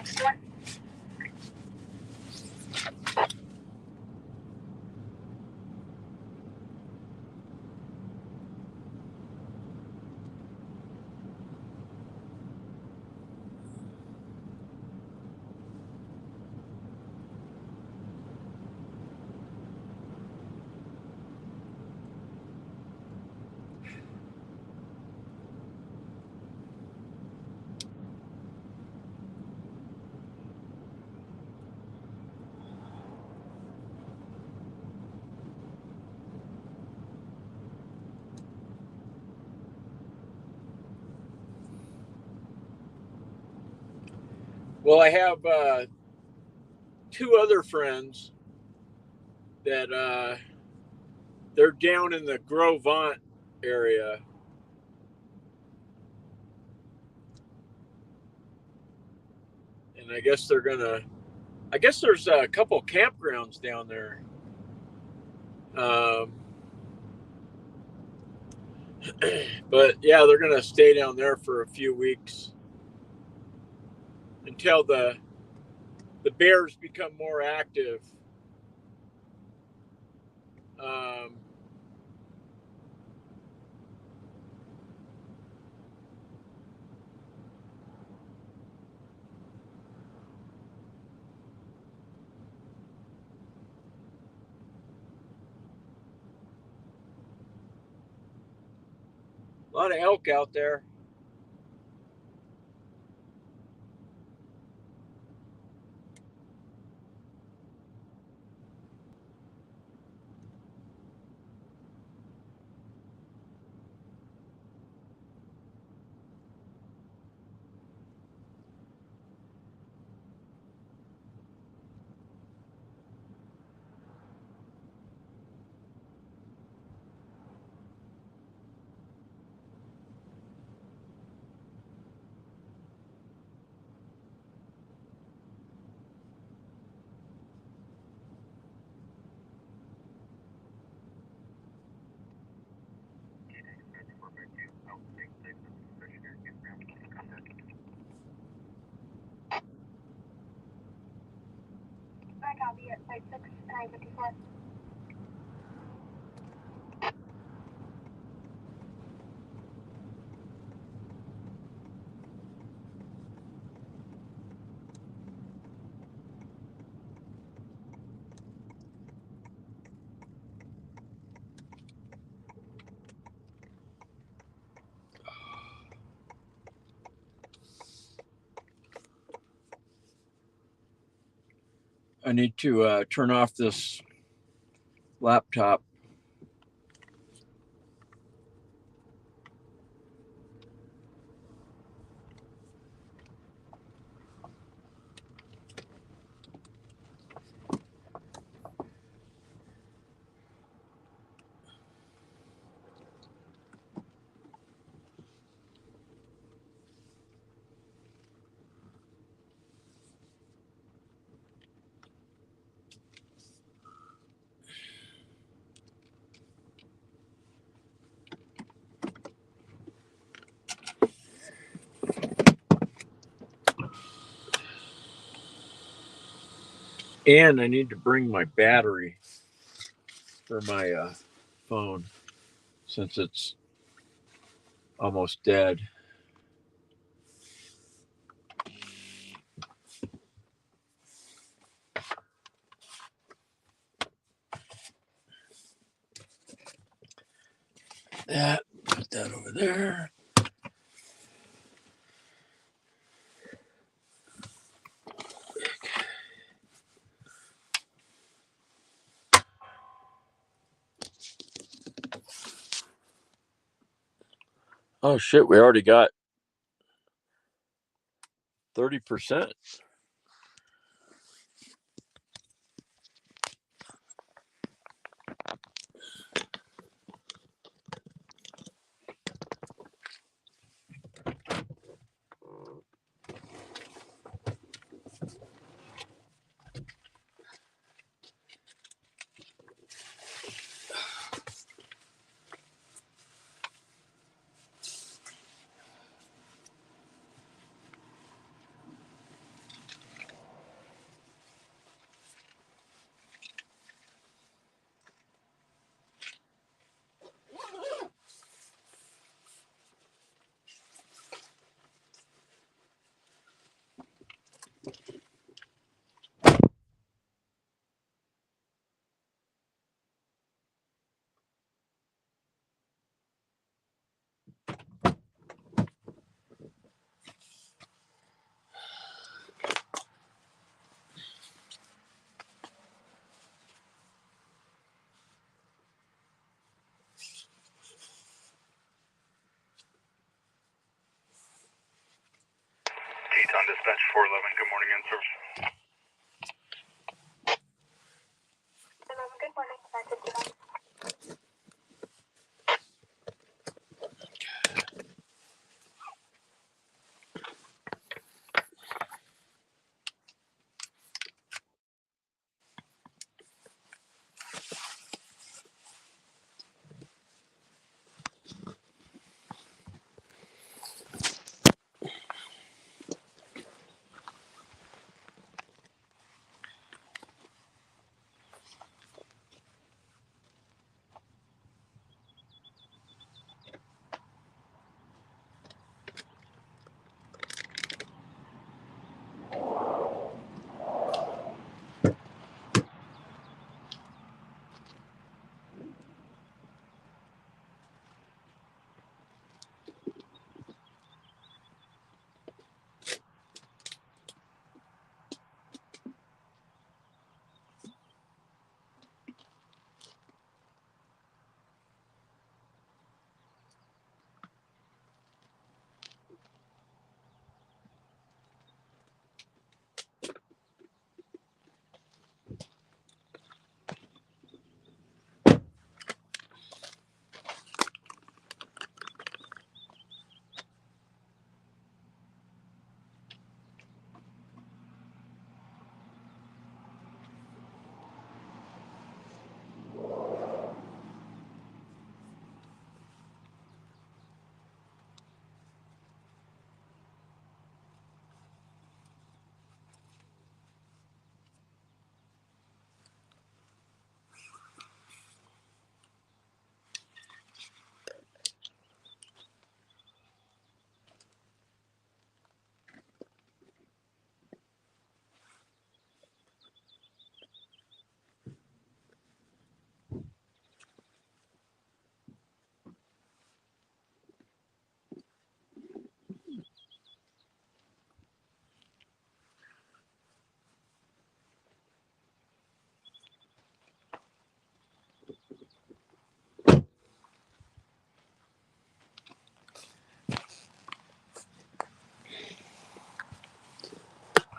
next one. Well, I have two other friends that they're down in the Grovant area. And I guess there's a couple campgrounds down there. But yeah, they're gonna stay down there for a few weeks until the bears become more active. A lot of elk out there. I copy at Site 6, 954. I need to turn off this laptop. And I need to bring my battery for my phone since it's almost dead. Put that over there. Oh shit, we already got 30%. Teton dispatch 411, good morning, in service. Good morning, Teton.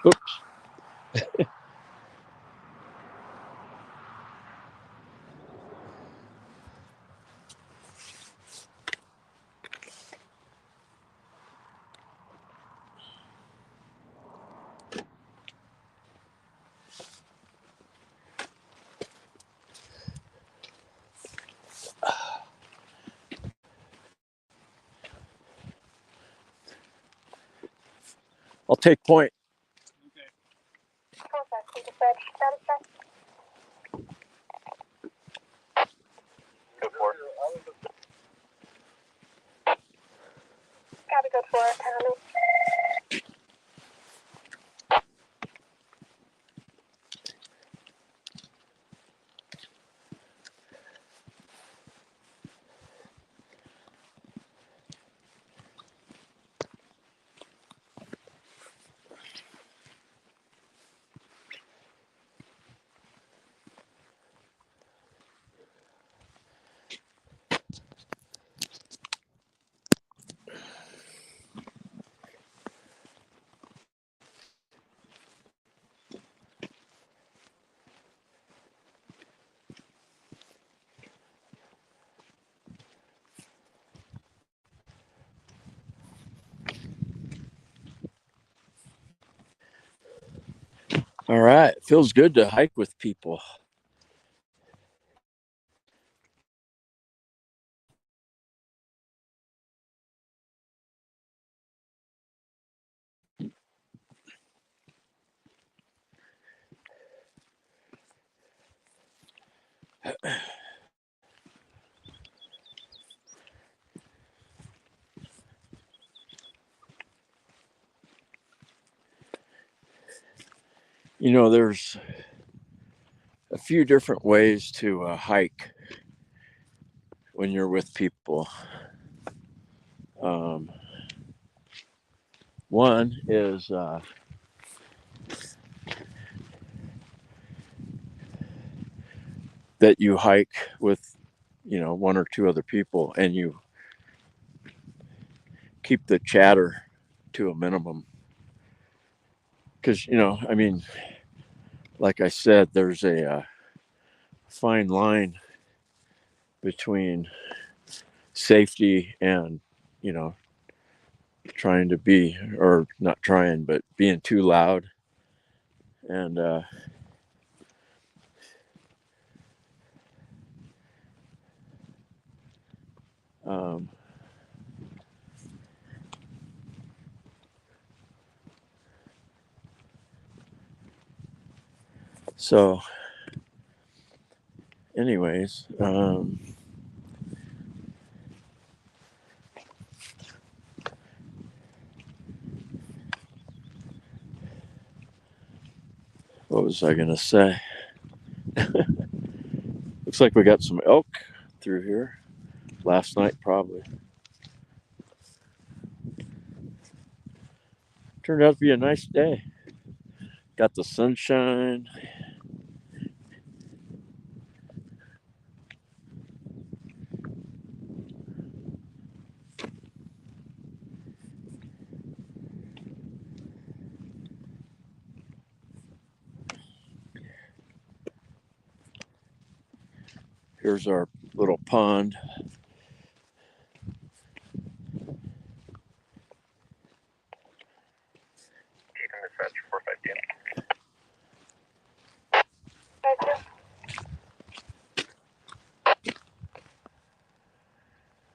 Oops. I'll take point. Contact dispatch, status check. Code 4. Copy, code 4. All right. Feels good to hike with people. You know, there's a few different ways to hike when you're with people. Um, one is that you hike with, you know, one or two other people, and you keep the chatter to a minimum. Because, you know, I mean, like I said, there's a fine line between safety and, you know, trying to be, or not trying, but being too loud. And um, so, anyways, what was I going to say? Looks like we got some elk through here last night, probably. Turned out to be a nice day. Got the sunshine. Here's our little pond. Teton dispatch 452.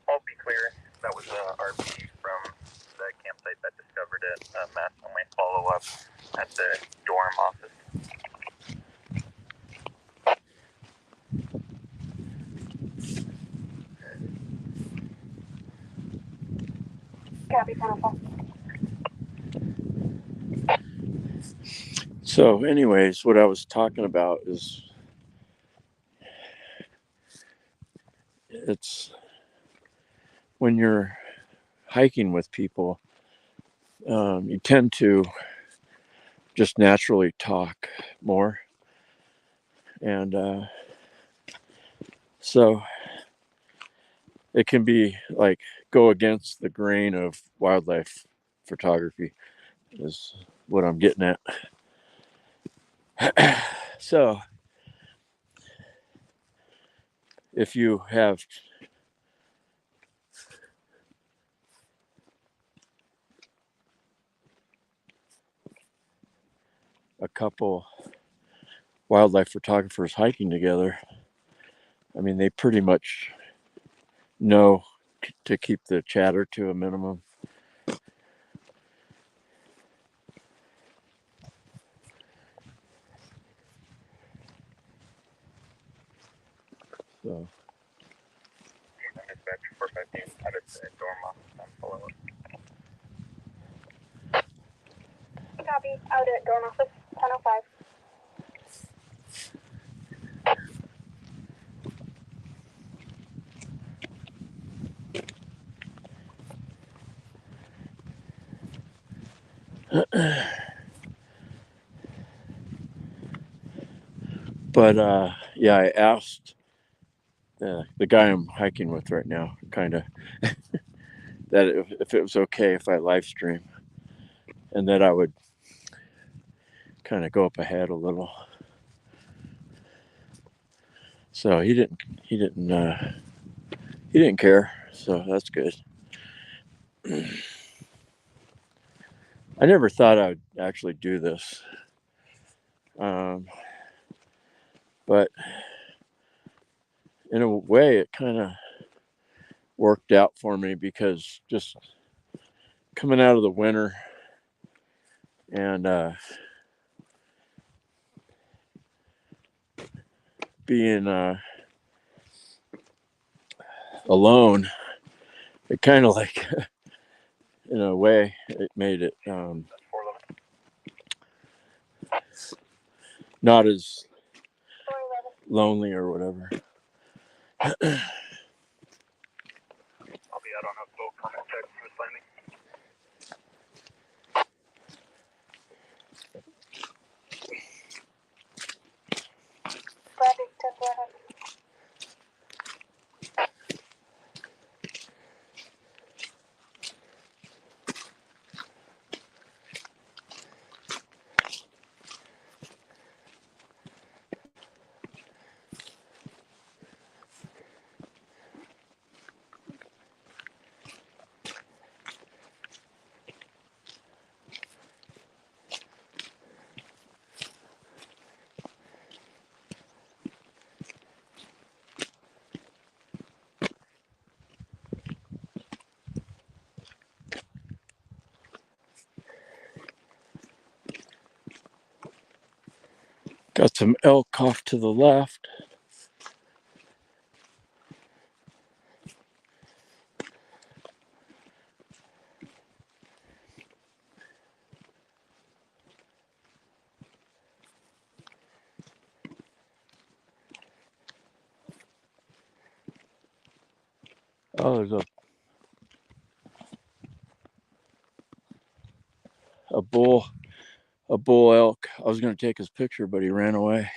All be clear. That was RP from the campsite that discovered it. Matt only follow up at the dorm office. Copy, 105. So, anyways, what I was talking about is it's when you're hiking with people, you tend to just naturally talk more. And so it can be like go against the grain of wildlife photography, is what I'm getting at. So if you have a couple wildlife photographers hiking together, I mean, they pretty much know to keep the chatter to a minimum. So, Dispatch 452 out of the dorm office on follow up. Copy, out at dorm office 1005. but yeah, I asked the guy I'm hiking with right now, kind of, that if it was okay if I live stream, and that I would kind of go up ahead a little. So he didn't care. So that's good. I never thought I would actually do this, but in a way, it kind of worked out for me, because just coming out of the winter and being alone, it kind of like, in a way, it made it not as lonely or whatever. I'll be out on a boat coming to Smith Landing. Got some elk off to the left. Oh, there's a bull elk. I was going to take his picture, but he ran away.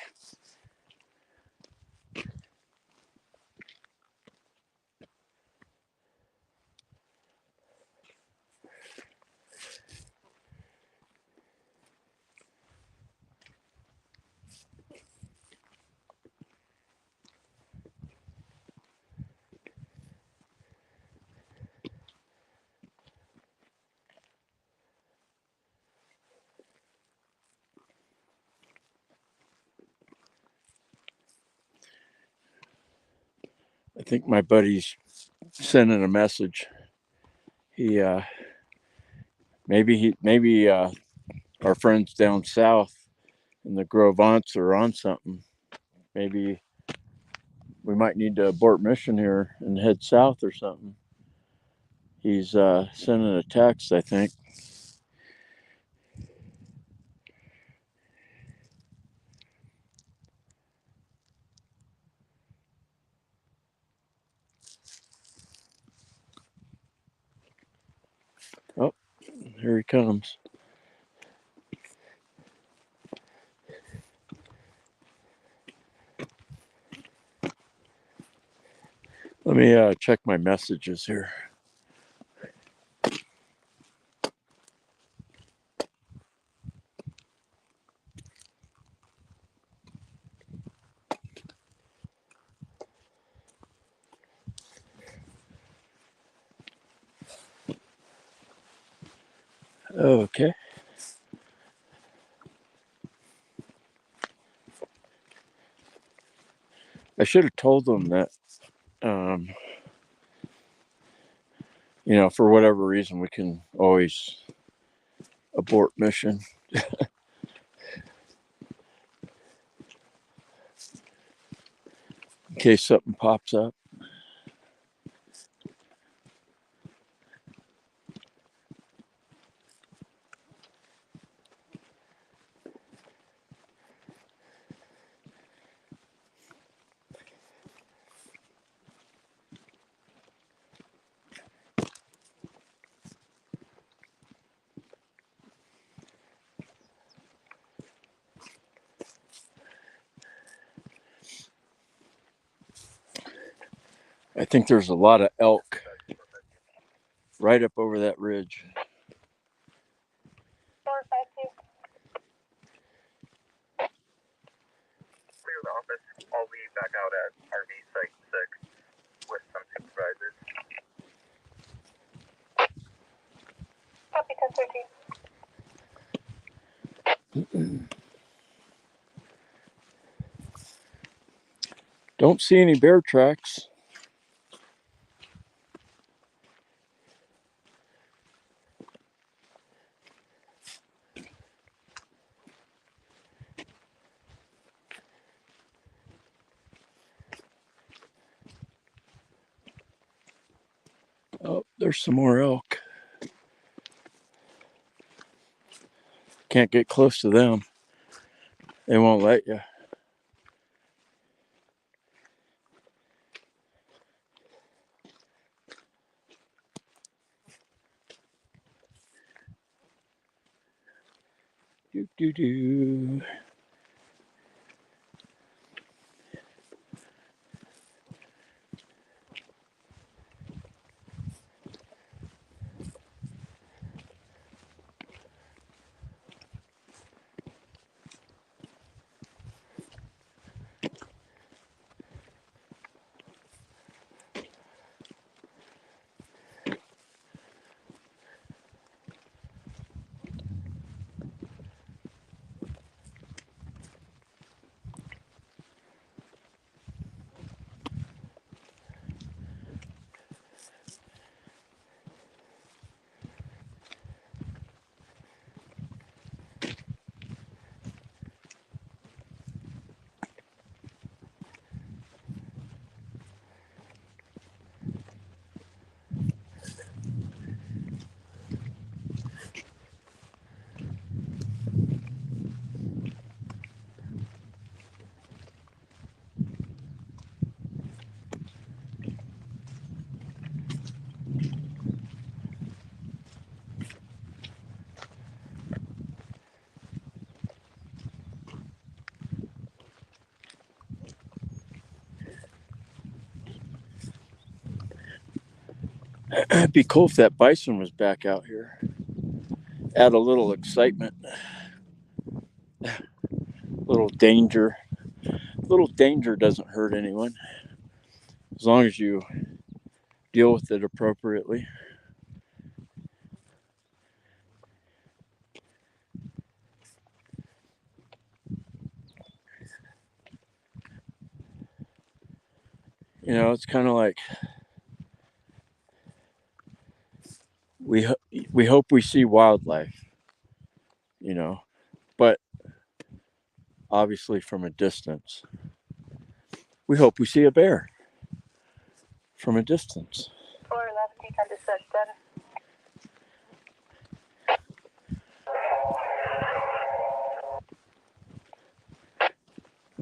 I think my buddy's sending a message. He maybe our friends down south in the Grovants are on something. Maybe we might need to abort mission here and head south or something. He's sending a text, I think. Oh, here he comes. Let me check my messages here. Okay. I should have told them that, for whatever reason, we can always abort mission. In case something pops up. I think there's a lot of elk right up over that ridge. Clear the office. I'll be back out at RV Site 6 with some supervisors. Copy 1013. Don't see any bear tracks. Oh, there's some more elk. Can't get close to them. They won't let you. Do do do. It'd be cool if that bison was back out here. Add a little excitement, a little danger. A little danger doesn't hurt anyone as long as you deal with it appropriately. You know, it's kind of like we hope we see wildlife, you know, but obviously from a distance. We hope we see a bear from a distance. 411 Teton dispatch status.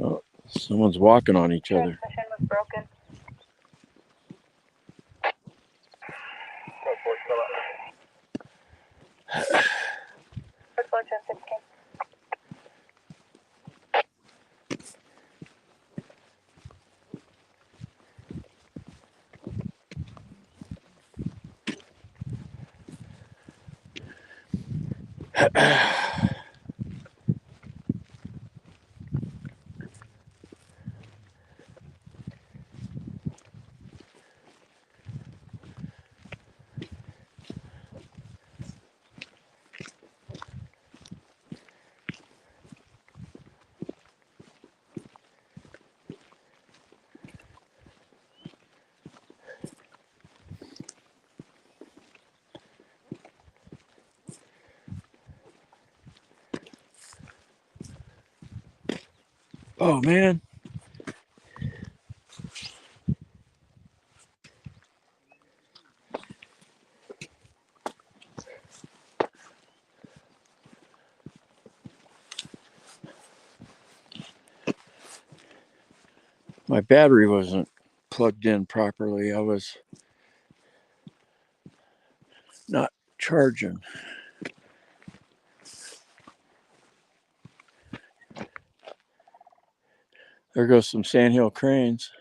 Oh, someone's walking on each other. Transmission was broken. Report 1016. Oh man. My battery wasn't plugged in properly. I was not charging. There goes some sandhill cranes.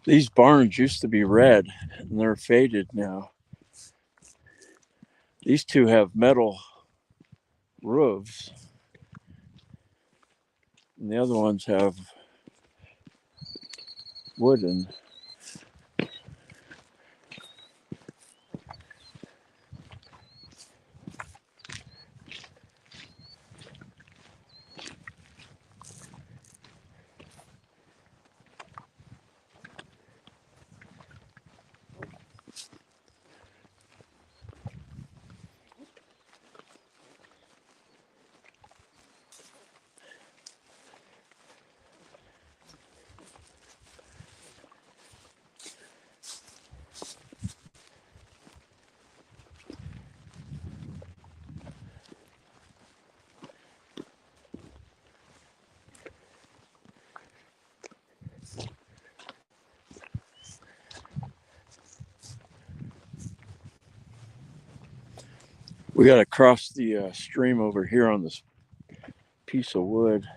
These barns used to be red, and they're faded now. These two have metal roofs, and the other ones have wooden. We got to cross the stream over here on this piece of wood.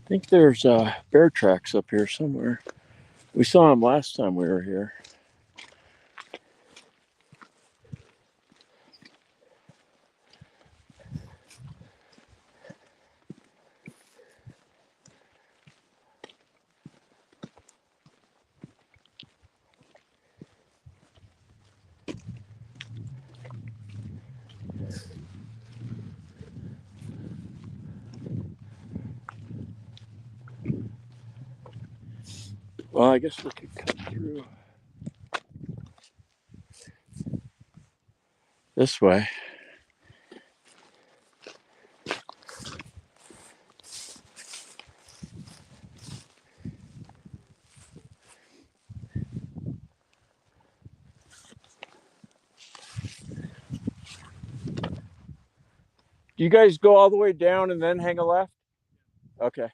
I think there's bear tracks up here somewhere. We saw them last time we were here. Well, I guess we could cut through this way. Do you guys go all the way down and then hang a left? Okay.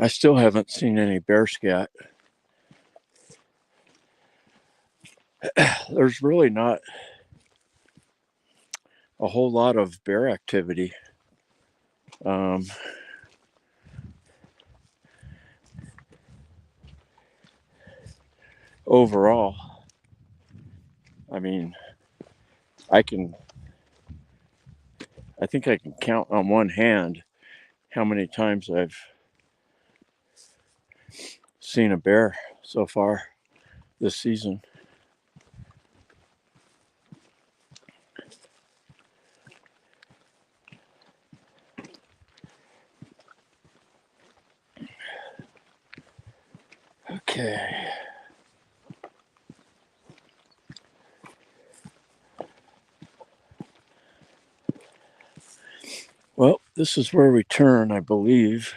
I still haven't seen any bear scat. There's really not a whole lot of bear activity. Overall, I mean, I think I can count on one hand how many times I've seen a bear so far this season. Okay. Well, this is where we turn, I believe.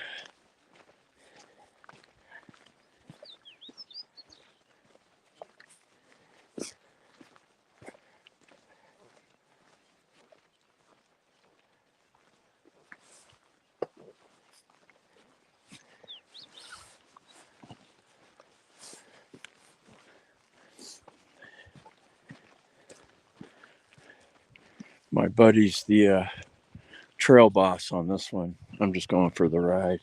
My buddy's the trail boss on this one. I'm just going for the ride.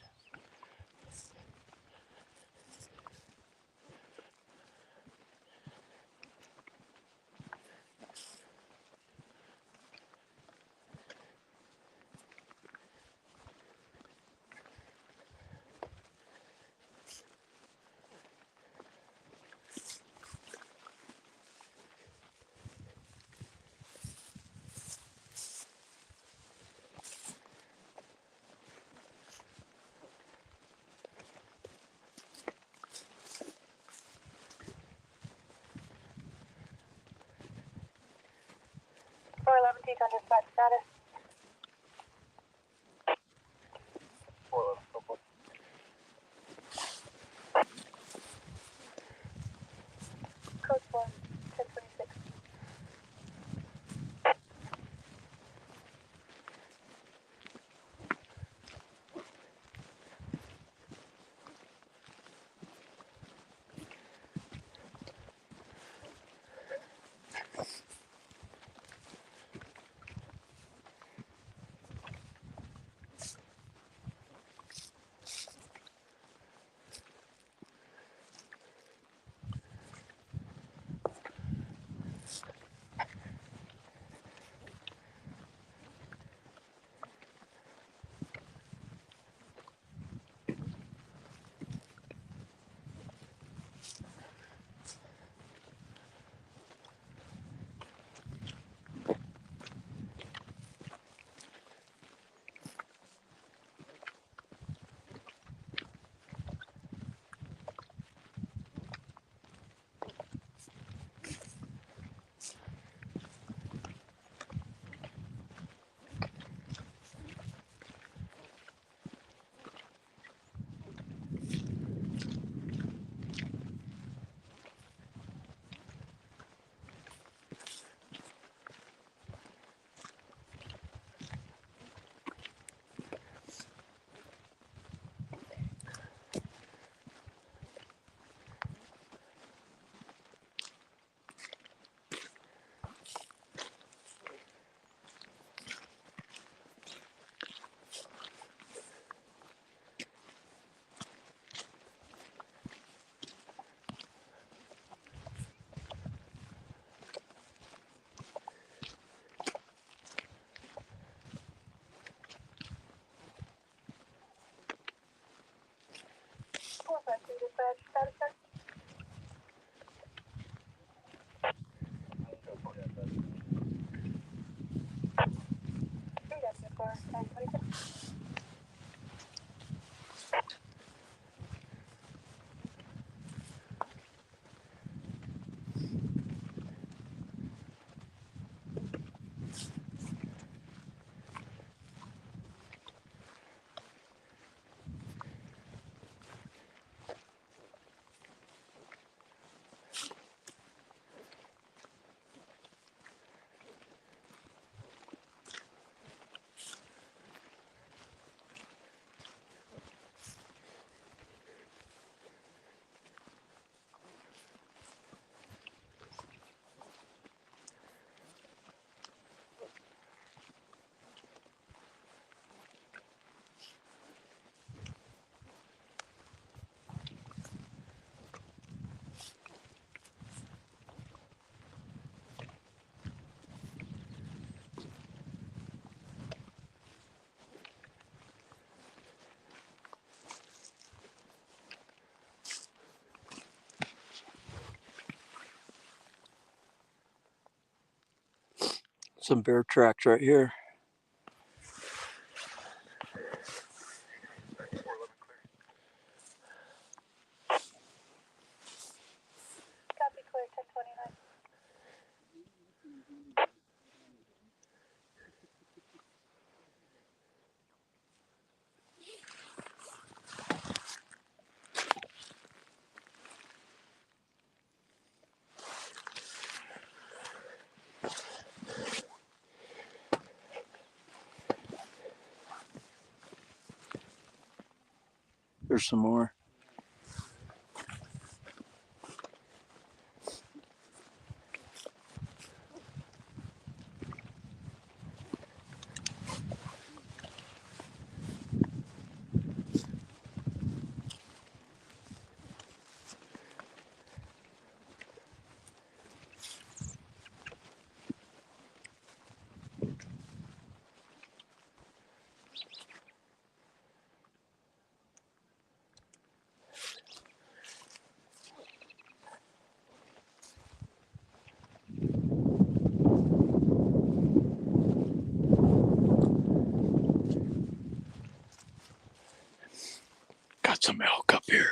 Teton dispatch status. 411, so forth. Code 4, 1026. Dispatch status, sir. some bear tracks right here. Copy, clear, 1029. There's some more. Got some elk up here.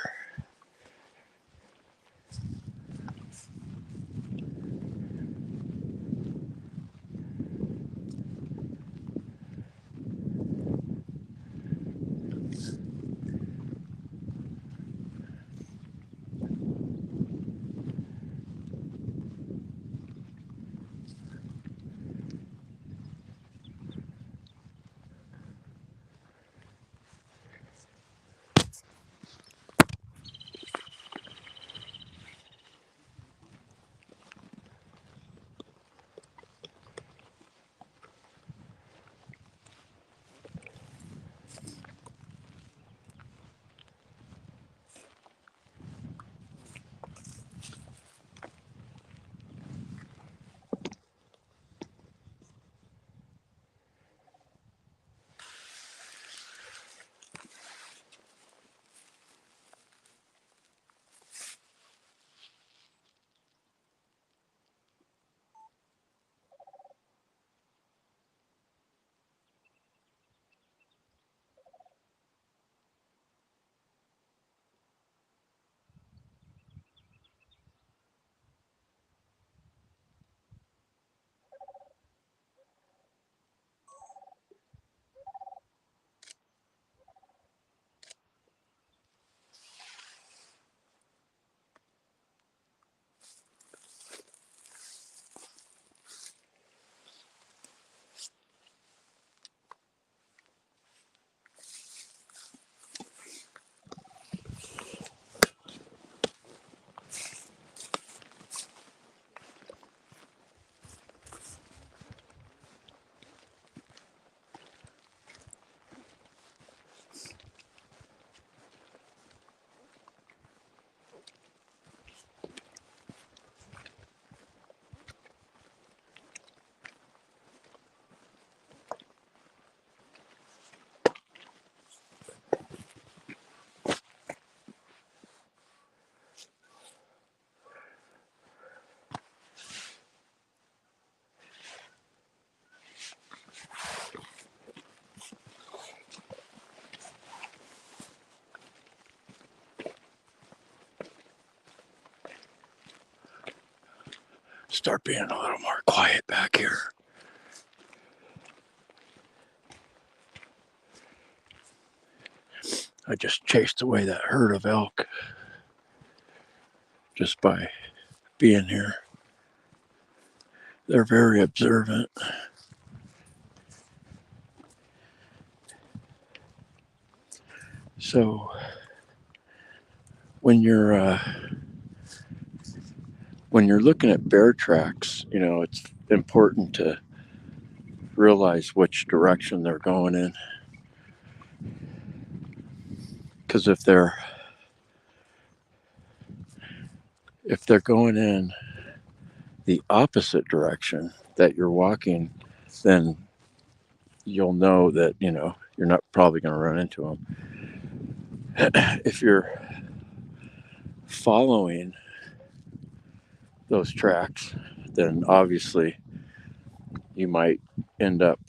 Start being a little more quiet back here. I just chased away that herd of elk just by being here. They're very observant. So when you're looking at bear tracks, you know, it's important to realize which direction they're going in. Because if they're going in the opposite direction that you're walking, then you'll know that, you know, you're not probably going to run into them. If you're following those tracks, then obviously you might end up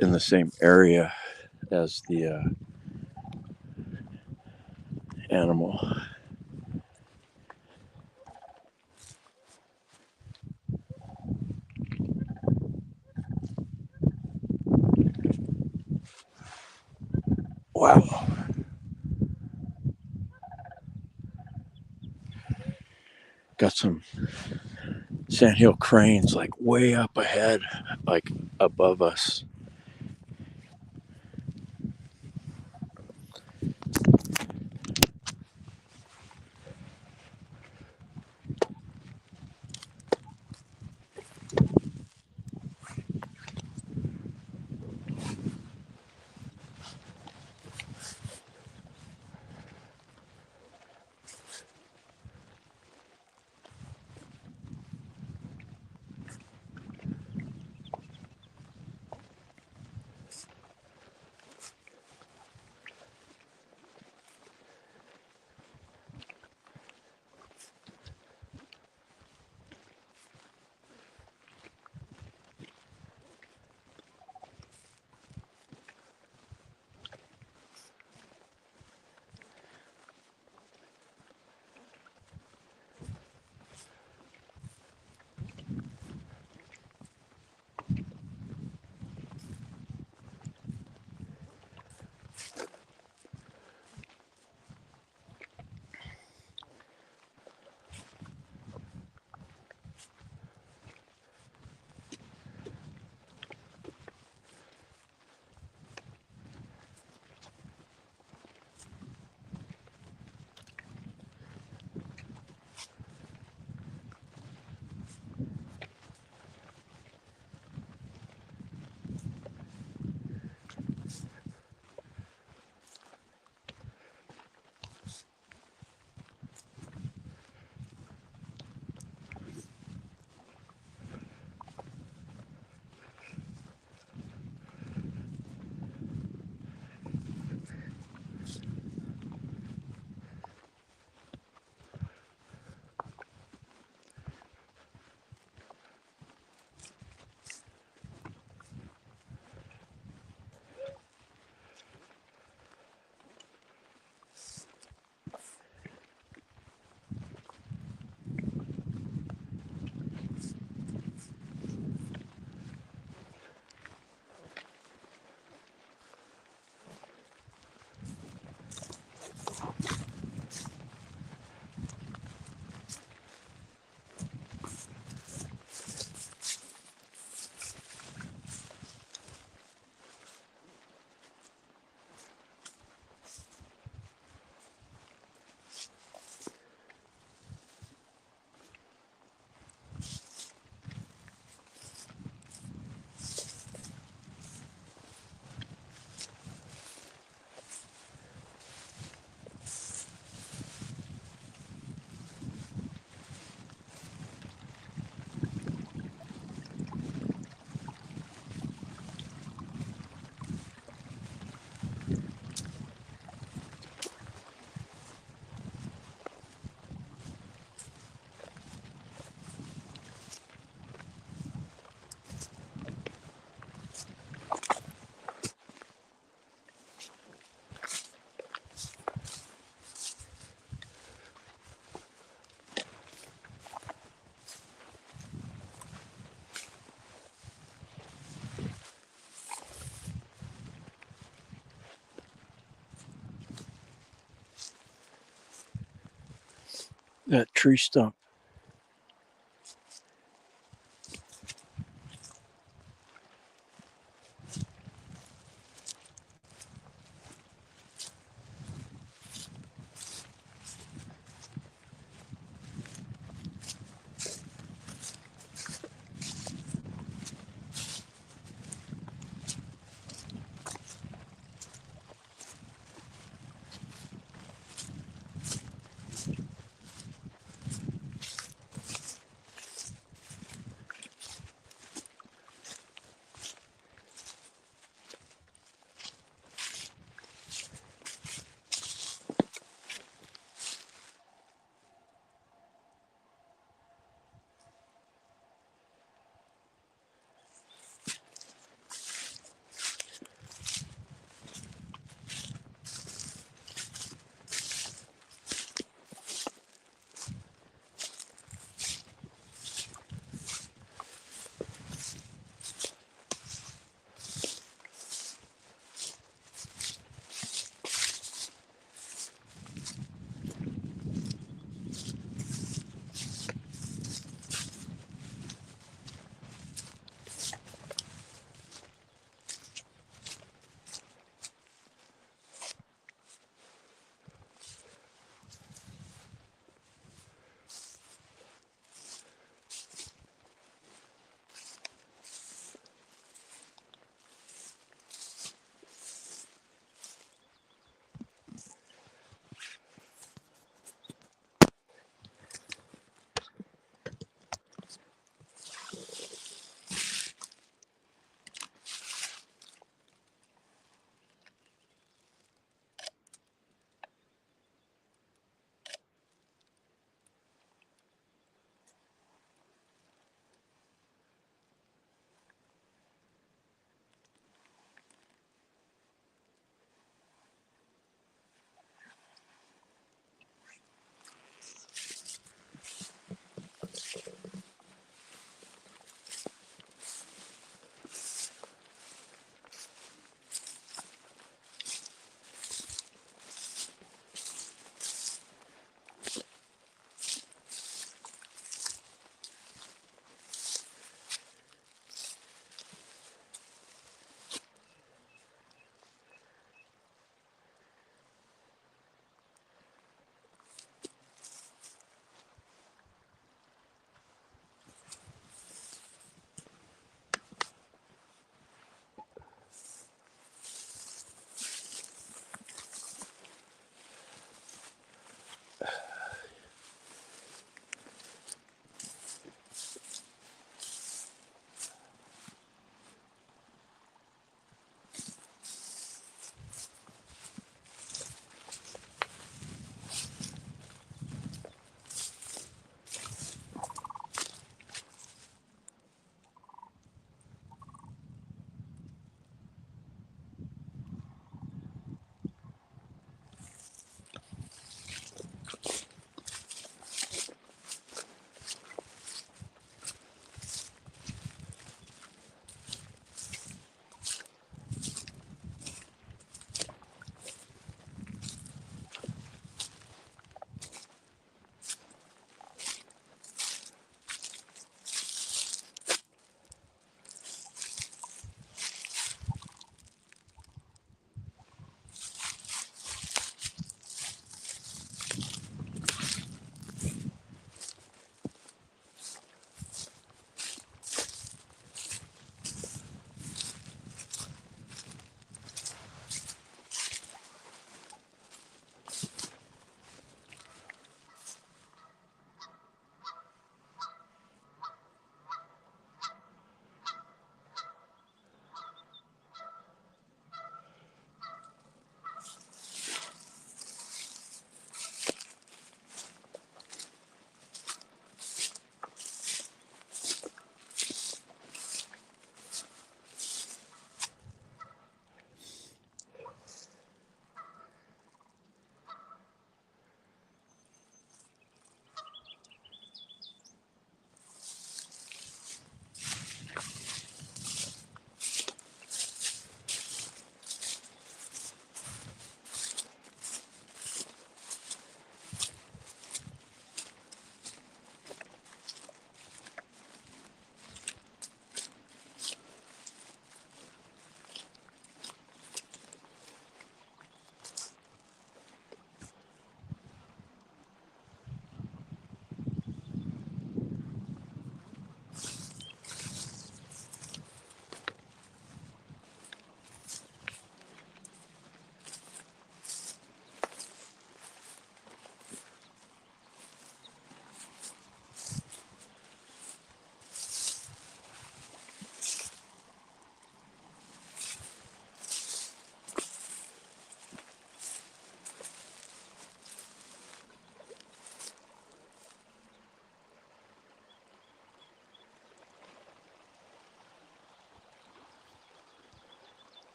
in the same area as the animal. Wow. Got some sandhill cranes like way up ahead, like above us. That tree stump.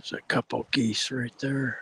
There's a couple geese right there.